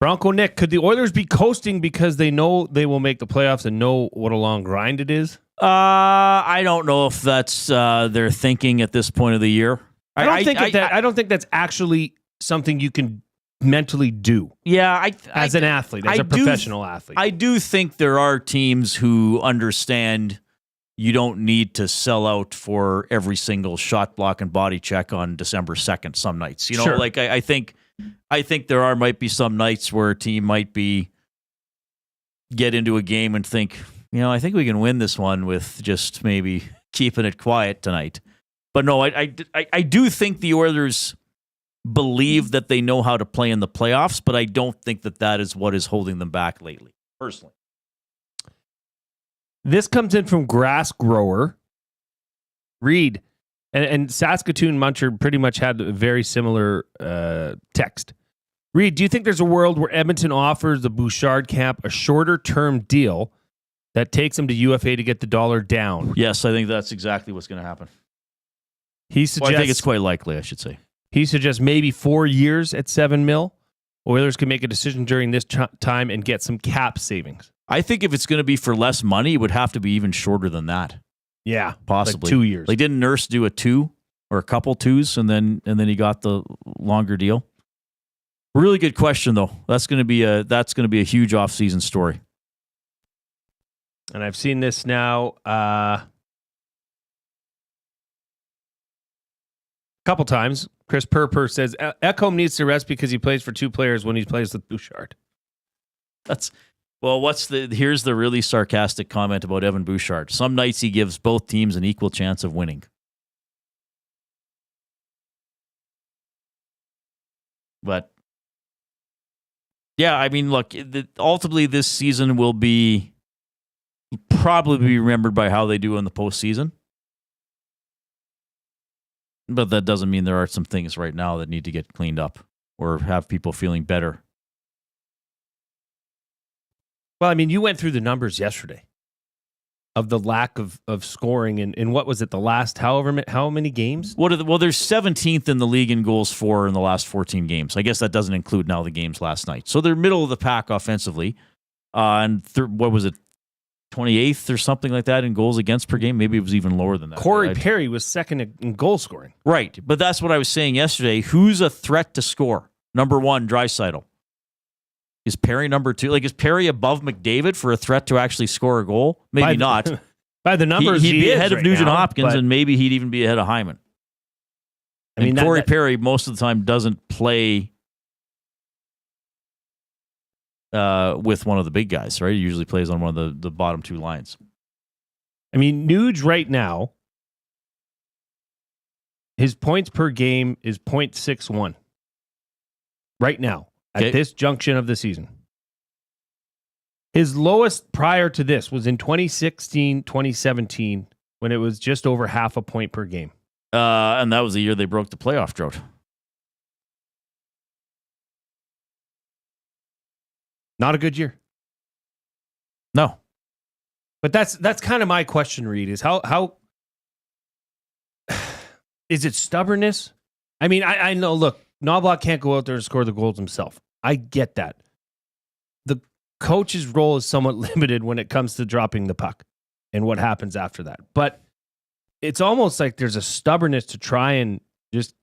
Bronco Nick, could the Oilers be coasting because they know they will make the playoffs and know what a long grind it is? I don't know if that's their thinking at this point of the year. I don't think that's actually something you can mentally do. Yeah, as an athlete, as a professional athlete. I do think there are teams who understand you don't need to sell out for every single shot block and body check on December 2nd some nights. You know, Sure. like I think there might be some nights where a team might get into a game and think, I think we can win this one with just maybe keeping it quiet tonight. But no, I do think the Oilers believe that they know how to play in the playoffs, but I don't think that is what is holding them back lately, personally. This comes in from Grass Grower. Reid and Saskatoon Muncher pretty much had a very similar text. Reid, do you think there's a world where Edmonton offers the Bouchard camp a shorter-term deal that takes him to UFA to get the dollar down? Yes, I think that's exactly what's going to happen. He suggests, I think it's quite likely, I should say. He suggests maybe 4 years at $7 million. Oilers can make a decision during this time and get some cap savings. I think if it's going to be for less money, it would have to be even shorter than that. Yeah, possibly like 2 years. Like, didn't Nurse do a 2 or a couple 2s, and then he got the longer deal? Really good question, though. That's going to be a huge offseason story. And I've seen this now a couple times. Chris Purper says Ekholm needs to rest because he plays for 2 players when he plays with Bouchard. Here's the really sarcastic comment about Evan Bouchard. Some nights he gives both teams an equal chance of winning. But yeah, I mean, look, ultimately this season will probably be remembered by how they do in the postseason. But that doesn't mean there are some things right now that need to get cleaned up or have people feeling better. Well, I mean, you went through the numbers yesterday of the lack of scoring in what was it, the last how many games? They're 17th in the league in goals for in the last 14 games. I guess that doesn't include now the games last night. So they're middle of the pack offensively. And what was it, 28th or something like that in goals against per game? Maybe it was even lower than that. Corey Perry was second in goal scoring. Right, but that's what I was saying yesterday. Who's a threat to score? Number 1, Draisaitl. Is Perry number 2? Like, is Perry above McDavid for a threat to actually score a goal? Maybe not. By the numbers, he'd be ahead of right Nugent-Hopkins, now, and maybe he'd even be ahead of Hyman. I mean, Corey Perry most of the time doesn't play with one of the big guys, right? He usually plays on one of the bottom 2 lines. I mean, Nuge right now, his points per game is .61. Right now. At this junction of the season. His lowest prior to this was in 2016, 2017, when it was just over half a point per game. And that was the year they broke the playoff drought. Not a good year. No. But that's kind of my question, Reid, is how is it stubbornness? I mean, I know, look, Knoblauch can't go out there and score the goals himself. I get that. The coach's role is somewhat limited when it comes to dropping the puck and what happens after that. But it's almost like there's a stubbornness to try and just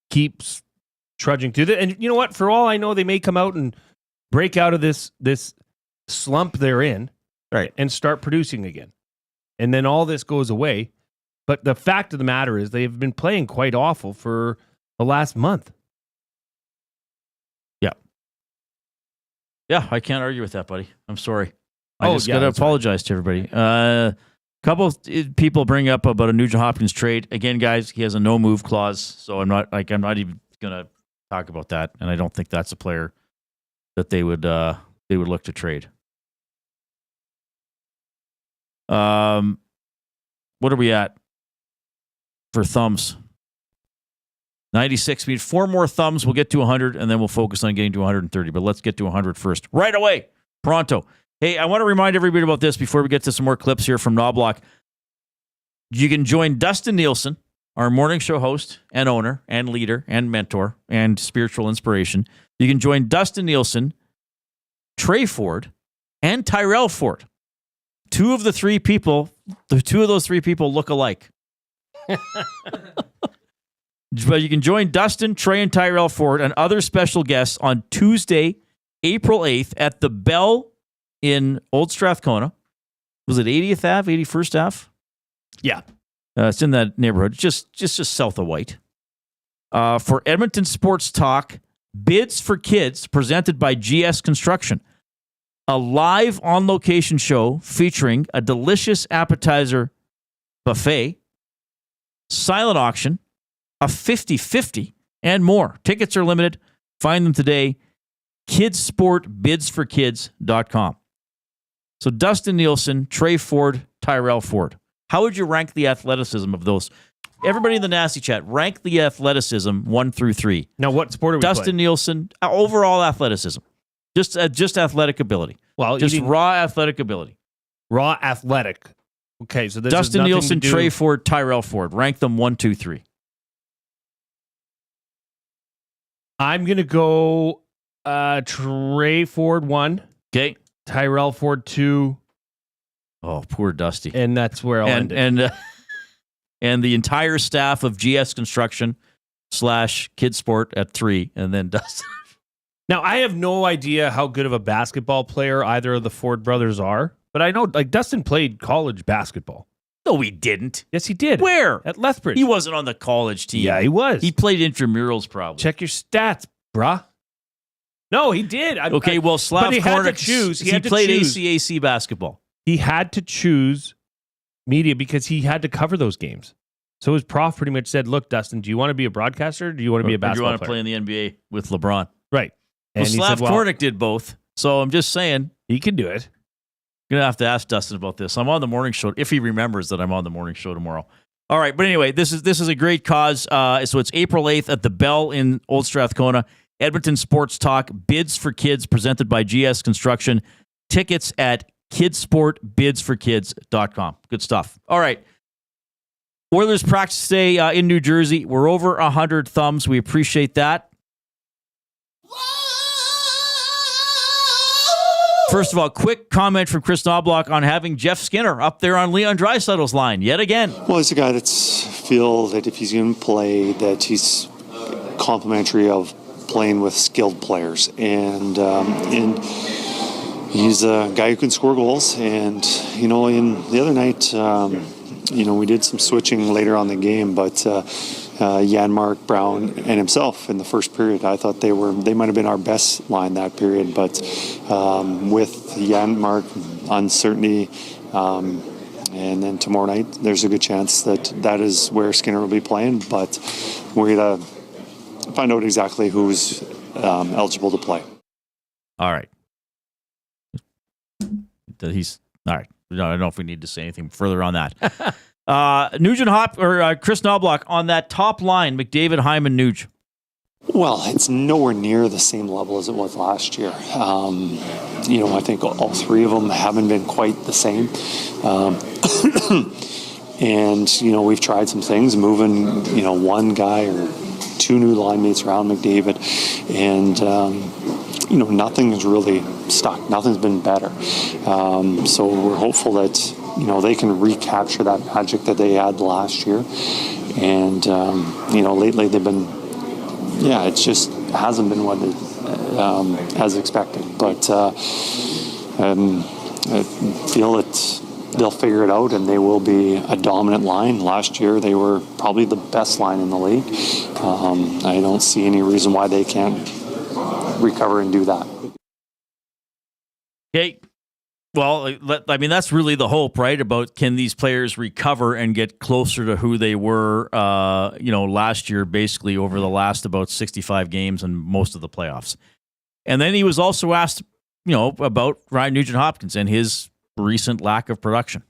keep trudging through that. And you know what? For all I know, they may come out and break out of this slump they're in, right, and start producing again. And then all this goes away. But the fact of the matter is they've been playing quite awful for the last month. Yeah, I can't argue with that, buddy. I'm sorry. I just got to apologize to everybody. Couple of people bring up about a Nugent-Hopkins trade. Again, guys, he has a no-move clause, so I'm not even going to talk about that, and I don't think that's a player that they would look to trade. What are we at for thumbs? 96. We need 4 more thumbs. We'll get to 100, and then we'll focus on getting to 130. But let's get to 100 first. Right away. Pronto. Hey, I want to remind everybody about this before we get to some more clips here from Knoblauch. You can join Dustin Nielsen, our morning show host and owner and leader and mentor and spiritual inspiration. You can join Dustin Nielsen, Trey Ford, and Tyrell Ford. Two of those three people look alike. But you can join Dustin, Trey, and Tyrell Ford and other special guests on Tuesday, April 8th at the Bell in Old Strathcona. Was it 80th Ave, 81st Ave? Yeah. It's in that neighborhood, just south of White. For Edmonton Sports Talk, Bids for Kids, presented by GS Construction. A live on-location show featuring a delicious appetizer buffet, silent auction, a 50-50, and more. Tickets are limited. Find them today. kidsportbidsforkids.com. So Dustin Nielsen, Trey Ford, Tyrell Ford. How would you rank the athleticism of those? Everybody in the nasty chat, rank the athleticism 1 through 3. Now, what sport are we Dustin playing? Nielsen, overall athleticism. Just athletic ability. Well, just raw athletic ability. Raw athletic. Okay, so this Dustin has nothing Nielsen, to do... Trey Ford, Tyrell Ford. Rank them 1, 2, 3. I'm going to go Trey Ford 1. Okay. Tyrell Ford 2. Oh, poor Dusty. And that's where I'll end it. And the entire staff of GS Construction / Kidsport at 3. And then Dustin. Now, I have no idea how good of a basketball player either of the Ford brothers are. But I know, Dustin played college basketball. No, he didn't. Yes, he did. Where? At Lethbridge. He wasn't on the college team. Yeah, he was. He played intramurals probably. Check your stats, bruh. No, he did. Okay, well, Slav but he had to Kornick, choose. He played ACAC basketball. He had to choose media because he had to cover those games. So his prof pretty much said, look, Dustin, do you want to be a broadcaster or do you want to be a basketball player? Do you want to play in the NBA with LeBron? Right. And he Slav said, well, Kornick did both. So I'm just saying. He can do it. I'm going to have to ask Dustin about this. I'm on the morning show, if he remembers that I'm on the morning show tomorrow. All right, but anyway, this is a great cause. So it's April 8th at the Bell in Old Strathcona. Edmonton Sports Talk, Bids for Kids, presented by GS Construction. Tickets at kidsportbidsforkids.com. Good stuff. All right. Oilers practice today in New Jersey. We're over 100 thumbs. We appreciate that. First of all, quick comment from Kris Knoblauch on having Jeff Skinner up there on Leon Draisaitl's line yet again. Well, he's a guy that's feel that if he's going to play, that he's complimentary of playing with skilled players, and he's a guy who can score goals. And in the other night, we did some switching later on the game, but Janmark, Brown, and himself in the first period, I thought they might have been our best line that period. But with Janmark, uncertainty, and then tomorrow night, there's a good chance that is where Skinner will be playing. But we're going to find out exactly who's eligible to play. All right. He's all right. I don't know if we need to say anything further on that. Kris Knoblauch on that top line, McDavid, Hyman, Nuge. Well, it's nowhere near the same level as it was last year. I think all three of them haven't been quite the same. And, we've tried some things, moving, one guy or two new line mates around McDavid. And, nothing's really stuck. Nothing's been better. So we're hopeful that, they can recapture that magic that they had last year. And, lately they've been, it just hasn't been what it as expected. But I feel that they'll figure it out and they will be a dominant line. Last year they were probably the best line in the league. I don't see any reason why they can't recover and do that. Okay. Well, I mean, that's really the hope, right? About can these players recover and get closer to who they were, last year, basically over the last about 65 games and most of the playoffs. And then he was also asked, about Ryan Nugent-Hopkins and his recent lack of production.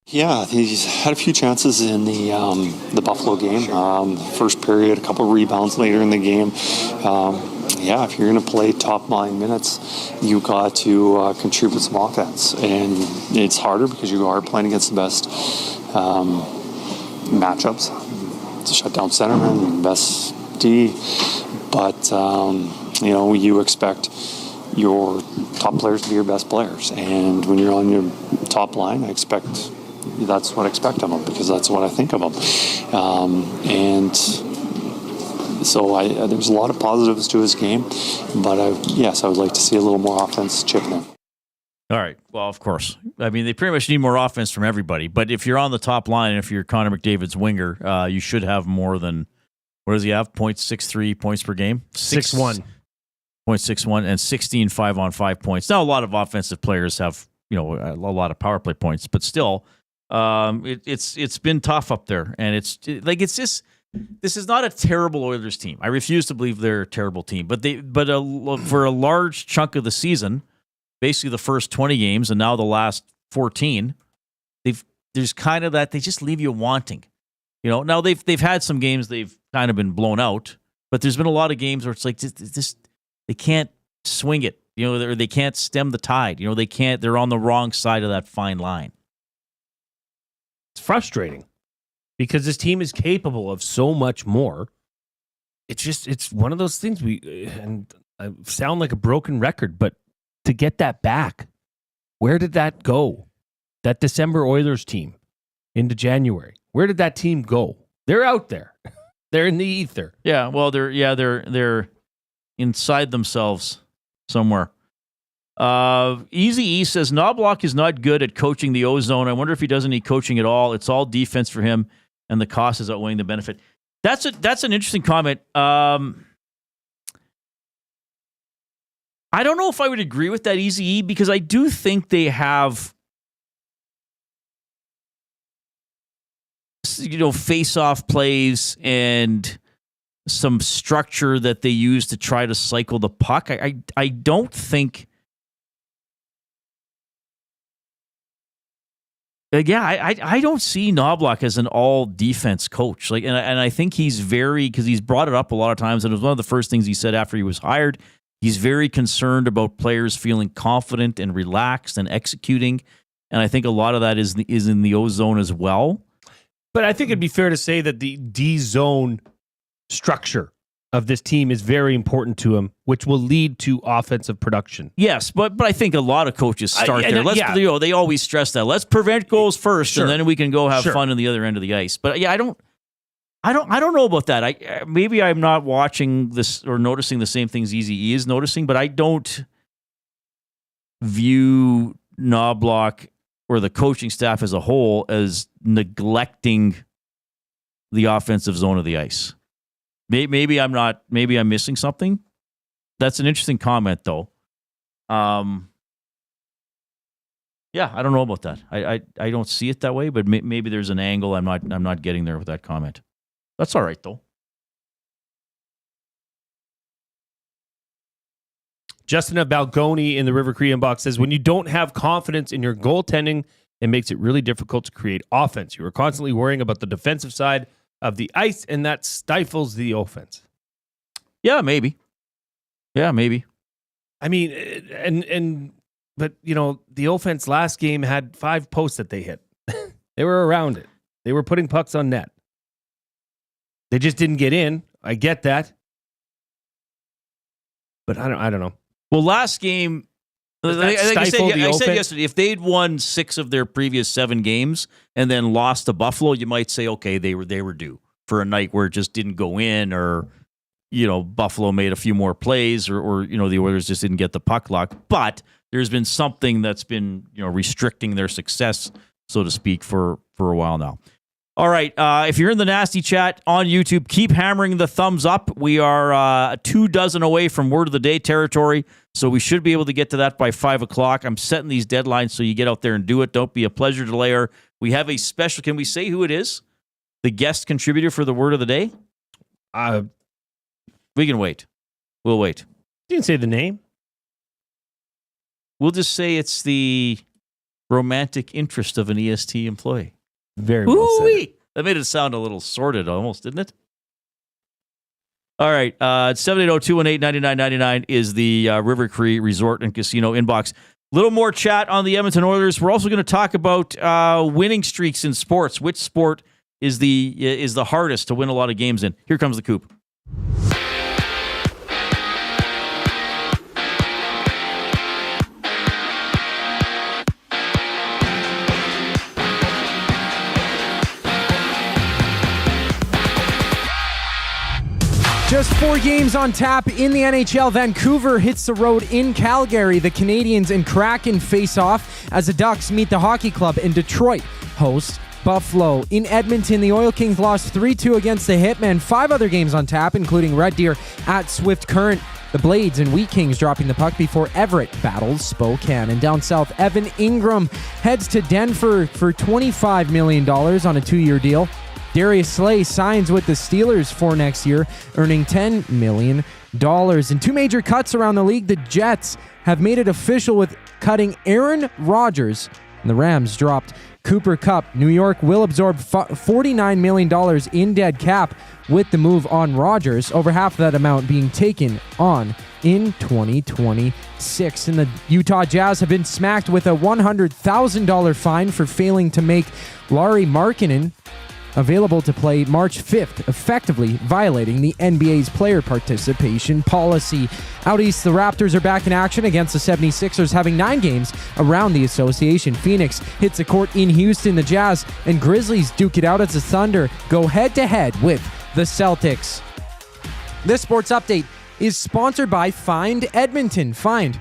Yeah, he's had a few chances in the Buffalo game. First period, a couple of rebounds later in the game. If you're going to play top line minutes, you got to contribute some offense. And it's harder because you are playing against the best matchups to shut down centerman, best D. But, you expect your top players to be your best players. And when you're on your top line, that's what I expect of them, because that's what I think of them. So there's a lot of positives to his game, but I would like to see a little more offense chipping in. All right. Well, of course. I mean, they pretty much need more offense from everybody. But if you're on the top line, and if you're Connor McDavid's winger, you should have more than, what does he have? 0.63 points per game? 6-1. 0.61 and 16 5-on-5 points. Now, a lot of offensive players have, a lot of power play points, but still, it's been tough up there. And this is not a terrible Oilers team. I refuse to believe they're a terrible team, but for a large chunk of the season, basically the first 20 games and now the last 14, there's kind of that, they just leave you wanting. Now they've had some games they've kind of been blown out, but there's been a lot of games where it's like this they can't swing it, or they can't stem the tide. They're on the wrong side of that fine line. It's frustrating because this team is capable of so much more. It's one of those things and I sound like a broken record, but to get that back, where did that go? That December Oilers team into January. Where did that team go? They're out there. They're in the ether. Yeah, well, they're inside themselves somewhere. Easy E says Knoblauch is not good at coaching the O-zone. I wonder if he does any coaching at all. It's all defense for him, and the cost is outweighing the benefit. That's an interesting comment. I don't know if I would agree with that, Easy E, because I do think they have, face-off plays and some structure that they use to try to cycle the puck. I don't think. I don't see Knoblauch as an all defense coach. And I think he's because he's brought it up a lot of times, and it was one of the first things he said after he was hired. He's very concerned about players feeling confident and relaxed and executing, and I think a lot of that is in the O-zone as well. But I think it'd be fair to say that the D-zone structure of this team is very important to him, which will lead to offensive production. Yes, but I think a lot of coaches start there. They always stress that. Let's prevent goals first, and then we can go have fun on the other end of the ice. But I don't know about that. Maybe I'm not watching this or noticing the same things Easy E is noticing, but I don't view Knoblauch or the coaching staff as a whole as neglecting the offensive zone of the ice. Maybe I'm not. Maybe I'm missing something. That's an interesting comment, though. Yeah, I don't know about that. I don't see it that way, but maybe there's an angle I'm not getting there with that comment. That's all right, though. Justin of Balgoni in the River Cree inbox says, when you don't have confidence in your goaltending, it makes it really difficult to create offense. You are constantly worrying about the defensive side of the ice, and that stifles the offense. Yeah, maybe. I mean, but the offense last game had 5 posts that they hit. They were around it. They were putting pucks on net. They just didn't get in. I get that. But I don't know. Well, last game, I said yesterday, if they'd won 6 of their previous 7 games and then lost to Buffalo, you might say, okay, they were due for a night where it just didn't go in, or Buffalo made a few more plays, or the Oilers just didn't get the puck luck. But there's been something that's been restricting their success, so to speak, for a while now. All right. If you're in the nasty chat on YouTube, keep hammering the thumbs up. We are 24 away from word of the day territory, so we should be able to get to that by 5 o'clock. I'm setting these deadlines so you get out there and do it. Don't be a pleasure delayer. We have a special. Can we say who it is? The guest contributor for the word of the day? We can wait. We'll wait. You can say the name. We'll just say it's the romantic interest of an EST employee. Very well said. That made it sound a little sordid almost, didn't it? All right. 780-218-9999 is the River Cree Resort and Casino inbox. Little more chat on the Edmonton Oilers. We're also going to talk about winning streaks in sports. Which sport is the hardest to win a lot of games in? Here comes the Coop. Just 4 games on tap in the NHL. Vancouver hits the road in Calgary. The Canadiens and Kraken face off as the Ducks meet the Hockey Club, and Detroit hosts Buffalo. In Edmonton, the Oil Kings lost 3-2 against the Hitmen. 5 other games on tap, including Red Deer at Swift Current. The Blades and Wheat Kings dropping the puck before Everett battles Spokane. And down south, Evan Ingram heads to Denver for $25 million on a 2-year deal. Darius Slay signs with the Steelers for next year, earning $10 million. And 2 major cuts around the league. The Jets have made it official with cutting Aaron Rodgers, and the Rams dropped Cooper Kupp. New York will absorb $49 million in dead cap with the move on Rodgers, over half of that amount being taken on in 2026. And the Utah Jazz have been smacked with a $100,000 fine for failing to make Lauri Markkanen available to play March 5th, effectively violating the NBA's player participation policy. Out east, the Raptors are back in action against the 76ers, having 9 games around the association. Phoenix hits a court in Houston. The Jazz and Grizzlies duke it out as the Thunder go head-to-head with the Celtics. This sports update is sponsored by Find Edmonton. Find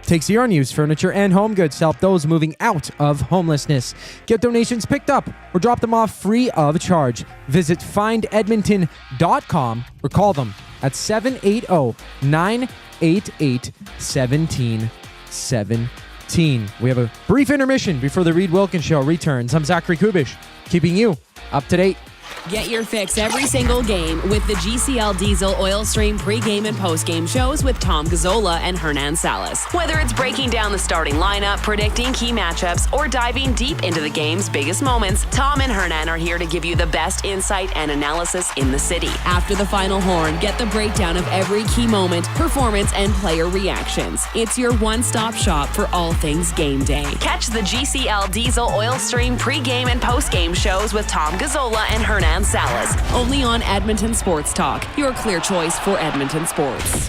takes your unused furniture and home goods to help those moving out of homelessness. Get donations picked up or drop them off free of charge. Visit findedmonton.com or call them at 780-988-1717. We have a brief intermission before the Reid Wilkins Show returns. I'm Zachary Kubish, keeping you up to date. Get your fix every single game with the GCL Diesel Oil Stream pregame and postgame shows with Tom Gazzola and Hernan Salas. Whether it's breaking down the starting lineup, predicting key matchups, or diving deep into the game's biggest moments, Tom and Hernan are here to give you the best insight and analysis in the city. After the final horn, get the breakdown of every key moment, performance, and player reactions. It's your one-stop shop for all things game day. Catch the GCL Diesel Oil Stream pregame and postgame shows with Tom Gazzola and Hernan Salas, only on Edmonton Sports Talk, your clear choice for Edmonton sports.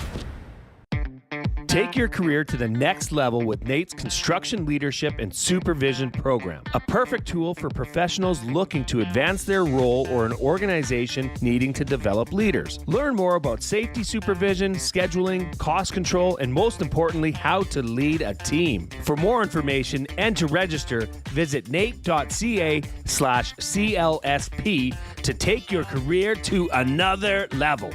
Take your career to the next level with Nate's Construction Leadership and Supervision Program, a perfect tool for professionals looking to advance their role or an organization needing to develop leaders. Learn more about safety supervision, scheduling, cost control, and most importantly, how to lead a team. For more information and to register, visit nate.ca/CLSP to take your career to another level.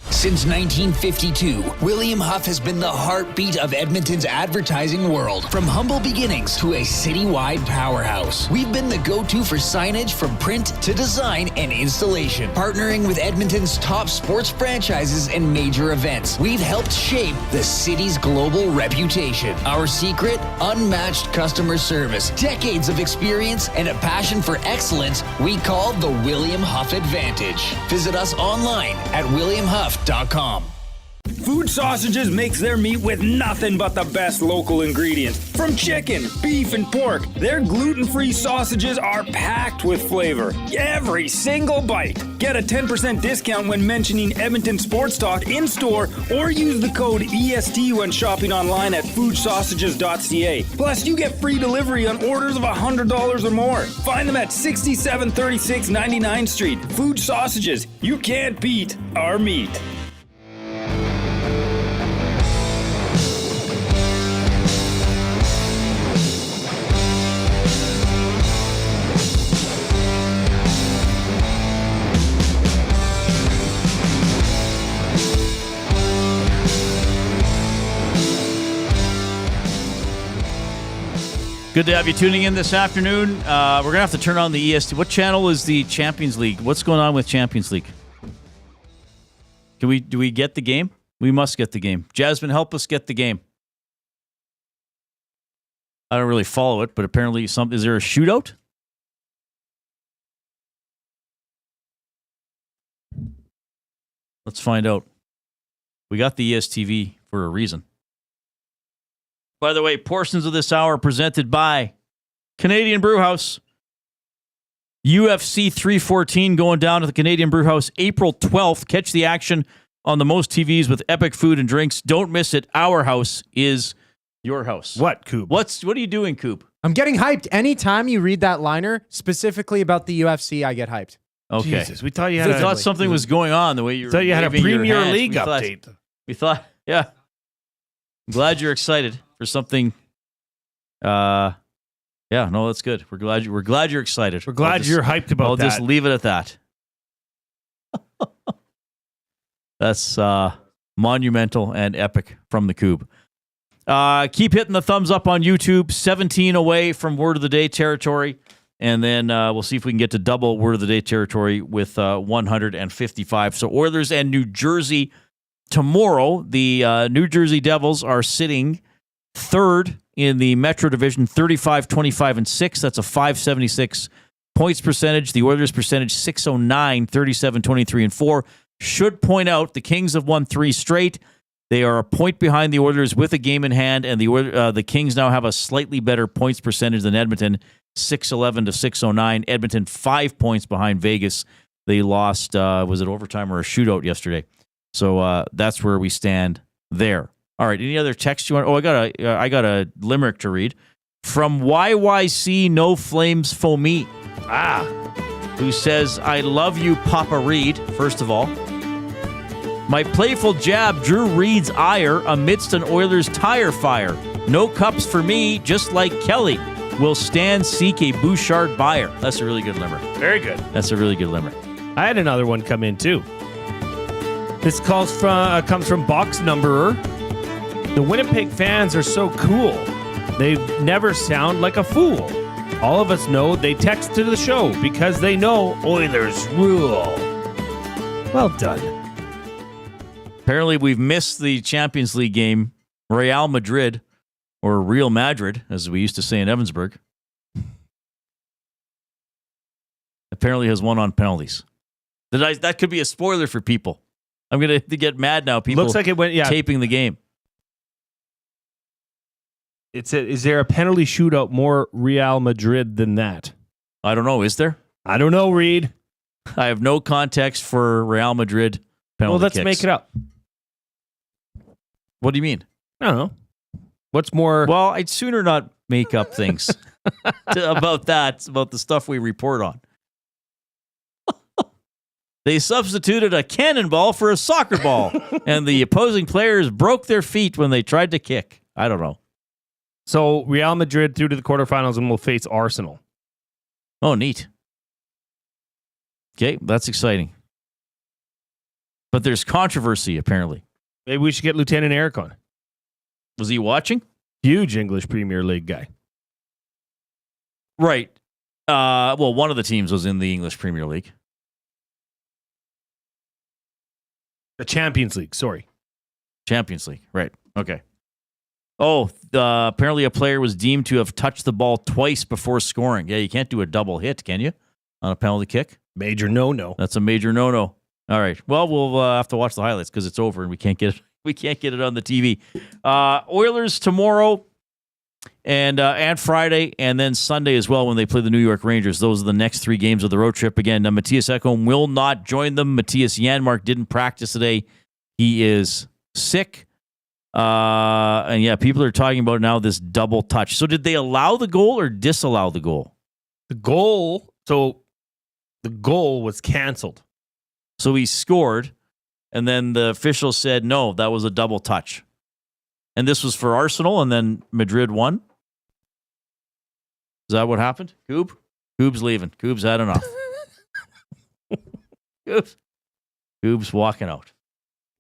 Since 1952, William Huff has been the heartbeat of Edmonton's advertising world. From humble beginnings to a citywide powerhouse, we've been the go-to for signage from print to design and installation. Partnering with Edmonton's top sports franchises and major events, we've helped shape the city's global reputation. Our secret? Unmatched customer service, decades of experience, and a passion for excellence we call the William Huff Advantage. Visit us online at williamhuff.com. Food Sausages makes their meat with nothing but the best local ingredients. From chicken, beef, and pork, their gluten-free sausages are packed with flavor. Every single bite. Get a 10% discount when mentioning Edmonton Sports Talk in-store or use the code EST when shopping online at foodsausages.ca. Plus, you get free delivery on orders of $100 or more. Find them at 6736 99th Street. Food Sausages. You can't beat our meat. Good to have you tuning in this afternoon. We're going to have to turn on the EST. What channel is the Champions League? What's going on with Champions League? Do we get the game? We must get the game. Jasmine, help us get the game. I don't really follow it, but apparently is there a shootout? Let's find out. We got the ESTV for a reason. By the way, portions of this hour are presented by Canadian Brewhouse. UFC 314 going down to the Canadian Brewhouse April 12th. Catch the action on the most TVs with epic food and drinks. Don't miss it. Our house is your house. What, Coop? What are you doing, Coop? I'm getting hyped. Anytime you read that liner, specifically about the UFC, I get hyped. Okay. Jesus, we thought you had. We thought something was going on the way you were. Thought you had a waving your Premier hands. League update. We thought, yeah. I'm glad you're excited for something. Yeah, no, that's good. We're glad you're excited. We're glad you're hyped about that. I'll just leave it at that. That's monumental and epic from the Cube. Keep hitting the thumbs up on YouTube. 17 away from Word of the Day territory. And then we'll see if we can get to double Word of the Day territory with 155. So Oilers and New Jersey tomorrow. The New Jersey Devils are sitting third in the Metro Division, 35, 25, and 6. That's a 576 points percentage. The Oilers percentage, 609, 37, 23, and 4. Should point out the Kings have won 3 straight. They are a point behind the Oilers with a game in hand, and the Kings now have a slightly better points percentage than Edmonton, 611 to 609. Edmonton 5 points behind Vegas. They lost, was it overtime or a shootout yesterday? So that's where we stand there. All right, any other text you want? Oh, I got a limerick to read from YYC No Flames Foamy. Who says, I love you, Papa Reid, first of all. My playful jab drew Reid's ire amidst an Oilers tire fire. No cups for me, just like Kelly. Will Stan seek a Bouchard buyer? That's a really good limerick. Very good. That's a really good limerick. I had another one come in, too. This comes from Box Numberer. The Winnipeg fans are so cool. They never sound like a fool. All of us know they text to the show because they know Oilers rule. Well done. Apparently, we've missed the Champions League game. Real Madrid, or Real Madrid, as we used to say in Evansburg, apparently has won on penalties. That could be a spoiler for people. I'm going to get mad now. People looks like it went, taping the game. Is there a penalty shootout more Real Madrid than that? I don't know. Is there? I don't know, Reid. I have no context for Real Madrid penalty Well, let's kicks. make it up. What do you mean? I don't know. What's more? Well, I'd sooner not make up things about the stuff we report on. They substituted a cannonball for a soccer ball, and the opposing players broke their feet when they tried to kick. I don't know. So Real Madrid through to the quarterfinals and will face Arsenal. Oh, neat. Okay, that's exciting. But there's controversy, apparently. Maybe we should get Lieutenant Eric on. Was he watching? Huge English Premier League guy. Right. Well, one of the teams was in the English Premier League. The Champions League, sorry. Champions League, right. Okay. Oh, apparently a player was deemed to have touched the ball twice before scoring. Yeah, you can't do a double hit, can you? On a penalty kick? Major no-no. That's a major no-no. All right. Well, we'll have to watch the highlights because it's over and we can't get it on the TV. Oilers tomorrow and Friday and then Sunday as well when they play the New York Rangers. Those are the next 3 games of the road trip. Again, Mattias Ekholm will not join them. Mattias Janmark didn't practice today. He is sick. And yeah, people are talking about now this double touch. So did they allow the goal or disallow the goal? The goal was canceled. So he scored, and then the official said, no, that was a double touch. And this was for Arsenal, and then Madrid won? Is that what happened? Goob? Goob's leaving. Goob's had enough. Goob's walking out.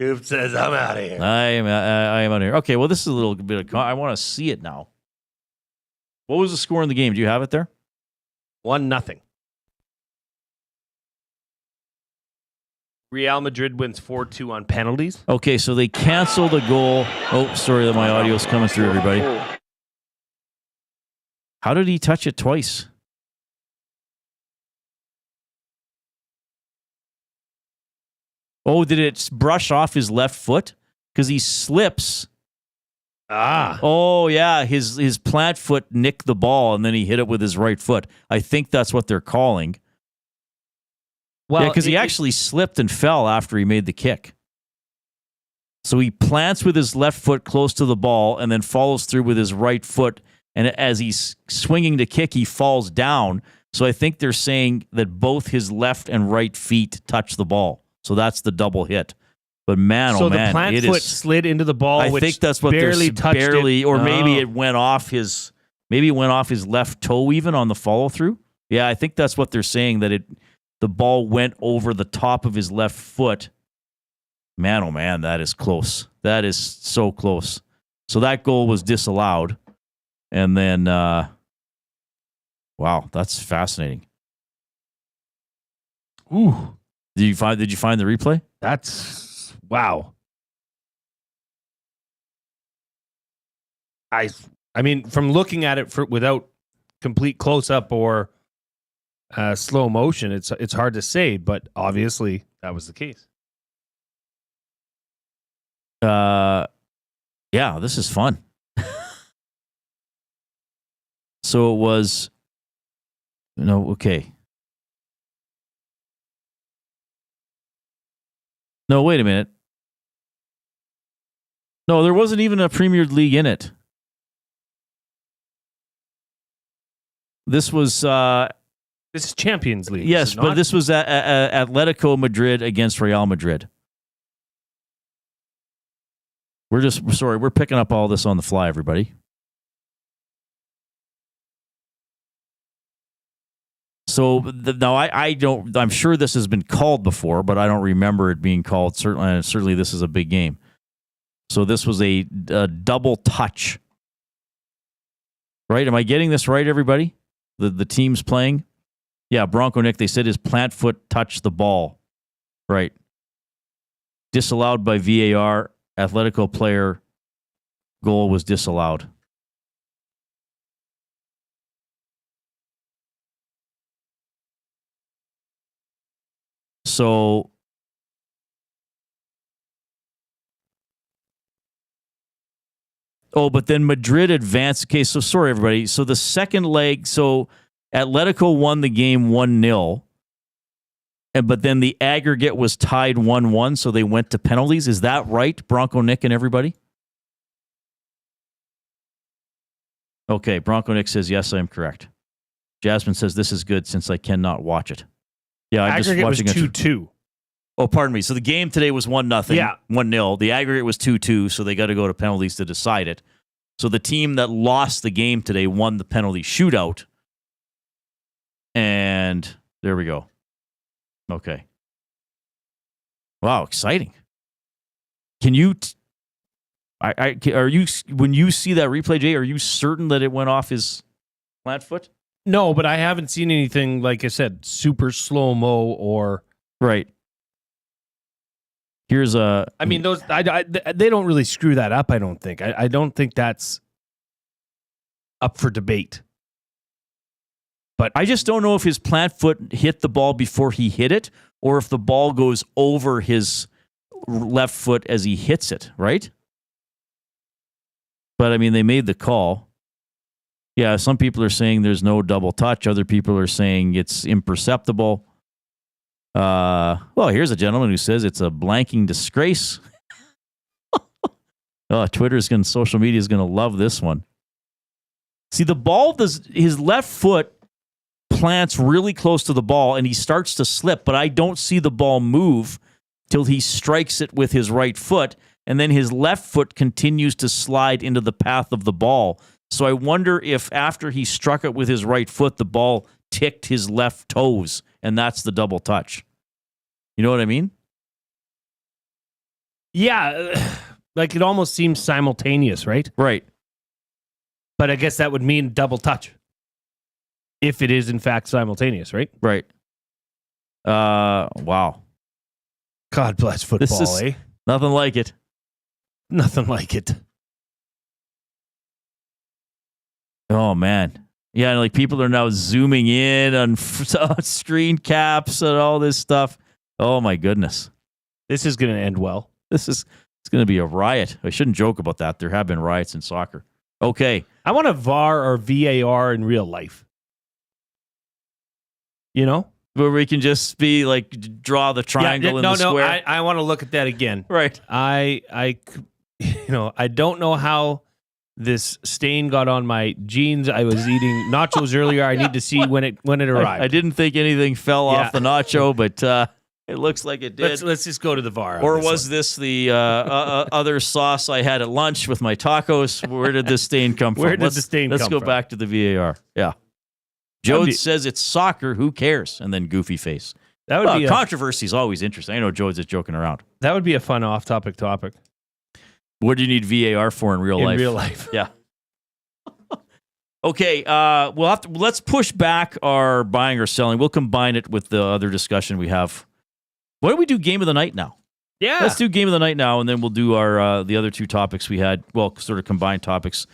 Goob says, I'm out of here. I am out of here. Okay, well, this is a little bit of... I want to see it now. What was the score in the game? Do you have it there? 1-0. Real Madrid wins 4-2 on penalties. Okay, so they cancel the goal. Oh, sorry that my audio's coming through, everybody. How did he touch it twice? Oh, did it brush off his left foot? Because he slips. Oh, yeah. His plant foot nicked the ball, and then he hit it with his right foot. I think that's what they're calling. Well, because he actually slipped and fell after he made the kick. So he plants with his left foot close to the ball and then follows through with his right foot. And as he's swinging to kick, he falls down. So I think they're saying that both his left and right feet touch the ball. So that's the double hit. But man, so oh man, the plant foot slid into the ball. I which think that's what barely touched it. or maybe it went off his left toe even on the follow through. Yeah, I think that's what they're saying, that the ball went over the top of his left foot. Man, oh man, that is close. That is so close. So that goal was disallowed. And then, wow, that's fascinating. Ooh. Did you find the replay? That's, wow. I mean, from looking at it without complete close-up or slow motion, it's hard to say, but obviously that was the case. Yeah, this is fun. So it was, okay. No, wait a minute. No, there wasn't even a Premier League in it. This was this is Champions League. Yes, but this was Atletico Madrid against Real Madrid. We're picking up all this on the fly, everybody. So now I'm sure this has been called before, but I don't remember it being called. Certainly this is a big game. So this was a double touch. Right? Am I getting this right, everybody? The teams playing? Yeah, Bronco Nick, they said his plant foot touched the ball. Right. Disallowed by VAR. Atletico player goal was disallowed. So but then Madrid advanced. Okay, so sorry, everybody. So the second leg, so Atletico won the game 1-0, but then the aggregate was tied 1-1, so they went to penalties. Is that right, Bronco Nick and everybody? Okay, Bronco Nick says, yes, I am correct. Jasmine says, this is good since I cannot watch it. Yeah, I'm aggregate just watching was 2-2. Oh, pardon me. So the game today was 1-0. Yeah. 1-0. The aggregate was 2-2, so they got to go to penalties to decide it. So the team that lost the game today won the penalty shootout. And there we go. Okay. Wow, exciting. Can you are you when you see that replay, Jay, are you certain that it went off his plant foot? No, but I haven't seen anything, like I said, super slow-mo or... Right. Here's a... I mean, those they don't really screw that up, I don't think. I don't think that's up for debate. But I just don't know if his plant foot hit the ball before he hit it or if the ball goes over his left foot as he hits it, right? But, I mean, they made the call. Yeah, some people are saying there's no double touch. Other people are saying it's imperceptible. Well, here's a gentleman who says it's a blanking disgrace. Social media is going to love this one. See, the ball his left foot plants really close to the ball and he starts to slip, but I don't see the ball move till he strikes it with his right foot, and then his left foot continues to slide into the path of the ball. So I wonder if after he struck it with his right foot, the ball ticked his left toes, and that's the double touch. You know what I mean? Yeah, like it almost seems simultaneous, right? Right. But I guess that would mean double touch. If it is, in fact, simultaneous, right? Right. Wow. God bless football, This is eh? nothing like it. Nothing like it. Oh, man. Yeah, like people are now zooming in on screen caps and all this stuff. Oh, my goodness. This is going to end well. It's going to be a riot. I shouldn't joke about that. There have been riots in soccer. Okay. I want a VAR or VAR in real life. You know? Where we can just be like, draw the triangle in the square. I want to look at that again. Right. I don't know how this stain got on my jeans. I was eating nachos earlier. I need to see when it arrived. I didn't think anything fell off the nacho, but it looks like it did. Let's just go to the VAR. Or was this the other sauce I had at lunch with my tacos? Where did this stain come from? Let's go back to the VAR. Yeah. Jode says it's soccer. Who cares? And then goofy face. That would be controversy is always interesting. I know Jode's just joking around. That would be a fun off-topic topic. What do you need VAR for in real life? In real life. Yeah. Okay. Let's push back our buying or selling. We'll combine it with the other discussion we have. Why don't we do game of the night now? Yeah. Let's do game of the night now, and then we'll do our the other two topics we had. Well, sort of combined topics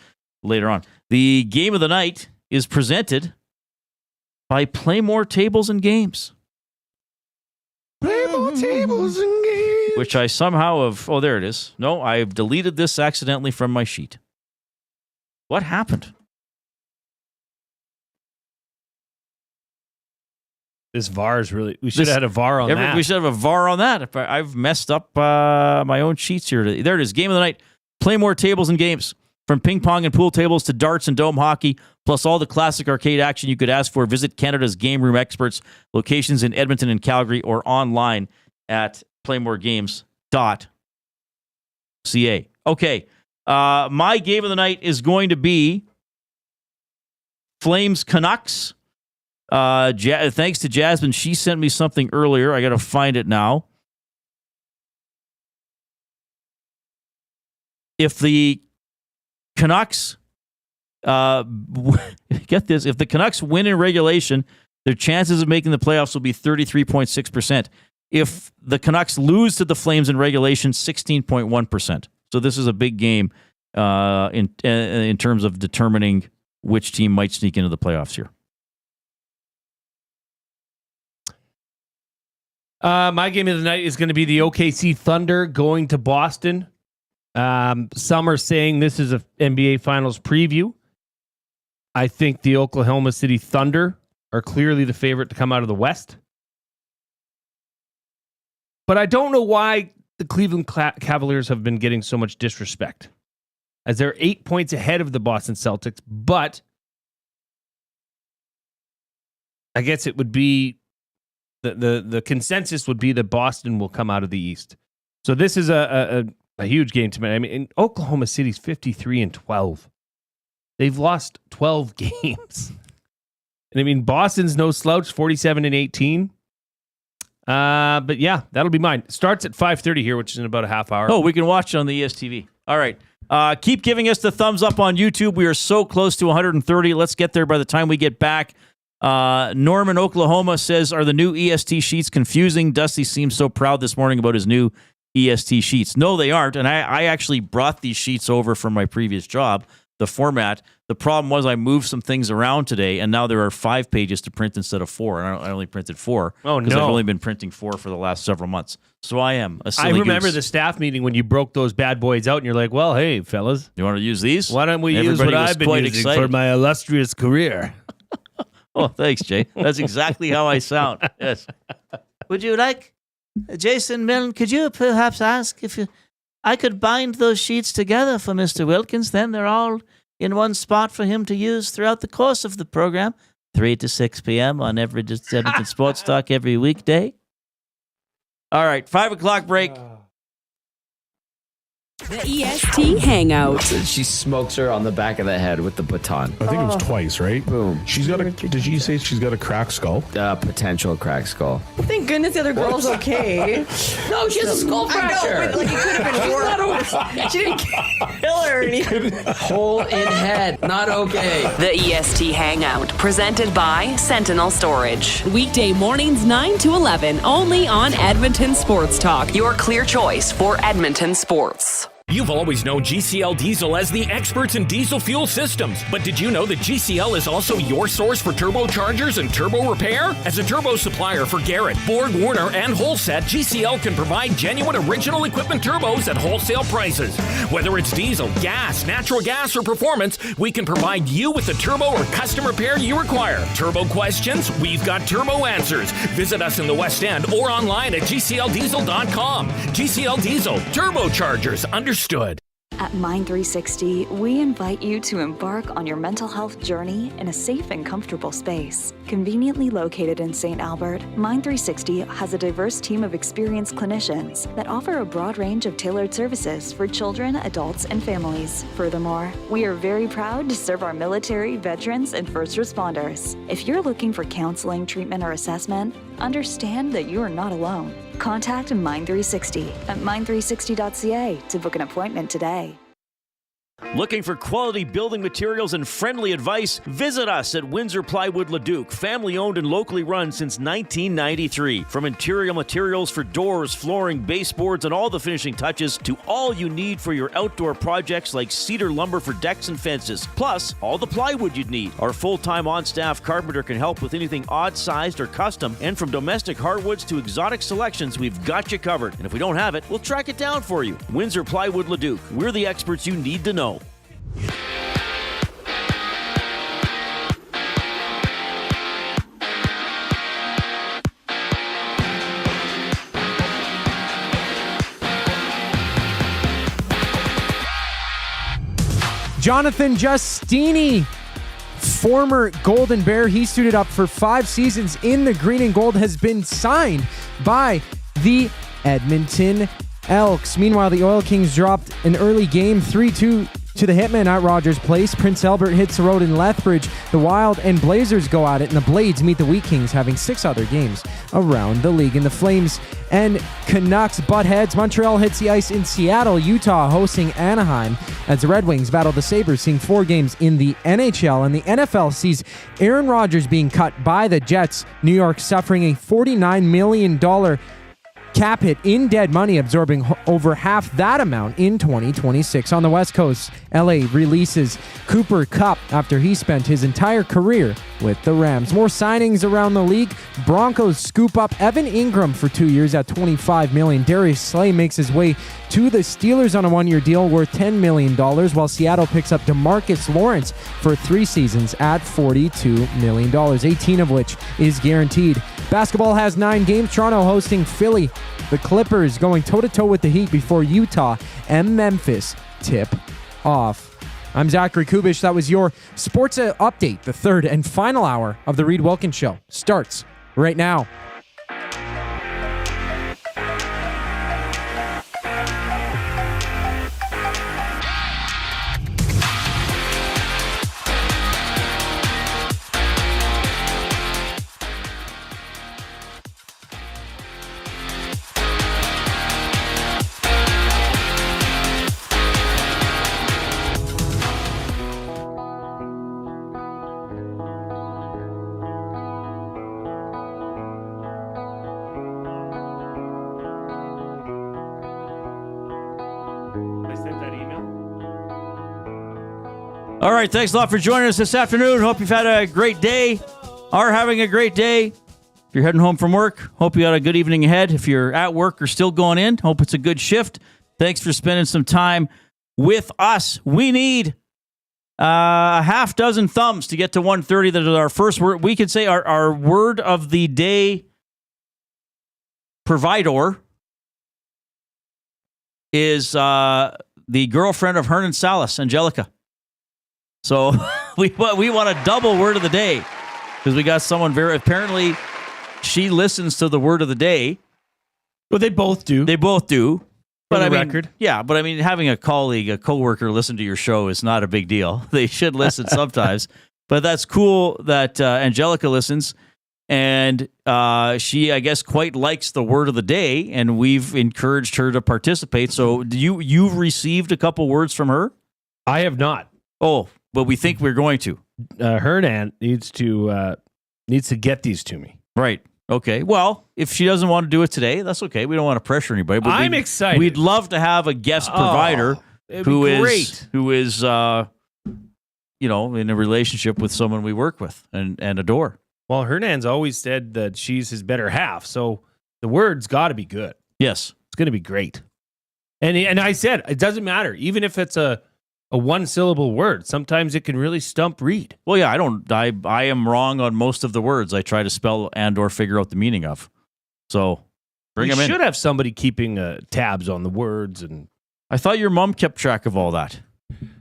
later on. The game of the night is presented by Play More Tables and Games. Play more tables and games. Which I somehow have... Oh, there it is. No, I've deleted this accidentally from my sheet. What happened? This VAR is really... We should have had a VAR on that. We should have a VAR on that. I've messed up my own sheets here. There it is. Game of the night. Play More Tables and Games. From ping pong and pool tables to darts and dome hockey, plus all the classic arcade action you could ask for, visit Canada's Game Room Experts, locations in Edmonton and Calgary, or online at playmoregames.ca. Okay, my game of the night is going to be Flames Canucks. Thanks to Jasmine. She sent me something earlier. I got to find it now. If the Canucks, get this, if the Canucks win in regulation, their chances of making the playoffs will be 33.6%. If the Canucks lose to the Flames in regulation, 16.1%. So this is a big game in terms of determining which team might sneak into the playoffs here. My game of the night is going to be the OKC Thunder going to Boston. Some are saying this is an NBA Finals preview. I think the Oklahoma City Thunder are clearly the favorite to come out of the West. But I don't know why the Cleveland Cavaliers have been getting so much disrespect, as they're 8 points ahead of the Boston Celtics. But I guess it would be the consensus would be that Boston will come out of the East. So this is a huge game to me. I mean, Oklahoma City's 53-12. They've lost 12 games. And I mean, Boston's no slouch, 47-18. But yeah, that'll be mine. Starts at 5:30 here, which is in about a half hour. Oh, we can watch it on the ESTV. All right. Keep giving us the thumbs up on YouTube. We are so close to 130. Let's get there by the time we get back. Norman, Oklahoma says, are the new EST sheets confusing? Dusty seems so proud this morning about his new EST sheets. No, they aren't. And I actually brought these sheets over from my previous job, the format. The problem was I moved some things around today, and now there are 5 pages to print instead of 4. And I only printed 4. Oh, no. Because I've only been printing 4 for the last several months. So I am a silly I remember goose. the staff meeting when you broke those bad boys out, and you're like, well, hey, fellas. You want to use these? Why don't we use what I've been using for my illustrious career? Oh, thanks, Jay. That's exactly how I sound. Yes. Would you like, Jason Milne, could you perhaps ask if I could bind those sheets together for Mr. Wilkins? Then they're all in one spot for him to use throughout the course of the program, 3 to 6 p.m. on every Edmonton Sports Talk every weekday. All right, 5 o'clock break. The EST Hangout. She smokes her on the back of the head with the baton. I think it was twice, right? Boom. She's got did she say she's got a cracked skull? Potential cracked skull. Thank goodness the other girl's okay. No, she has a skull fracture. I know, but like it could have been worse. She didn't. killer. And hole in head. Not okay. The EST Hangout, presented by Sentinel Storage. Weekday mornings 9 to 11, only on Edmonton Sports Talk. Your clear choice for Edmonton sports. You've always known GCL Diesel as the experts in diesel fuel systems, but did you know that GCL is also your source for turbochargers and turbo repair? As a turbo supplier for Garrett, Borg Warner, and Wholesat, GCL can provide genuine original equipment turbos at wholesale prices. Whether it's diesel, gas, natural gas, or performance, we can provide you with the turbo or custom repair you require. Turbo questions? We've got turbo answers. Visit us in the West End or online at gcldiesel.com. GCL Diesel, turbochargers, understood. At Mind360, we invite you to embark on your mental health journey in a safe and comfortable space. Conveniently located in St. Albert, Mind360 has a diverse team of experienced clinicians that offer a broad range of tailored services for children, adults, and families. Furthermore, we are very proud to serve our military, veterans, and first responders. If you're looking for counseling, treatment, or assessment, understand that you are not alone. Contact Mind360 at mind360.ca to book an appointment today. Looking for quality building materials and friendly advice? Visit us at Windsor Plywood Leduc, family owned and locally run since 1993. From interior materials for doors, flooring, baseboards, and all the finishing touches to all you need for your outdoor projects like cedar lumber for decks and fences, plus all the plywood you'd need. Our full-time on-staff carpenter can help with anything odd-sized or custom, and from domestic hardwoods to exotic selections, we've got you covered. And if we don't have it, we'll track it down for you. Windsor Plywood Leduc. We're the experts you need to know. Jonathan Giustini, former Golden Bear, he suited up for 5 seasons in the green and gold, has been signed by the Edmonton Elks. Meanwhile, the Oil Kings dropped an early game 3-2 to the Hitmen at Rogers Place. Prince Albert hits the road in Lethbridge. The Wild and Blazers go at it, and the Blades meet the Wheat Kings, having 6 other games around the league. And the Flames and Canucks butt heads. Montreal hits the ice in Seattle. Utah hosting Anaheim as the Red Wings battle the Sabres, seeing 4 games in the NHL. And the NFL sees Aaron Rodgers being cut by the Jets. New York suffering a $49 million cap hit in dead money, absorbing over half that amount in 2026. On the West Coast, LA releases Cooper Kupp after he spent his entire career with the Rams. More signings around the league. Broncos scoop up Evan Ingram for 2 years at $25 million. Darius Slay makes his way to the Steelers on a 1-year deal worth $10 million, while Seattle picks up DeMarcus Lawrence for 3 seasons at $42 million, 18 of which is guaranteed. Basketball has 9 games. Toronto hosting Philly. The Clippers going toe-to-toe with the Heat before Utah and Memphis tip off. I'm Zachary Kubish. That was your sports update. The third and final hour of the Reid Wilkins Show starts right now. All right, thanks a lot for joining us this afternoon. Hope you've had a great day, are having a great day. If you're heading home from work, hope you had a good evening ahead. If you're at work or still going in, hope it's a good shift. Thanks for spending some time with us. We need a half dozen thumbs to get to 130. That is our first word. We could say our word of the day provider is the girlfriend of Hernan Salas, Angelica. So we want a double word of the day because we got someone apparently she listens to the word of the day. Well, they both do. They both do. But I mean, record. Yeah, but I mean, having a colleague, a coworker listen to your show is not a big deal. They should listen sometimes. But that's cool that Angelica listens. And she, I guess, quite likes the word of the day, and we've encouraged her to participate. So you've received a couple words from her? I have not. Oh, but we think we're going to. Hernan needs to get these to me. Right. Okay. Well, if she doesn't want to do it today, that's okay. We don't want to pressure anybody. But I'm excited. We'd love to have a guest provider who is in a relationship with someone we work with and adore. Well, Hernan's always said that she's his better half, so the word's got to be good. Yes. It's going to be great. And I said, it doesn't matter. Even if it's a one-syllable word, sometimes it can really stump Reid. Well, yeah, I am wrong on most of the words I try to spell and or figure out the meaning of. So bring them in. You should have somebody keeping tabs on the words. And I thought your mom kept track of all that.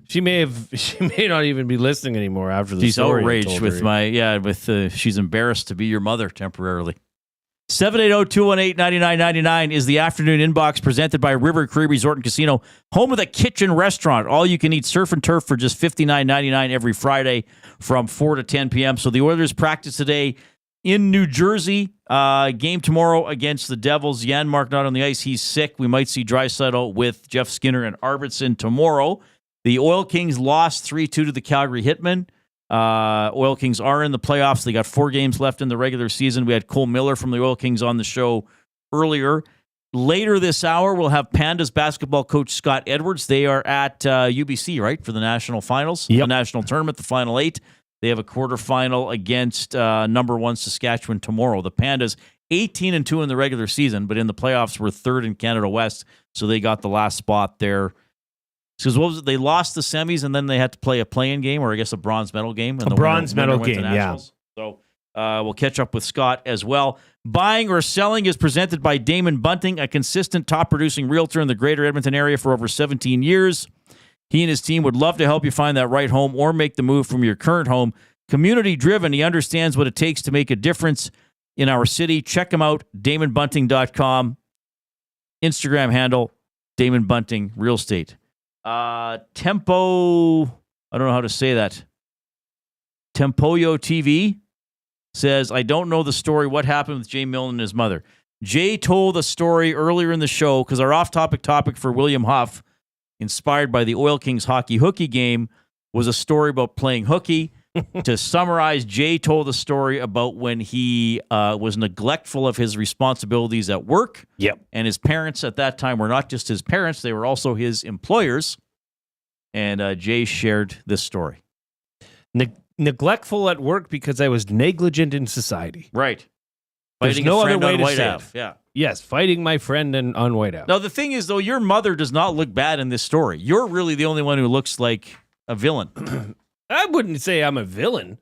She may not even be listening anymore after the She's story. outraged with she's embarrassed to be your mother temporarily. 780-218-9999 is the afternoon inbox presented by River Cree Resort and Casino, home of the kitchen restaurant. All you can eat surf and turf for just $59.99 every Friday from 4 to 10 p.m. So the Oilers practice today in New Jersey. Game tomorrow against the Devils. Janmark not on the ice. He's sick. We might see Draisaitl with Jeff Skinner and Ardvidsson tomorrow. The Oil Kings lost 3-2 to the Calgary Hitmen. Oil Kings are in the playoffs. They got 4 games left in the regular season. We had Cole Miller from the Oil Kings on the show earlier. Later this hour, we'll have Pandas basketball coach Scott Edwards. They are at UBC, right, for the national finals, the national tournament, the Final 8. They have a quarterfinal against number 1 Saskatchewan tomorrow. The Pandas 18-2 in the regular season, but in the playoffs were 3rd in Canada West, so they got the last spot there. Because what was it? They lost the semis, and then they had to play a play-in game, or I guess a bronze medal game. And a bronze medal game, yeah. So we'll catch up with Scott as well. Buying or selling is presented by Damon Bunting, a consistent top-producing realtor in the greater Edmonton area for over 17 years. He and his team would love to help you find that right home or make the move from your current home. Community-driven, he understands what it takes to make a difference in our city. Check him out, DamonBunting.com. Instagram handle, Damon Bunting Real Estate. Tempo, I don't know how to say that. Tempoyo TV says, I don't know the story. What happened with Jay Milne and his mother? Jay told a story earlier in the show because our off-topic topic for William Huff, inspired by the Oil Kings Hockey Hooky game, was a story about playing hooky. To summarize, Jay told a story about when he was neglectful of his responsibilities at work. Yep. And his parents at that time were not just his parents, they were also his employers. And Jay shared this story. Neglectful at work because I was negligent in society. Right. There's no other way to say it. Yeah. Yes, fighting my friend on White Ave. Now, the thing is, though, your mother does not look bad in this story. You're really the only one who looks like a villain. I wouldn't say I'm a villain,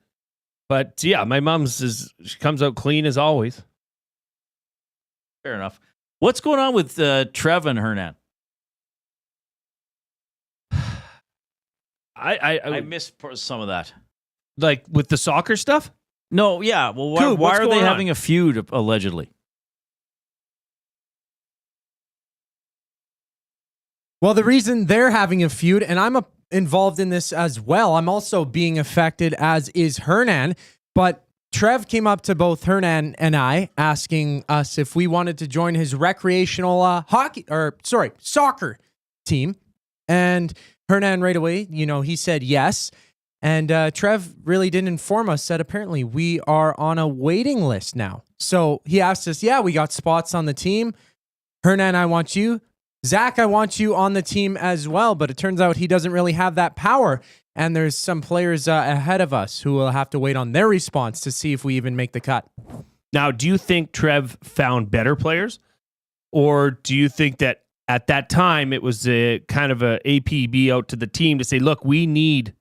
but yeah, my she comes out clean as always. Fair enough. What's going on with Trev and Hernan? I missed some of that. Like with the soccer stuff? No, yeah. Well, why are they having a feud, allegedly? Well, the reason they're having a feud, and I'm involved in this as well. I'm also being affected, as is Hernan. But Trev came up to both Hernan and I, asking us if we wanted to join his recreational soccer team. And Hernan right away, he said yes. And Trev really didn't inform us that apparently we are on a waiting list now. So he asked us, we got spots on the team. Hernan, I want you. Zach, I want you on the team as well, but it turns out he doesn't really have that power, and there's some players ahead of us who will have to wait on their response to see if we even make the cut. Now, do you think Trev found better players, or do you think that at that time it was a kind of a APB out to the team to say, look, we need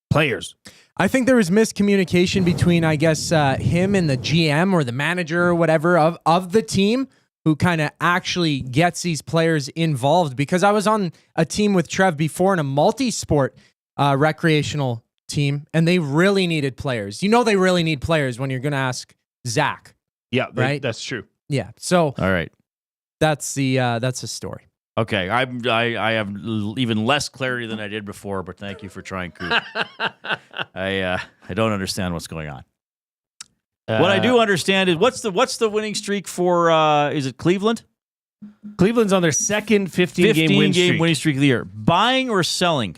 players? I think there was miscommunication between, I guess, him and the GM or the manager or whatever of the team, who kind of actually gets these players involved, because I was on a team with Trev before in a multi-sport recreational team, and they really needed players. They really need players when you're going to ask Zach. Yeah, right? That's true. Yeah. So all right, that's the story. Okay, I have even less clarity than I did before, but thank you for trying, Coop. I don't understand what's going on. What I do understand is what's the winning streak for? Is it Cleveland? Cleveland's on their second 15-game winning streak of the year. Buying or selling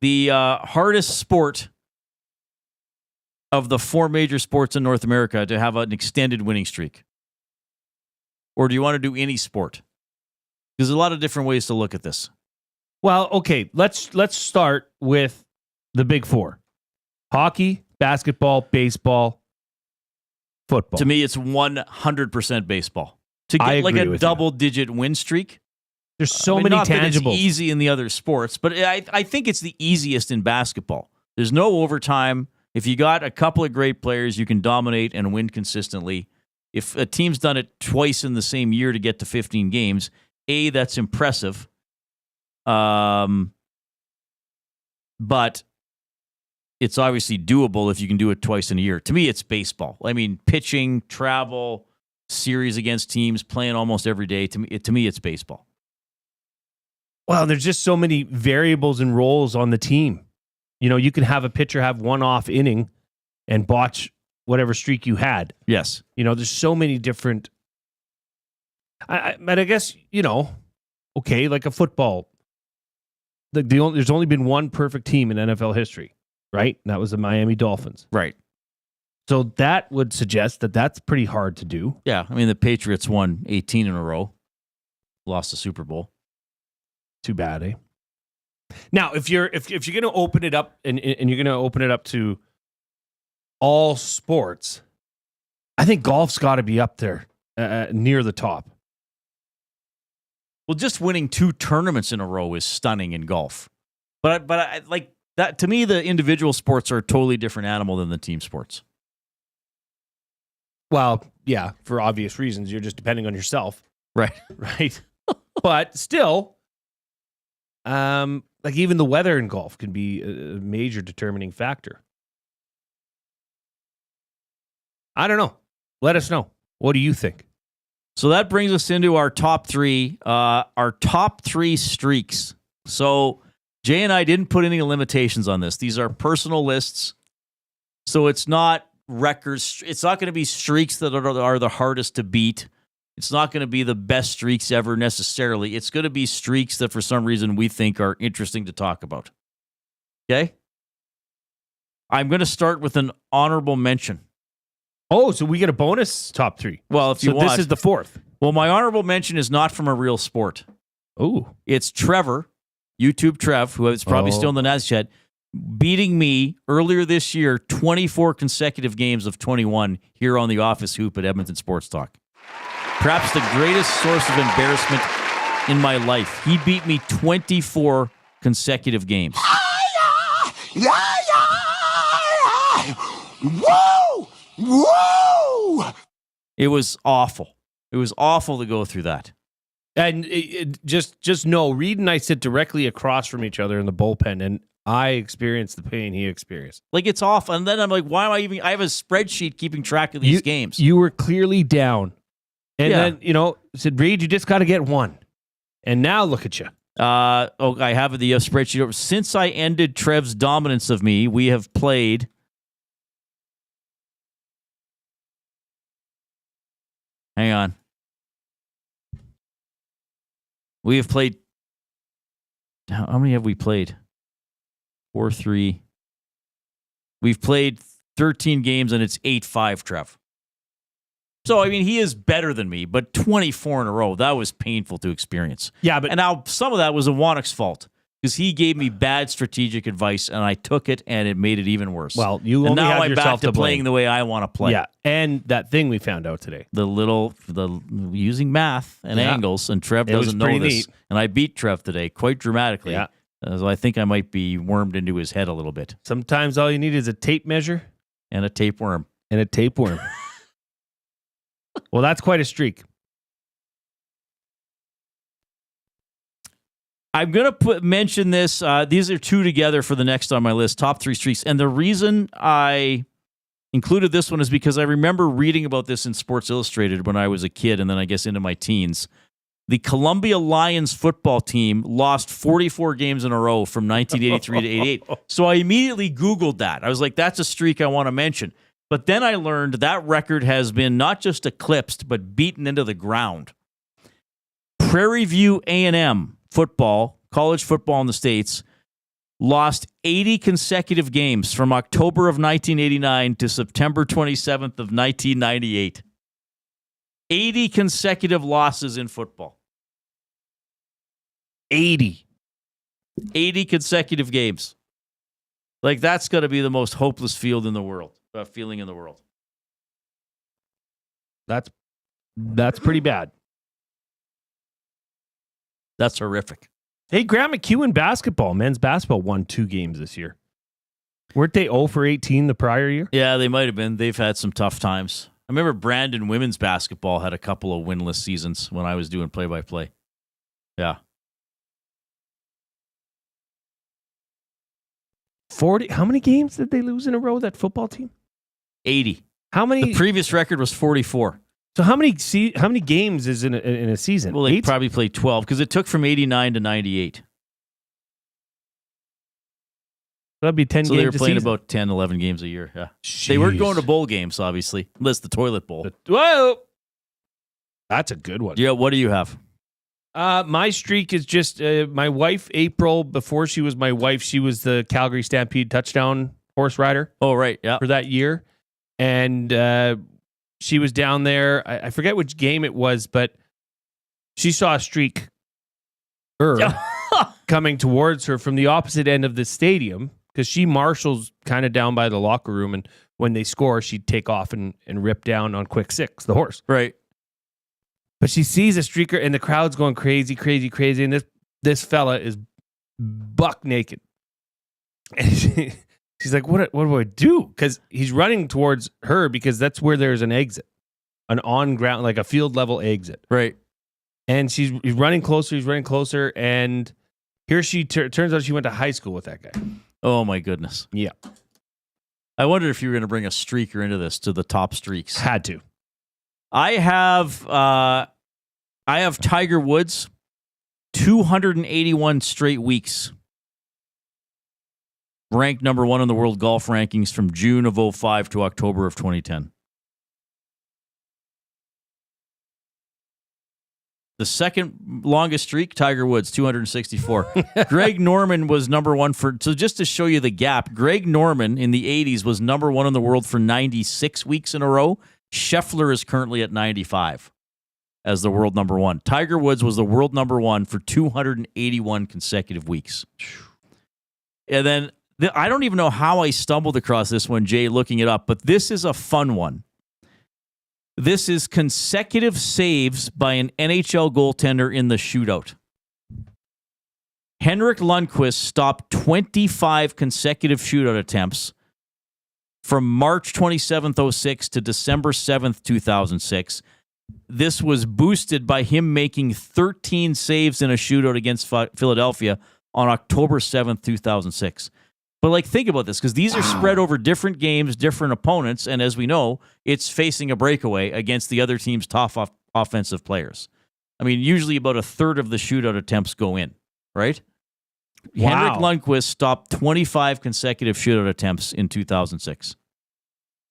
the hardest sport of the 4 major sports in North America to have an extended winning streak? Or do you want to do any sport? There's a lot of different ways to look at this. Well, okay, let's start with the big 4. Hockey, basketball, baseball, football. To me, it's 100% baseball. To get like a double-digit win streak. There's so many not that tangibles. it's easy in the other sports, but I think it's the easiest in basketball. There's no overtime. If you got a couple of great players, you can dominate and win consistently. If a team's done it twice in the same year to get to 15 games, that's impressive. But it's obviously doable if you can do it twice in a year. To me, it's baseball. I mean, pitching, travel, series against teams, playing almost every day. To me, it's baseball. Well, there's just so many variables and roles on the team. You know, you can have a pitcher have one off inning and botch whatever streak you had. Yes. You know, there's so many different... But I guess, you know, okay, like a football. There's only been one perfect team in NFL history, right? And that was the Miami Dolphins. Right. So that would suggest that that's pretty hard to do. Yeah, I mean, the Patriots won 18 in a row. Lost the Super Bowl. Too bad, eh? Now, if you're going to open it up and you're going to open it up to all sports, I think golf's got to be up there near the top. Well, just winning 2 tournaments in a row is stunning in golf. But I like that. To me, the individual sports are a totally different animal than the team sports. Well, yeah, for obvious reasons. You're just depending on yourself. Right. Right. But still, like even the weather in golf can be a major determining factor. I don't know. Let us know. What do you think? So that brings us into our top 3, our top 3 streaks. So Jay and I didn't put any limitations on this. These are personal lists. So it's not records. It's not going to be streaks that are the hardest to beat. It's not going to be the best streaks ever necessarily. It's going to be streaks that for some reason we think are interesting to talk about. Okay? I'm going to start with an honorable mention. Oh, so we get a bonus top 3. Well, if you want. This is the 4th. Well, my honorable mention is not from a real sport. Oh. It's Trevor, YouTube Trev, who is probably still in the Naz chat, beating me earlier this year, 24 consecutive games of 21 here on the Office Hoop at Edmonton Sports Talk. Perhaps the greatest source of embarrassment in my life. He beat me 24 consecutive games. Whoa! Whoa! It was awful. It was awful to go through that. And just know, Reid and I sit directly across from each other in the bullpen, and I experienced the pain he experienced. Like, it's awful. And then I'm like, why am I even... I have a spreadsheet keeping track of these games. You were clearly down. And then, said, Reid, you just got to get one. And now look at you. I have the spreadsheet over. Since I ended Trev's dominance of me, we have played... Hang on. We have played... How many have we played? 4-3. We've played 13 games, and it's 8-5, Trev. So, I mean, he is better than me, but 24 in a row, that was painful to experience. Yeah, but... And now some of that was Iwanik's fault, because he gave me bad strategic advice, and I took it, and it made it even worse. Well, you only have yourself to blame. And now I'm back to playing the way I want to play. Yeah, and that thing we found out today. Using math and angles, and Trev doesn't know this. Neat. And I beat Trev today quite dramatically. Yeah. So I think I might be wormed into his head a little bit. Sometimes all you need is a tape measure. And a tapeworm. Well, that's quite a streak. I'm going to mention this. These are 2 together for the next on my list, top 3 streaks. And the reason I included this one is because I remember reading about this in Sports Illustrated when I was a kid, and then I guess into my teens. The Columbia Lions football team lost 44 games in a row from 1983 to 88. So I immediately Googled that. I was like, that's a streak I want to mention. But then I learned that record has been not just eclipsed, but beaten into the ground. Prairie View A&M football, college football in the States, lost 80 consecutive games from October of 1989 to September 27th of 1998. 80 consecutive losses in football. 80 consecutive games. Like, that's got to be the most hopeless feeling in the world. That's pretty bad. That's horrific. Hey, Grant McEwen basketball, men's basketball won 2 games this year. Weren't they 0 for 18 the prior year? Yeah, they might have been. They've had some tough times. I remember Brandon women's basketball had a couple of winless seasons when I was doing play-by-play. Yeah. 40. How many games did they lose in a row, that football team? 80. How many? The previous record was 44. So how many games is in a season? Well, they 8? probably played 12 because it took from 89 to 98. That'd be 10 so games they were playing a season. about 10, 11 games a year. Yeah. Jeez. They weren't going to bowl games, obviously, unless the toilet bowl. Whoa! That's a good one. Yeah, what do you have? My streak is just my wife, April, before she was my wife, she was the Calgary Stampede touchdown horse rider. Oh, right. Yeah. For that year. And she was down there. I forget which game it was, but she saw a streak coming towards her from the opposite end of the stadium because she marshals kind of down by the locker room. And when they score, she'd take off and rip down on quick six, the horse. Right. But she sees a streaker and the crowd's going crazy, crazy, crazy. And this fella is buck naked. And she's like, what do I do? Because he's running towards her because that's where there's an exit, an on ground, like a field level exit. Right. And he's running closer. And here she turns out she went to high school with that guy. Oh, my goodness. Yeah. I wondered if you were going to bring a streaker into this, to the top streaks. Had to. I have Tiger Woods, 281 straight weeks. Ranked number 1 in the world golf rankings from June of 2005 to October of 2010. The second longest streak, Tiger Woods, 264. Greg Norman was number 1 for... So just to show you the gap, Greg Norman in the 80s was number 1 in the world for 96 weeks in a row. Scheffler is currently at 95 as the world number 1. Tiger Woods was the world number 1 for 281 consecutive weeks. And then... I don't even know how I stumbled across this one, Jay, looking it up, but this is a fun one. This is consecutive saves by an NHL goaltender in the shootout. Henrik Lundqvist stopped 25 consecutive shootout attempts from March 27th, 06 to December 7th, 2006. This was boosted by him making 13 saves in a shootout against Philadelphia on October 7th, 2006. But, like, think about this, because these are spread over different games, different opponents, and as we know, it's facing a breakaway against the other team's top offensive players. I mean, usually about a third of the shootout attempts go in, right? Wow. Henrik Lundqvist stopped 25 consecutive shootout attempts in 2006.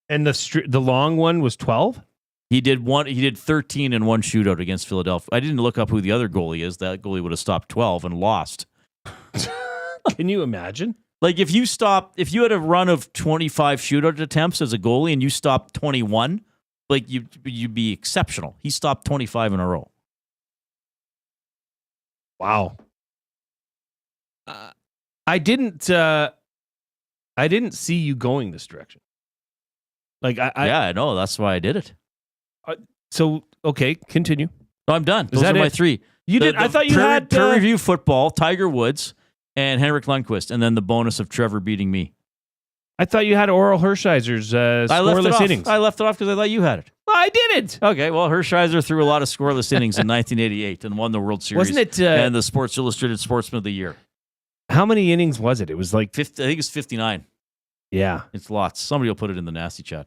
And the long one was 12? He did 13 in one shootout against Philadelphia. I didn't look up who the other goalie is. That goalie would have stopped 12 and lost. Can you imagine? Like, if you had a run of 25 shootout attempts as a goalie and you stopped 21, like, you'd be exceptional. He stopped 25 in a row. Wow. I didn't see you going this direction. Like, I know. That's why I did it. So, okay, continue. No, I'm done. Those are my 3. I thought you had Peer Review Football, Tiger Woods, and Henrik Lundqvist, and then the bonus of Trevor beating me. I thought you had Oral Hershiser's scoreless innings. I left it off because I thought you had it. Well, I didn't. Okay, well, Hershiser threw a lot of scoreless innings in 1988 and won the World Series. Wasn't it? And the Sports Illustrated Sportsman of the Year. How many innings was it? It was like... 50, I think it's 59. Yeah. It's lots. Somebody will put it in the nasty chat.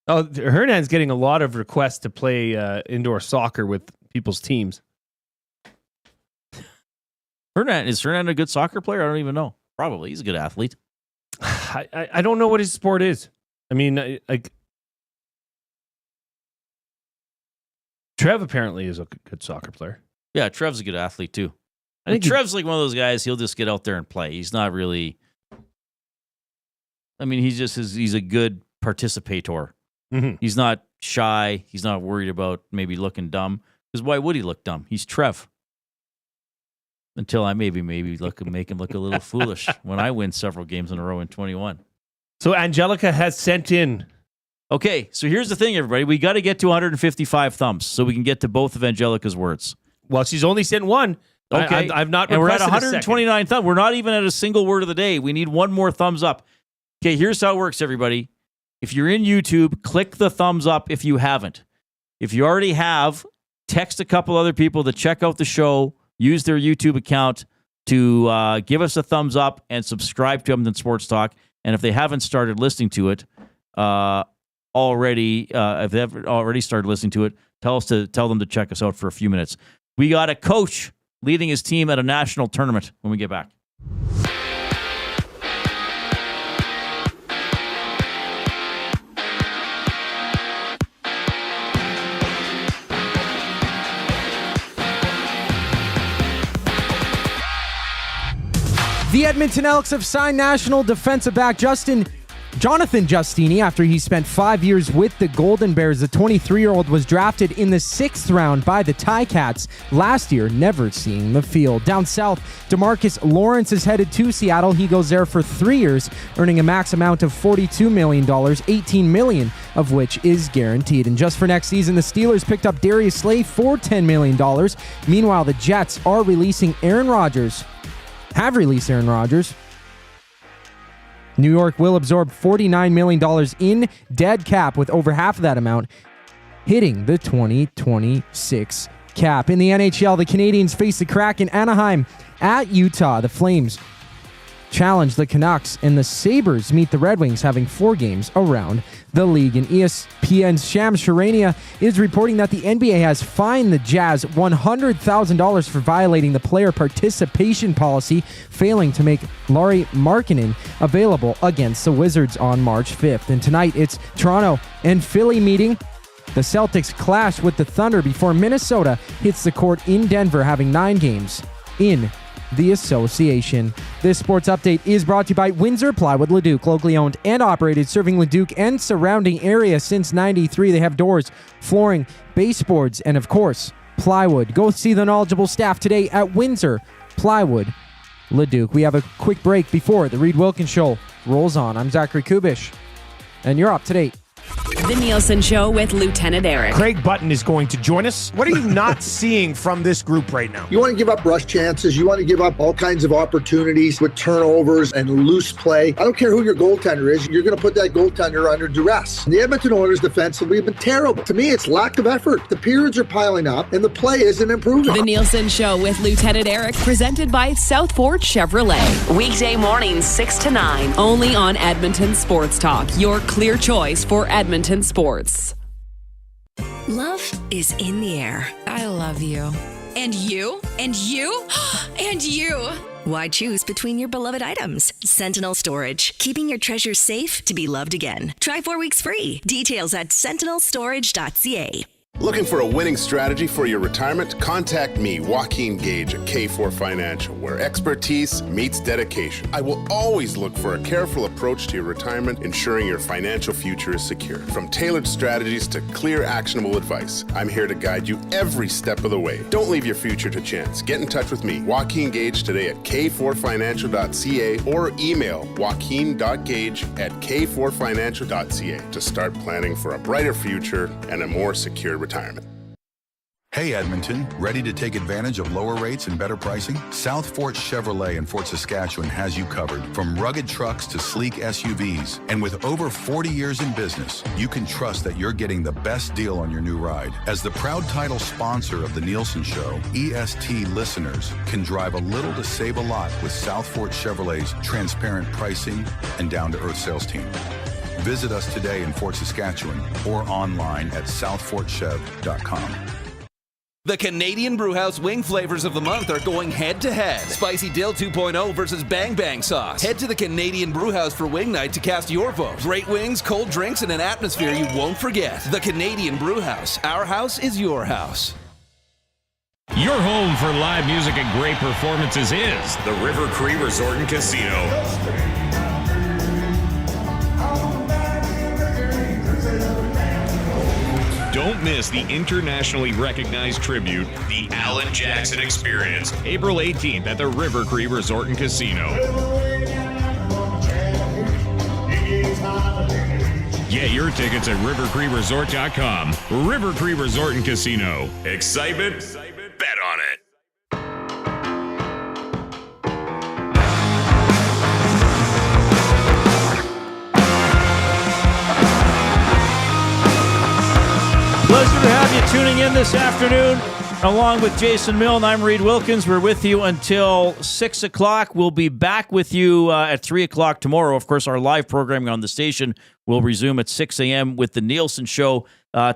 Hernan's getting a lot of requests to play indoor soccer with people's teams. Is Hernan a good soccer player? I don't even know. Probably. He's a good athlete. I don't know what his sport is. I mean, like, Trev apparently is a good soccer player. Yeah, Trev's a good athlete too. I think Trev's like one of those guys. He'll just get out there and play. He's not really. I mean, he's a good participator. Mm-hmm. He's not shy. He's not worried about maybe looking dumb. Because why would he look dumb? He's Trev. Until I maybe make him look a little foolish when I win several games in a row in 21. So Angelica has sent in. Okay, so here's the thing, everybody. We got to get to 155 thumbs so we can get to both of Angelica's words. Well, she's only sent one. Okay, I've not. And we're at requested a 129 thumbs. We're not even at a single word of the day. We need one more thumbs up. Okay, here's how it works, everybody. If you're in YouTube, click the thumbs up if you haven't. If you already have, text a couple other people to check out the show, use their YouTube account to give us a thumbs up and subscribe to Edmonton Sports Talk. And if they haven't started listening to it already, if they've already started listening to it, tell them to check us out for a few minutes. We got a coach leading his team at a national tournament when we get back. The Edmonton Elks have signed national defensive back Jonathan Giustini after he spent 5 years with the Golden Bears. The 23-year-old was drafted in the 6th round by the Ticats last year, never seeing the field. Down south, DeMarcus Lawrence is headed to Seattle. He goes there for 3 years, earning a max amount of $42 million, $18 million of which is guaranteed. And just for next season, the Steelers picked up Darius Slay for $10 million. Meanwhile, the Jets are releasing have released Aaron Rodgers. New York will absorb $49 million in dead cap, with over half of that amount hitting the 2026 cap. In the NHL, the Canadiens face the Kraken Anaheim at Utah. The Flames challenge the Canucks, and the Sabres meet the Red Wings, having 4 games around the league. And ESPN's Shams Charania is reporting that the NBA has fined the Jazz $100,000 for violating the player participation policy, failing to make Lauri Markkanen available against the Wizards on March 5th. And tonight, it's Toronto and Philly meeting. The Celtics clash with the Thunder before Minnesota hits the court in Denver, having 9 games in the association. This sports update is brought to you by Windsor Plywood Leduc, locally owned and operated, serving Leduc and surrounding area since '93. They have doors, flooring, baseboards, and of course, plywood. Go see the knowledgeable staff today at Windsor Plywood Leduc. We have a quick break before the Reid Wilkins Show rolls on. I'm Zachary Kubish, and you're up to date. The Nielsen Show with Lieutenant Eric. Craig Button is going to join us. What are you not seeing from this group right now? You want to give up rush chances. You want to give up all kinds of opportunities with turnovers and loose play. I don't care who your goaltender is. You're going to put that goaltender under duress. And the Edmonton Oilers defensively have been terrible. To me, it's lack of effort. The periods are piling up and the play isn't improving. The Nielsen Show with Lieutenant Eric, presented by South Fort Chevrolet. Weekday mornings 6 to 9, only on Edmonton Sports Talk, your clear choice for Edmonton sports. Love is in the air. I love you. And you? And you? And you? Why choose between your beloved items? Sentinel Storage, keeping your treasures safe to be loved again. Try 4 weeks free. Details at sentinelstorage.ca. Looking for a winning strategy for your retirement? Contact me, Joaquin Gage at K4 Financial, where expertise meets dedication. I will always look for a careful approach to your retirement, ensuring your financial future is secure. From tailored strategies to clear, actionable advice, I'm here to guide you every step of the way. Don't leave your future to chance. Get in touch with me, Joaquin Gage, today at k4financial.ca or email joaquin.gage@k4financial.ca to start planning for a brighter future and a more secure retirement. Hey Edmonton, ready to take advantage of lower rates and better pricing? South Fort Chevrolet in Fort Saskatchewan has you covered. From rugged trucks to sleek SUVs. And with over 40 years in business, you can trust that you're getting the best deal on your new ride. As the proud title sponsor of the Nielsen Show, EST listeners can drive a little to save a lot with South Fort Chevrolet's transparent pricing and down-to-earth sales team. Visit us today in Fort Saskatchewan or online at southfortchev.com. The Canadian Brewhouse wing flavors of the month are going head-to-head. Spicy Dill 2.0 versus Bang Bang Sauce. Head to the Canadian Brewhouse for wing night to cast your vote. Great wings, cold drinks, and an atmosphere you won't forget. The Canadian Brewhouse. Our house is your house. Your home for live music and great performances is the River Cree Resort and Casino. Don't miss the internationally recognized tribute, the Alan Jackson Experience, April 18th at the River Cree Resort and Casino. Get your tickets at rivercreeresort.com. River Cree Resort and Casino. Excitement? Bet on it. Pleasure to have you tuning in this afternoon. Along with Jason Milne, I'm Reid Wilkins. We're with you until 6 o'clock. We'll be back with you at 3 o'clock tomorrow. Of course, our live programming on the station will resume at 6 a.m. with the Nielsen Show.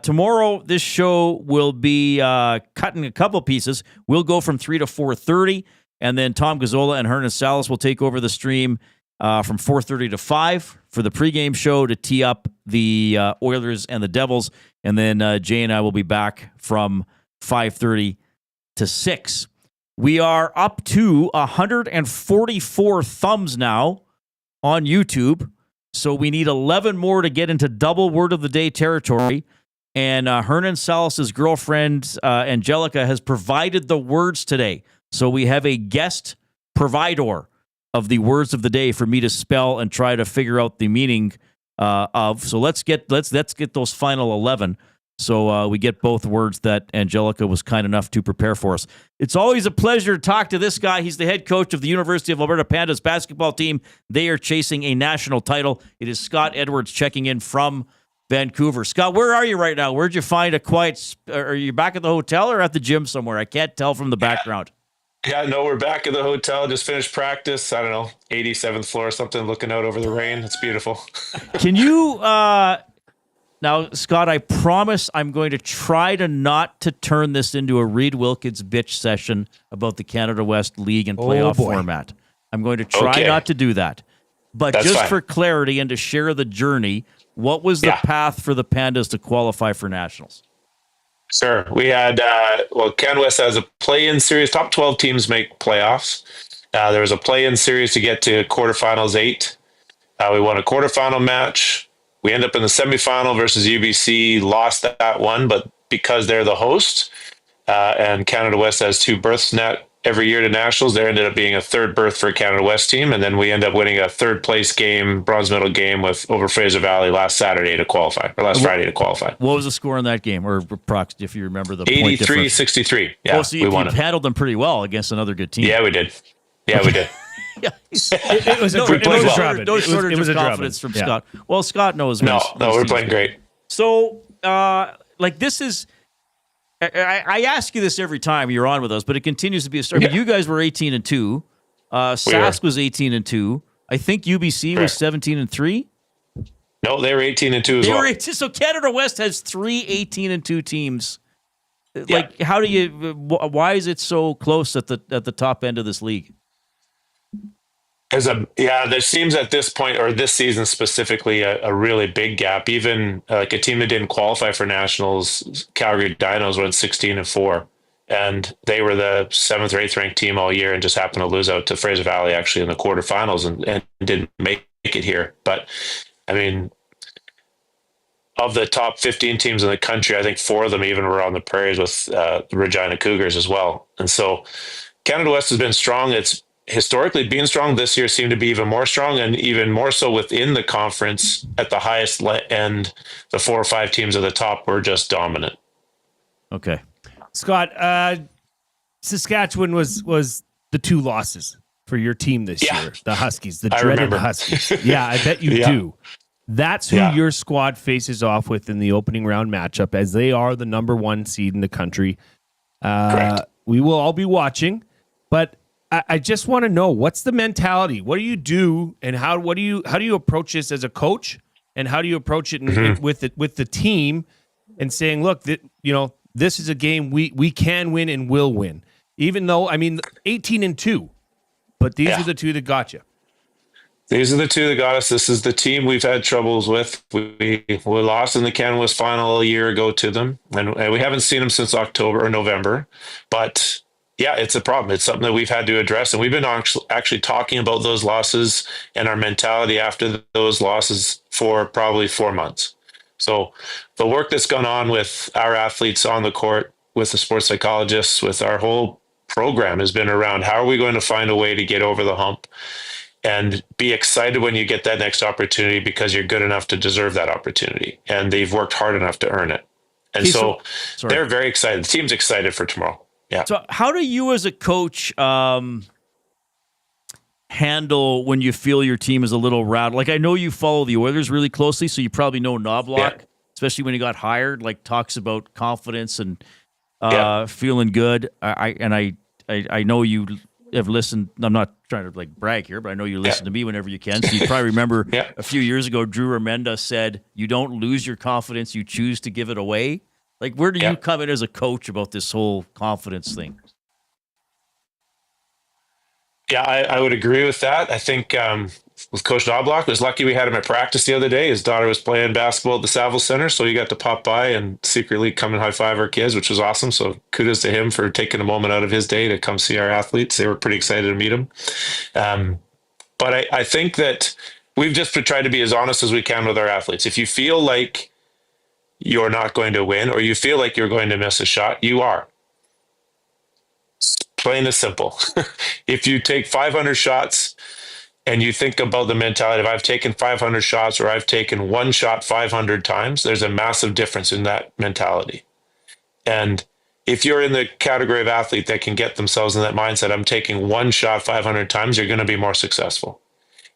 Tomorrow, this show will be cut in a couple pieces. We'll go from 3 to 4:30, and then Tom Gazzola and Hernan Salas will take over the stream from 4:30 to 5 for the pregame show to tee up the Oilers and the Devils. And then Jay and I will be back from 5:30 to 6. We are up to 144 thumbs now on YouTube. So we need 11 more to get into double word of the day territory. And Hernan Salas' girlfriend, Angelica, has provided the words today. So we have a guest provider of the words of the day for me to spell and try to figure out the meaning of. So let's get those final 11. So we get both words that Angelica was kind enough to prepare for us. It's always a pleasure to talk to this guy. He's the head coach of the University of Alberta Pandas basketball team. They are chasing a national title. It is Scott Edwards checking in from Vancouver. Scott, where are you right now? Where'd you find a quiet... Are you back at the hotel or at the gym somewhere? I can't tell from the background. Yeah, no, we're back at the hotel. Just finished practice. I don't know, 87th floor or something, looking out over the rain. It's beautiful. Can you... Now, Scott, I promise I'm going to try to not to turn this into a Reid Wilkins bitch session about the Canada West League and playoff format. I'm going to try not to do that. But That's just fine. for clarity and to share the journey, what was the path for the Pandas to qualify for nationals? Sure. We had, Canada West has a play-in series. Top 12 teams make playoffs. There was a play-in series to get to quarterfinals 8. We won a quarterfinal match. We end up in the semifinal versus UBC, lost that one, but because they're the host, and Canada West has 2 berths every year to nationals, there ended up being a 3rd berth for a Canada West team, and then we end up winning a 3rd place game, bronze medal game over Fraser Valley last Friday to qualify. What was the score in that game, or approx, if you remember the point difference? 83-63. Yeah, so we won it. handled them pretty well against another good team. Yeah, we did. We did. It was a shortage of confidence from Scott. Well, Scott knows. No, we're playing great. So, this is. I ask you this every time you're on with us, but it continues to be a story. I mean, you guys were 18-2. Sask was 18-2. I think UBC was 17-3. No, they were 18-2 as well. So Canada West has 3 18-2 teams. Like, how do you? Why is it so close at the top end of this league? There seems at this point, or this season specifically, a really big gap. Even like a team that didn't qualify for nationals, Calgary Dinos went 16-4, and they were the 7th or 8th ranked team all year, and just happened to lose out to Fraser Valley actually in the quarterfinals, and didn't make it here. But I mean, of the top 15 teams in the country, I think 4 of them even were on the prairies with the Regina Cougars as well. And so Canada West has been strong. It's historically being strong. This year seemed to be even more strong, and even more so within the conference at the highest end. The 4 or 5 teams at the top were just dominant. Okay. Scott, Saskatchewan was the 2 losses for your team this year. The Huskies, the dreaded Huskies. Yeah, I bet you do. That's who your squad faces off with in the opening round matchup, as they are the number 1 seed in the country. Correct. We will all be watching, but I just want to know, what's the mentality? What do you do, and how do you approach this as a coach, and how do you approach it with the team, and saying, look, this is a game we can win and will win. Even though, 18-2, but these are the two that got you. These are the two that got us. This is the team we've had troubles with. We lost in the Canada West final a year ago to them, and we haven't seen them since October or November. But yeah, it's a problem. It's something that we've had to address, and we've been actually talking about those losses and our mentality after those losses for probably 4 months. So the work that's gone on with our athletes on the court, with the sports psychologists, with our whole program has been around how are we going to find a way to get over the hump and be excited when you get that next opportunity because you're good enough to deserve that opportunity. And they've worked hard enough to earn it. And so they're very excited. The team's excited for tomorrow. Yeah. So how do you as a coach handle when you feel your team is a little rattled? Like I know you follow the Oilers really closely, so you probably know Knoblauch, especially when he got hired, like talks about confidence and feeling good. I know you have listened. I'm not trying to like brag here, but I know you listen to me whenever you can. So you probably remember a few years ago, Drew Remenda said, "You don't lose your confidence; you choose to give it away." Like, where do you come in as a coach about this whole confidence thing? Yeah, I would agree with that. I think with Coach Knoblauch, I was lucky we had him at practice the other day. His daughter was playing basketball at the Saville Center, so he got to pop by and secretly come and high-five our kids, which was awesome. So kudos to him for taking a moment out of his day to come see our athletes. They were pretty excited to meet him. But I think that we've just tried to be as honest as we can with our athletes. If you feel like you're not going to win or you feel like you're going to miss a shot, you are. Plain and simple. If you take 500 shots and you think about the mentality of I've taken 500 shots or I've taken one shot 500 times, there's a massive difference in that mentality. And if you're in the category of athlete that can get themselves in that mindset, I'm taking one shot 500 times, you're going to be more successful.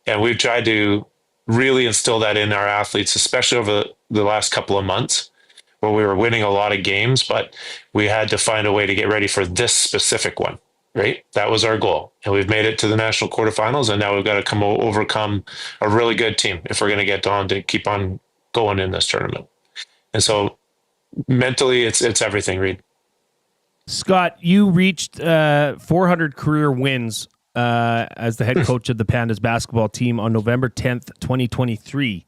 And we've tried to really instill that in our athletes, especially over the last couple of months, where we were winning a lot of games, but we had to find a way to get ready for this specific one, right? That was our goal. And we've made it to the national quarterfinals, and now we've got to overcome a really good team if we're going to get on to keep on going in this tournament. And so mentally, it's everything, Reid. Scott, you reached 400 career wins as the head coach of the Pandas basketball team on November 10th, 2023.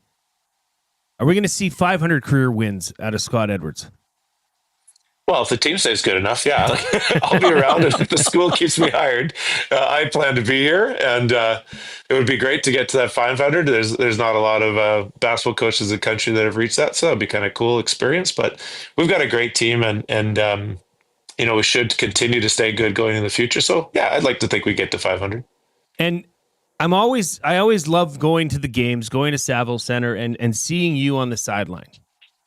Are we going to see 500 career wins out of Scott Edwards? Well, if the team stays good enough, yeah. I'll be around, and if the school keeps me hired, I plan to be here, and it would be great to get to that 500. There's not a lot of basketball coaches in the country that have reached that, so that'd be kind of cool experience. But we've got a great team, and we should continue to stay good going in the future. So yeah, I'd like to think we get to 500. And I always love going to the games, going to Saville Center, and seeing you on the sideline.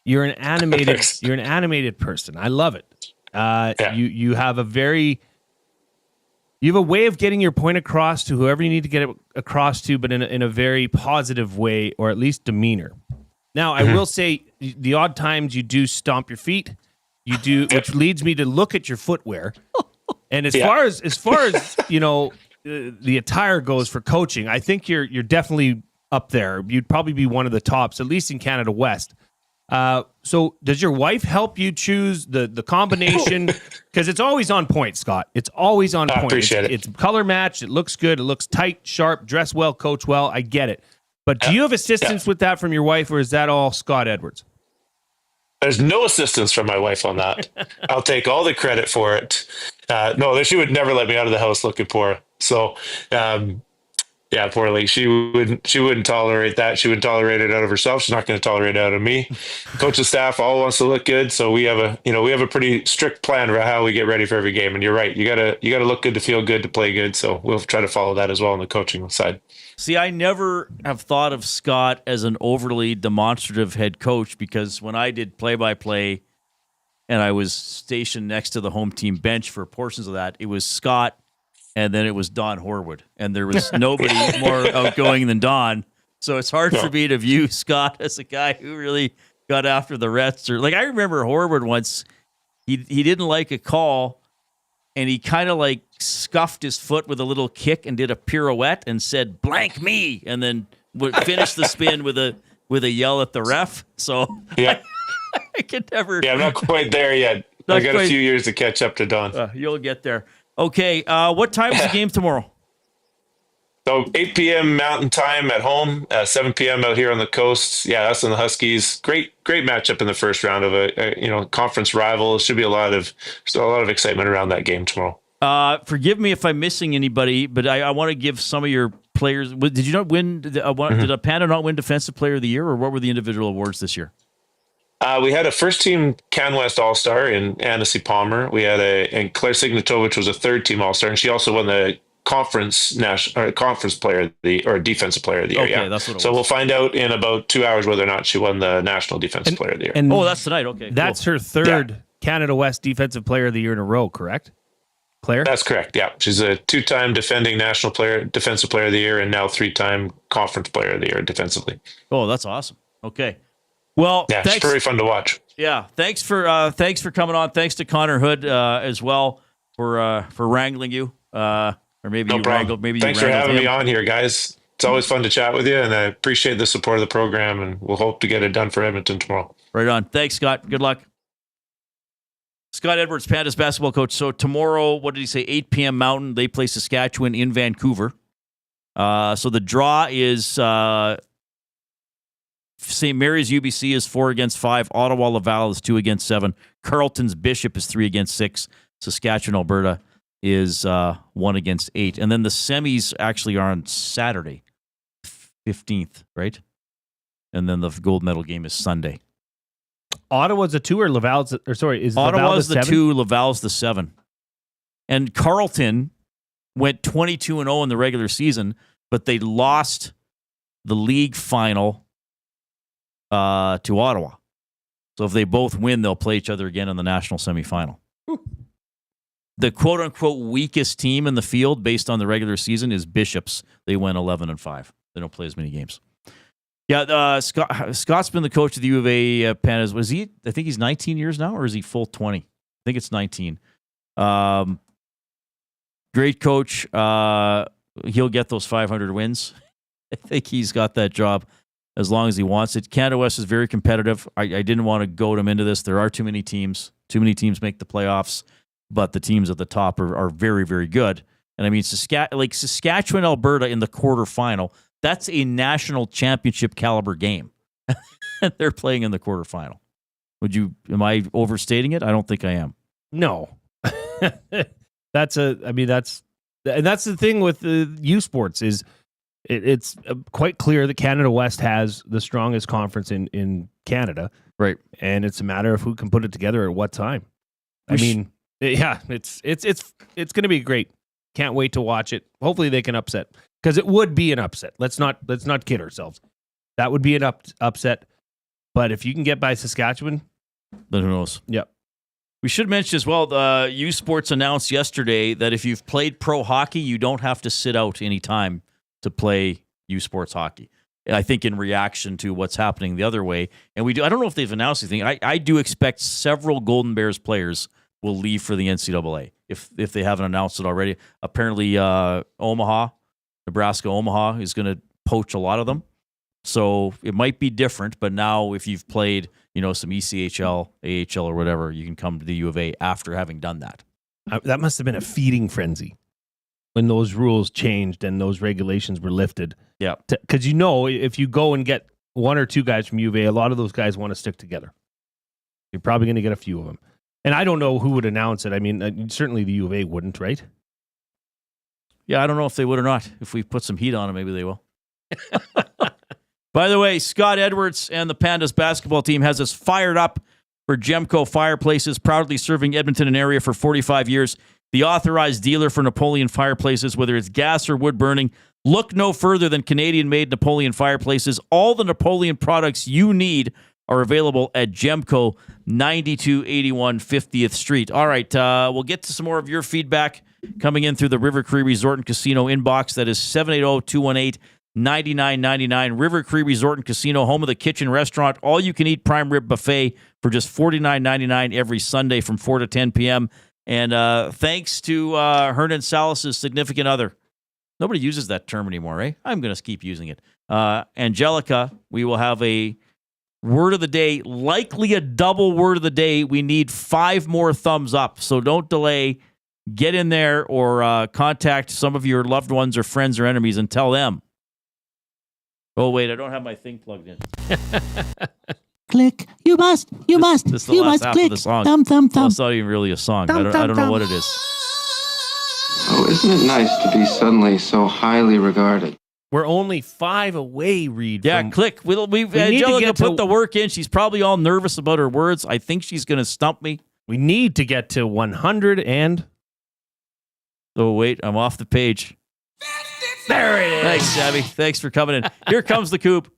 You're an animated person. I love it. You have a way of getting your point across to whoever you need to get it across to, but in a very positive way, or at least demeanor. Now, I will say the odd times you do stomp your feet, you do, which leads me to look at your footwear. And as far as the attire goes for coaching, I think you're definitely up there. You'd probably be one of the tops, at least in Canada West. So does your wife help you choose the combination? Because it's always on point, Scott. It's always on point. Appreciate it. It's color matched. It looks good. It looks tight, sharp, dress well, coach well. I get it. But do you have assistance with that from your wife, or is that all Scott Edwards? There's no assistance from my wife on that. I'll take all the credit for it. No, she would never let me out of the house looking poor. So, poor Lee. She wouldn't tolerate that. She wouldn't tolerate it out of herself. She's not going to tolerate it out of me. Coaching staff all wants to look good, so we have a pretty strict plan about how we get ready for every game. And you're right. You gotta look good to feel good to play good. So we'll try to follow that as well on the coaching side. See, I never have thought of Scott as an overly demonstrative head coach, because when I did play-by-play and I was stationed next to the home team bench for portions of that, it was Scott and then it was Don Horwood. And there was nobody more outgoing than Don. So it's hard for me to view Scott as a guy who really got after the rest. Or, like, I remember Horwood once, he didn't like a call, and he kind of like scuffed his foot with a little kick and did a pirouette and said, "Blank me," and then would finish the spin with a yell at the ref. So I could never. Yeah, I'm not quite there yet. I got a few years to catch up to Don. You'll get there. Okay, what time is the game tomorrow? So 8 p.m. Mountain Time at home, 7 p.m. out here on the coast. Yeah, us and the Huskies. Great matchup in the first round of a conference rival. Should be a lot of excitement around that game tomorrow. Forgive me if I'm missing anybody, but I want to give some of your players. Did you not win? Did a Panda not win Defensive Player of the Year, or what were the individual awards this year? We had a first-team Can West All-Star in Annecy Palmer. We had and Claire Signatovich was a third-team All-Star, and she also won the conference player of the or defensive player of the year. Okay, yeah, that's what it so was. we'll find out in about 2 hours whether or not she won the national defensive player of the year. And that's tonight. Okay, that's her third Canada West Defensive Player of the Year in a row. Correct, Claire? That's correct. Yeah, she's a 2-time defending defensive player of the year, and now 3-time conference player of the year defensively. Oh, that's awesome. Okay, well, yeah, thanks. it's very fun to watch. Yeah, thanks for coming on. Thanks to Connor Hood as well for wrangling you. Or maybe no you problem. wrangled. Maybe Thanks you for having him. me on here, guys. It's always fun to chat with you, and I appreciate the support of the program, and we'll hope to get it done for Edmonton tomorrow. Right on. Thanks, Scott. Good luck. Scott Edwards, Pandas basketball coach. So tomorrow, what did he say? 8 p.m. Mountain. They play Saskatchewan in Vancouver. So the draw is St. Mary's UBC is 4-5. Ottawa Laval is 2-7. Carleton's Bishop is 3-6. Saskatchewan Alberta is 1-8. And then the semis actually are on Saturday, 15th, right? And then the gold medal game is Sunday. Ottawa's the 2 or Laval's is Ottawa's Laval the 2, Laval's the 7. And Carleton went 22-0 in the regular season, but they lost the league final to Ottawa. So if they both win, they'll play each other again in the national semifinal. The quote-unquote weakest team in the field based on the regular season is Bishops. They went 11-5. They don't play as many games. Yeah, Scott's been the coach of the U of A Pandas. Was he? I think he's 19 years now, or is he full 20? I think it's 19. Great coach. He'll get those 500 wins. I think he's got that job as long as he wants it. Canada West is very competitive. I didn't want to goad him into this. There are too many teams. Too many teams make the playoffs, but the teams at the top are very, very good. And I mean, Saskatchewan, Alberta in the quarterfinal, that's a national championship caliber game. They're playing in the quarterfinal. Am I overstating it? I don't think I am. No. That's the thing with the U Sports is it's quite clear that Canada West has the strongest conference in Canada. Right. And it's a matter of who can put it together at what time. It's going to be great. Can't wait to watch it. Hopefully they can upset, because it would be an upset. Let's not kid ourselves. That would be an upset. But if you can get by Saskatchewan, then who knows? Yep. We should mention as well, U Sports announced yesterday that if you've played pro hockey, you don't have to sit out any time to play U Sports hockey. I think in reaction to what's happening the other way. And I don't know if they've announced anything. I do expect several Golden Bears players will leave for the NCAA if they haven't announced it already. Apparently, Nebraska Omaha is going to poach a lot of them. So it might be different, but now if you've played, some ECHL, AHL, or whatever, you can come to the U of A after having done that. That must have been a feeding frenzy when those rules changed and those regulations were lifted. Yeah. Because if you go and get one or two guys from U of A, a lot of those guys want to stick together. You're probably going to get a few of them. And I don't know who would announce it. I mean, certainly the U of A wouldn't, right? Yeah, I don't know if they would or not. If we put some heat on them, maybe they will. By the way, Scott Edwards and the Pandas basketball team has us fired up for Gemco Fireplaces, proudly serving Edmonton and area for 45 years. The authorized dealer for Napoleon fireplaces, whether it's gas or wood burning. Look no further than Canadian-made Napoleon fireplaces. All the Napoleon products you need are available at Gemco, 9281 50th Street. All right, we'll get to some more of your feedback coming in through the River Cree Resort and Casino inbox. That is 780-218-9999. River Cree Resort and Casino, home of the kitchen restaurant, all-you-can-eat prime rib buffet for just $49.99 every Sunday from 4 to 10 p.m. And thanks to Hernan Salas' significant other. Nobody uses that term anymore, right? I'm going to keep using it. Angelica, we will have a Word of the day, likely a double word of the day. We need 5 more thumbs up, so don't delay. Get in there or contact some of your loved ones or friends or enemies and tell them. Oh, wait, I don't have my thing plugged in. Click. You must. This is the you last must half click. of the song. Thumb. Well, it's not even really a song. I don't know what it is. Oh, isn't it nice to be suddenly so highly regarded? We're only 5 away, Reid. Yeah, click. Angelica put the work in. She's probably all nervous about her words. I think she's going to stump me. We need to get to 100 and... Oh, wait, I'm off the page. There it is. Thanks, Abby. Thanks for coming in. Here comes the coop.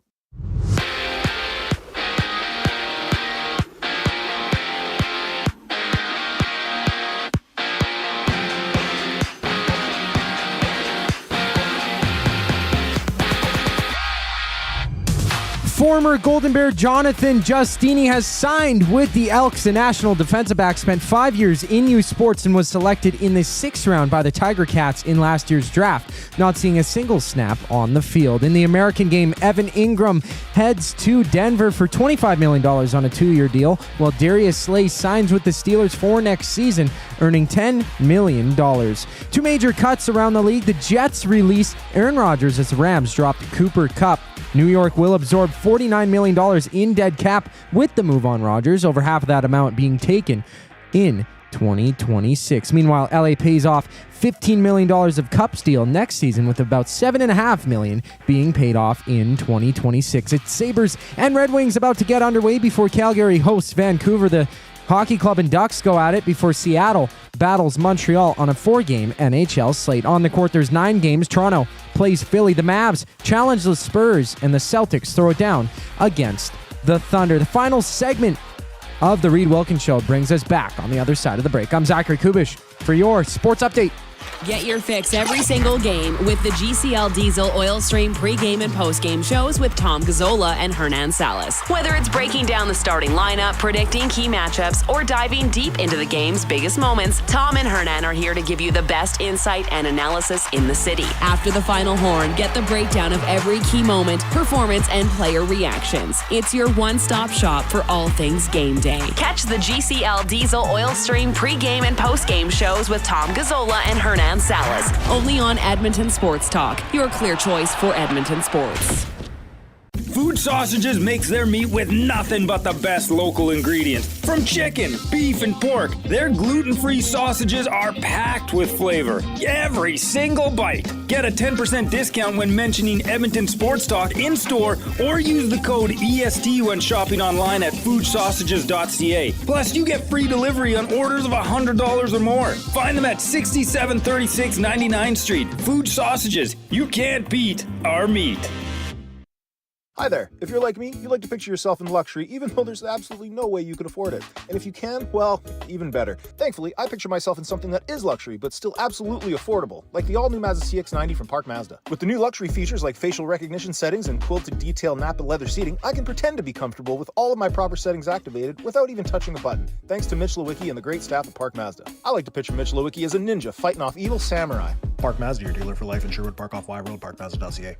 Former Golden Bear Jonathan Giustini has signed with the Elks. The national defensive back spent 5 years in youth sports and was selected in the 6th round by the Tiger Cats in last year's draft, not seeing a single snap on the field. In the American game, Evan Ingram heads to Denver for $25 million on a 2-year deal, while Darius Slay signs with the Steelers for next season, earning $10 million. 2 major cuts around the league. The Jets release Aaron Rodgers as the Rams dropped Cooper Kupp. New York will absorb $49 million in dead cap with the move on Rodgers, over half of that amount being taken in 2026. Meanwhile, LA pays off $15 million of Kupp's deal next season, with about $7.5 million being paid off in 2026. It's Sabres and Red Wings about to get underway before Calgary hosts Vancouver. The Hockey Club and Ducks go at it before Seattle battles Montreal on a 4-game NHL slate. On the court, there's 9 games. Toronto plays Philly. The Mavs challenge the Spurs, and the Celtics throw it down against the Thunder. The final segment of the Reid Wilkins Show brings us back on the other side of the break. I'm Zachary Kubish for your sports update. Get your fix every single game with the GCL Diesel Oil Stream pregame and postgame shows with Tom Gazzola and Hernan Salas. Whether it's breaking down the starting lineup, predicting key matchups, or diving deep into the game's biggest moments, Tom and Hernan are here to give you the best insight and analysis in the city. After the final horn, get the breakdown of every key moment, performance, and player reactions. It's your one-stop shop for all things game day. Catch the GCL Diesel Oil Stream pregame and postgame shows with Tom Gazzola and Hernan Salas, only on Edmonton Sports Talk, your clear choice for Edmonton sports. Food Sausages makes their meat with nothing but the best local ingredients. From chicken, beef, and pork, their gluten-free sausages are packed with flavor. Every single bite. Get a 10% discount when mentioning Edmonton Sports Talk in-store, or use the code EST when shopping online at foodsausages.ca. Plus, you get free delivery on orders of $100 or more. Find them at 6736 99th Street. Food Sausages. You can't beat our meat. Hi there. If you're like me, you like to picture yourself in luxury, even though there's absolutely no way you could afford it. And if you can, well, even better. Thankfully, I picture myself in something that is luxury, but still absolutely affordable, like the all-new Mazda CX-90 from Park Mazda. With the new luxury features like facial recognition settings and quilted detail Napa leather seating, I can pretend to be comfortable with all of my proper settings activated without even touching a button, thanks to Mitch Lewicki and the great staff at Park Mazda. I like to picture Mitch Lewicki as a ninja fighting off evil samurai. Park Mazda, your dealer for life in Sherwood Park off Y Road, parkmazda.ca.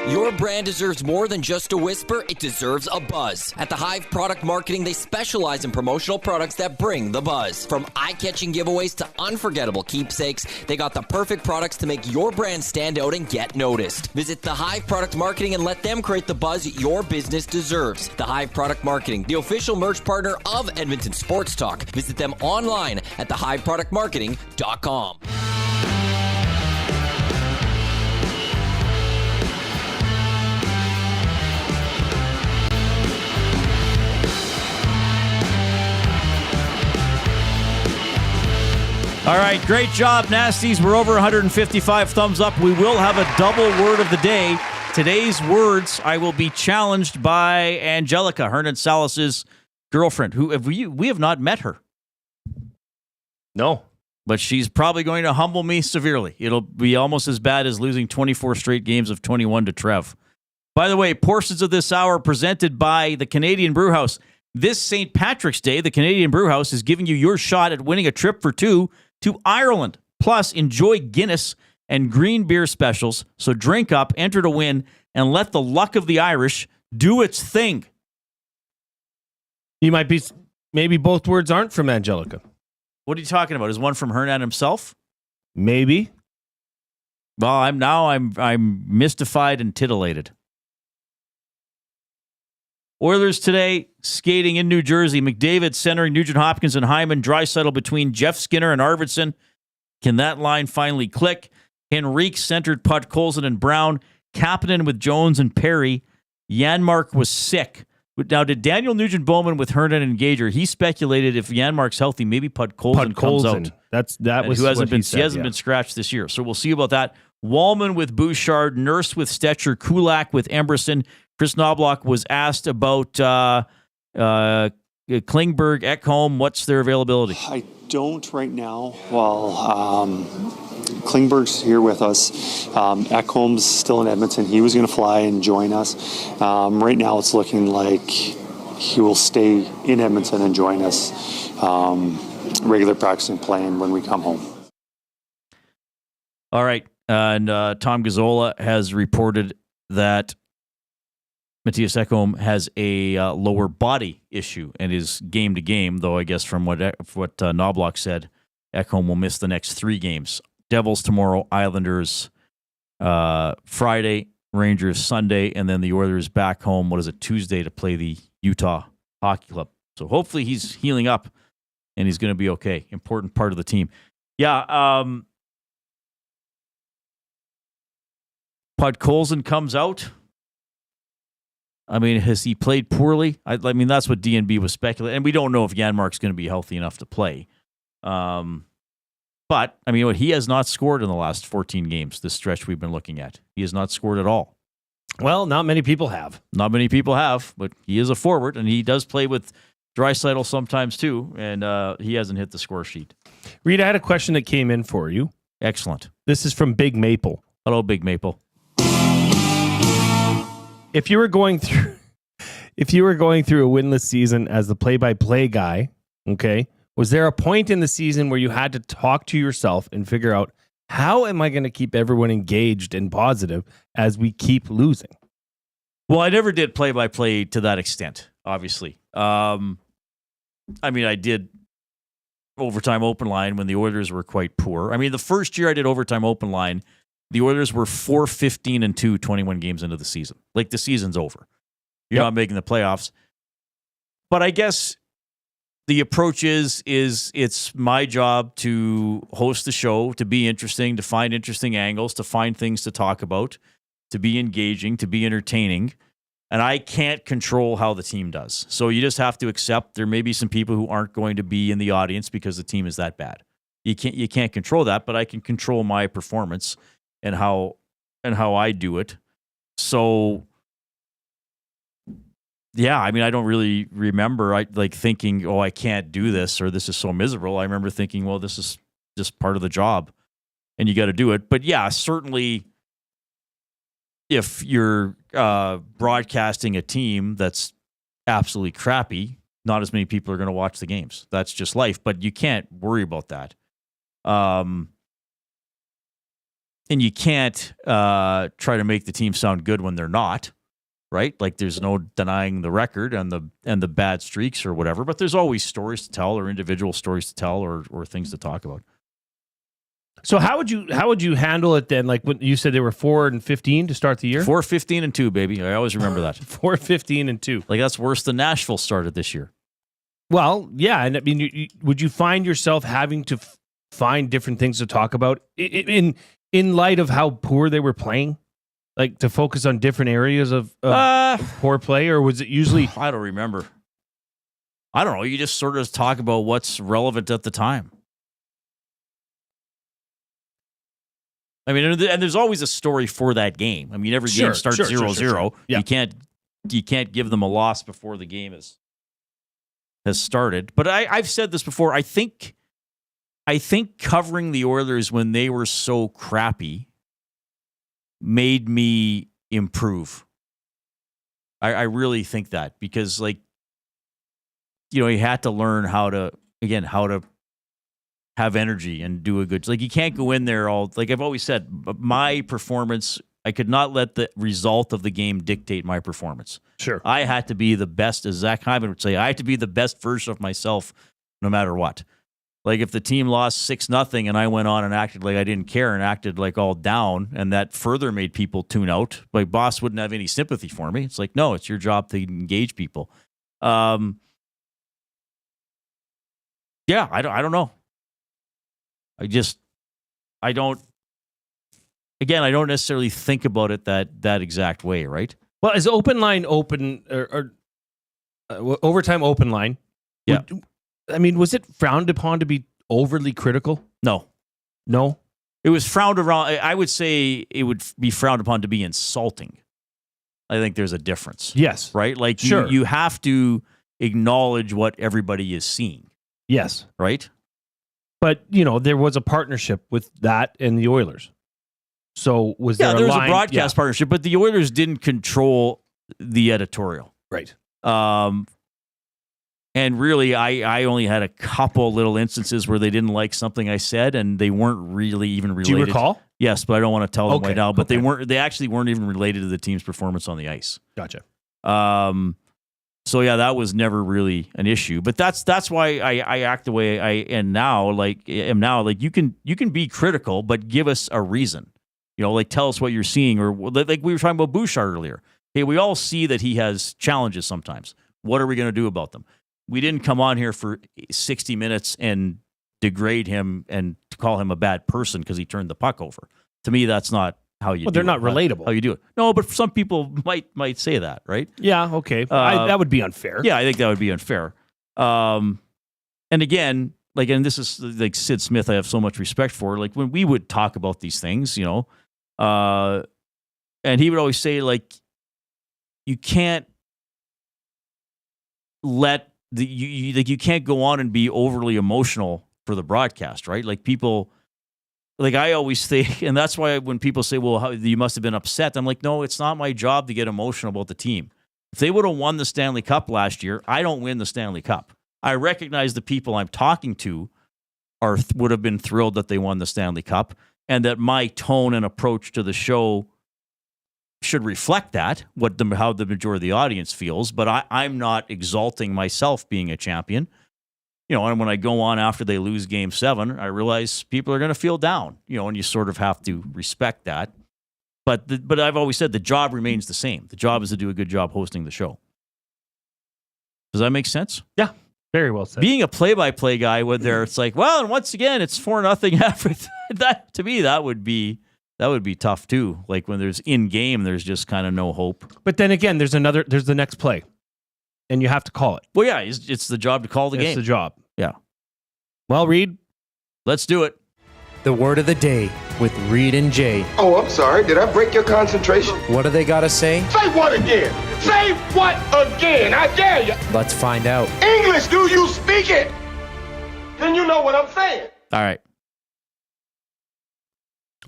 Your brand deserves more than just a whisper, it deserves a buzz. At the Hive Product Marketing, they specialize in promotional products that bring the buzz. From eye-catching giveaways to unforgettable keepsakes, they got the perfect products to make your brand stand out and get noticed. Visit the Hive Product Marketing and let them create the buzz your business deserves. The Hive Product Marketing, the official merch partner of Edmonton Sports Talk. Visit them online at thehiveproductmarketing.com. All right, great job, Nasties. We're over 155 thumbs up. We will have a double word of the day. Today's words, I will be challenged by Angelica, Hernan Salas' girlfriend, who we have not met her. No. But she's probably going to humble me severely. It'll be almost as bad as losing 24 straight games of 21 to Trev. By the way, portions of this hour presented by the Canadian Brewhouse. This St. Patrick's Day, the Canadian Brewhouse is giving you your shot at winning a trip for 2 to Ireland. Plus, enjoy Guinness and green beer specials. So drink up, enter to win, and let the luck of the Irish do its thing. You might be, maybe both words aren't from Angelica. What are you talking about? Is one from Hernan himself? Maybe. Well, I'm mystified and titillated. Oilers today skating in New Jersey. McDavid centering Nugent-Hopkins and Hyman. Draisaitl between Jeff Skinner and Ardvidsson. Can that line finally click? Henrique centered Podkolzin and Brown. Kapanen with Jones and Perry. Janmark was sick. Now, did Daniel Nugent-Bowman with Hernan and Gager? He speculated if Janmark's healthy, maybe Podkolzin comes out. He hasn't been scratched this year. So we'll see about that. Wallman with Bouchard, Nurse with Stetcher, Kulak with Emberson. Kris Knoblauch was asked about Klingberg, Ekholm. What's their availability? I don't right now. While Klingberg's here with us, Ekholm's still in Edmonton. He was going to fly and join us. Right now, it's looking like he will stay in Edmonton and join us. Regular practicing, playing when we come home. All right. And Tom Gazzola has reported that Mattias Ekholm has a lower body issue and is game to game, though I guess from what Knoblauch said, Ekholm will miss the next 3 games. Devils tomorrow, Islanders Friday, Rangers Sunday, and then the Oilers back home, Tuesday to play the Utah Hockey Club. So hopefully he's healing up and he's going to be okay. Important part of the team. Yeah, Podkolzin comes out. I mean, has he played poorly? I mean, that's what DNB was speculating. And we don't know if Janmark's going to be healthy enough to play. But, I mean, he has not scored in the last 14 games, this stretch we've been looking at. He has not scored at all. Well, not many people have. Not many people have, but he is a forward, and he does play with Draisaitl sometimes too, and he hasn't hit the score sheet. Reid, I had a question that came in for you. Excellent. This is from Big Maple. Hello, Big Maple. If you were going through a winless season as the play-by-play guy, okay, was there a point in the season where you had to talk to yourself and figure out, how am I going to keep everyone engaged and positive as we keep losing? Well, I never did play-by-play to that extent, obviously. I mean, I did overtime open line when the Oilers were quite poor. I mean, the first year I did overtime open line, the Oilers were 4-15-2, 21 games into the season. Like, the season's over. You're not making the playoffs. But I guess the approach is it's my job to host the show, to be interesting, to find interesting angles, to find things to talk about, to be engaging, to be entertaining. And I can't control how the team does. So you just have to accept there may be some people who aren't going to be in the audience because the team is that bad. You can't control that, but I can control my performance and how I do it. So yeah, I mean, I don't really remember thinking, oh, I can't do this or this is so miserable. I remember thinking, well, this is just part of the job and you got to do it. But yeah, certainly if you're broadcasting a team that's absolutely crappy, not as many people are going to watch the games. That's just life, but you can't worry about that. And you can't try to make the team sound good when they're not, right? Like, there's no denying the record and the bad streaks or whatever, but there's always stories to tell or individual stories to tell or things to talk about. So how would you handle it then? Like, when you said they were 4-15 to start the year? 4-15-2, baby. I always remember that. 4-15-2. Like, that's worse than Nashville started this year. Well, yeah, and I mean, would you find yourself having to find different things to talk about in light of how poor they were playing? Like, to focus on different areas of poor play, or was it usually? I don't remember. I don't know. You just sort of talk about what's relevant at the time. I mean, and there's always a story for that game. I mean, every game starts 0-0. Sure. Yeah. You can't give them a loss before the game has started. But I've said this before. I think covering the Oilers when they were so crappy made me improve. I really think that, because, like, you know, you had to learn how to have energy and do a good, like, you can't go in there all, like I've always said, my performance I could not let the result of the game dictate my performance. Sure. I had to be the best, as Zach Hyman would say, I had to be the best version of myself no matter what. Like if the team lost 6-0 and I went on and acted like I didn't care and acted like all down, and that further made people tune out, my boss wouldn't have any sympathy for me. It's like, no, it's your job to engage people. Yeah, I don't know. I don't necessarily think about it that exact way, right? Well, is open line open or overtime open line? Yeah. Was it frowned upon to be overly critical? No. It was frowned around. I would say it would be frowned upon to be insulting. I think there's a difference. Yes. Right? Like Sure. you have to acknowledge what everybody is seeing. Yes. Right? But, there was a partnership with that and the Oilers. So was there was line? a broadcast partnership, but the Oilers didn't control the editorial. Right. And really, I only had a couple little instances where they didn't like something I said, and they weren't really even related. Do you recall? Yes, but I don't want to tell them right now. But okay. they actually weren't even related to the team's performance on the ice. Gotcha. So yeah, that was never really an issue. But that's why I act the way I am now. Like you can be critical, but give us a reason. Like tell us what you're seeing, or like we were talking about Bouchard earlier. Hey, we all see that he has challenges sometimes. What are we going to do about them? We didn't come on here for 60 minutes and degrade him and to call him a bad person because he turned the puck over. To me, that's not how you do it. They're not relatable. How you do it. No, but some people might say that, right? Yeah, okay. That would be unfair. Yeah, I think that would be unfair. And again, and this is like Sid Smith, I have so much respect for. Like when we would talk about these things, and he would always say, like, you can't let you can't go on and be overly emotional for the broadcast, right? Like people, like I always think, and that's why when people say, well, you must have been upset, I'm like, no, it's not my job to get emotional about the team. If they would have won the Stanley Cup last year, I don't win the Stanley Cup. I recognize the people I'm talking to would have been thrilled that they won the Stanley Cup, and that my tone and approach to the show should reflect that, how the majority of the audience feels, but I'm not exalting myself being a champion. And when I go on after they lose Game 7, I realize people are going to feel down, and you sort of have to respect that. But I've always said the job remains the same. The job is to do a good job hosting the show. Does that make sense? Yeah, very well said. Being a play-by-play guy, it's like, well, and once again, it's 4-0 after that. To me, that would be tough too. Like when there's in game, there's just kind of no hope. But then again, there's the next play, and you have to call it. Well, yeah, it's the job to call the game. It's the job. Yeah. Well, Reid, let's do it. The word of the day with Reid and Jay. Oh, I'm sorry. Did I break your concentration? What do they got to say? Say what again? Say what again? I dare you. Let's find out. English, do you speak it? Then you know what I'm saying. All right.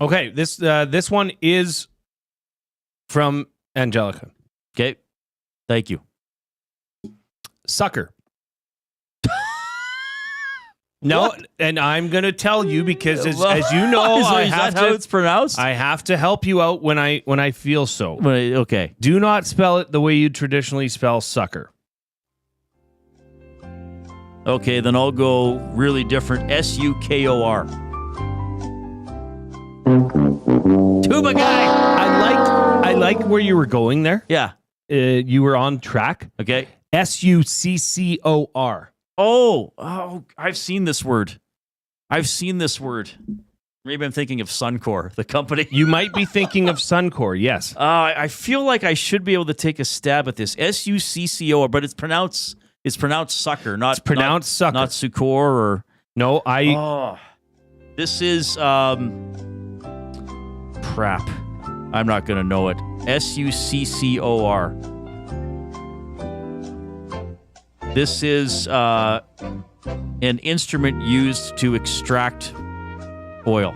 Okay, this one is from Angelica. Okay. Thank you. Sucker. No, and I'm going to tell you because as you know, is that how it's pronounced? I have to help you out when I feel so. Okay. Do not spell it the way you traditionally spell sucker. Okay, then I'll go really different. SUKOR. Tuba guy. I like where you were going there. Yeah. You were on track. Okay. SUCCOR. Oh, I've seen this word. Maybe I'm thinking of Suncor, the company. You might be thinking of Suncor, yes. I feel like I should be able to take a stab at this. SUCCOR, but it's pronounced sucker, not sucker. Not Sucor or no. This is crap. I'm not gonna know it. SUCCOR. This is an instrument used to extract oil.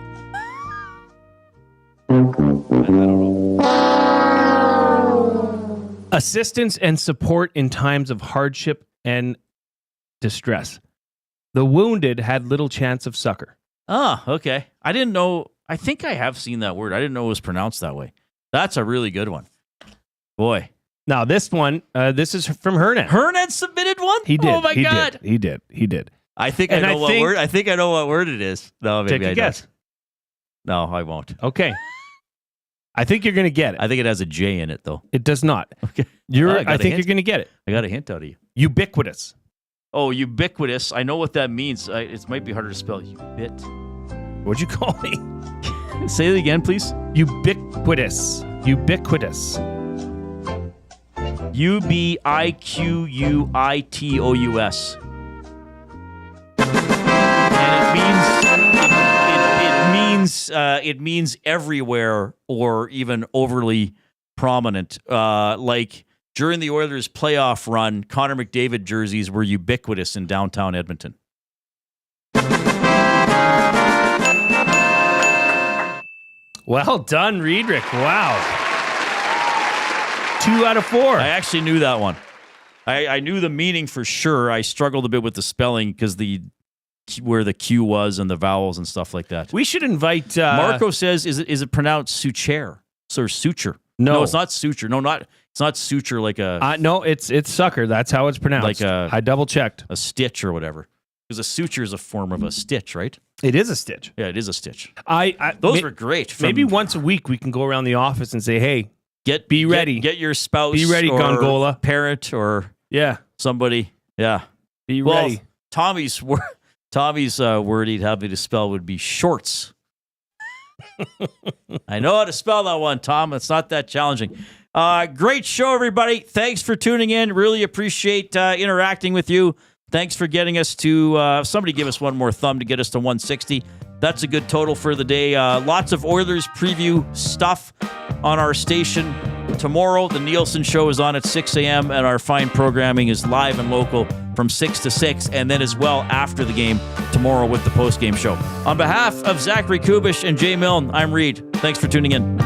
I don't know. Assistance and support in times of hardship and distress. The wounded had little chance of succor. Ah, okay. I didn't know. I think I have seen that word. I didn't know it was pronounced that way. That's a really good one. Boy. Now, this one, this is from Hernan. Hernan submitted one? He did. Oh, my God. He did. I think I know what word. I think I know what word it is. No, maybe take a guess. No, I won't. Okay. I think you're going to get it. I think it has a J in it, though. It does not. Okay. I think you're going to get it. I got a hint out of you. Ubiquitous. Oh, ubiquitous. I know what that means. It might be harder to spell. What'd you call me? Say it again, please. Ubiquitous. Ubiquitous. Ubiquitous. And it means everywhere or even overly prominent. Like during the Oilers' playoff run, Connor McDavid jerseys were ubiquitous in downtown Edmonton. Well done, Riedrich. Wow. 2 out of 4. I actually knew that one. I knew the meaning for sure. I struggled a bit with the spelling because where the Q was and the vowels and stuff like that. We should invite... Marco says, is it pronounced suture? So suture. No, it's not suture. No, it's not suture like a... no, it's sucker. That's how it's pronounced. I double-checked. A stitch or whatever. Because a suture is a form of a stitch, right? It is a stitch. Yeah, it is a stitch. Those were great. Maybe once a week we can go around the office and say, hey, be ready. Get your spouse be ready, or Gongola. Parent or somebody. Yeah. Be ready. Tommy's word he'd have me to spell would be shorts. I know how to spell that one, Tom. It's not that challenging. Great show, everybody. Thanks for tuning in. Really appreciate interacting with you. Thanks for getting us to... somebody give us one more thumb to get us to 160. That's a good total for the day. Lots of Oilers preview stuff on our station. Tomorrow, the Nielsen Show is on at 6 a.m., and our fine programming is live and local from 6 to 6, and then as well after the game tomorrow with the post-game show. On behalf of Zachary Kubish and Jay Milne, I'm Reid. Thanks for tuning in.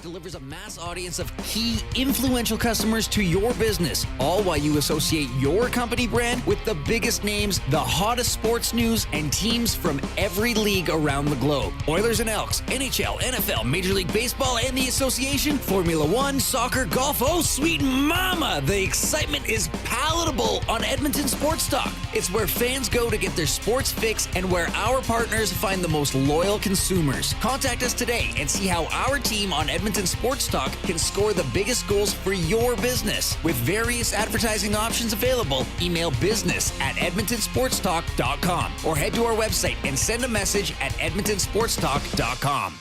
Delivers a mass audience of key influential customers to your business, all while you associate your company brand with the biggest names, the hottest sports news, and teams from every league around the globe. Oilers and Elks, NHL, NFL, Major League Baseball, and the association, Formula One, soccer, golf. Oh, sweet mama! The excitement is palatable on Edmonton Sports Talk. It's where fans go to get their sports fix and where our partners find the most loyal consumers. Contact us today and see how our team on Edmonton Sports Talk can score the biggest goals for your business. With various advertising options available, email business@edmontonsportstalk.com or head to our website and send a message at edmontonsportstalk.com.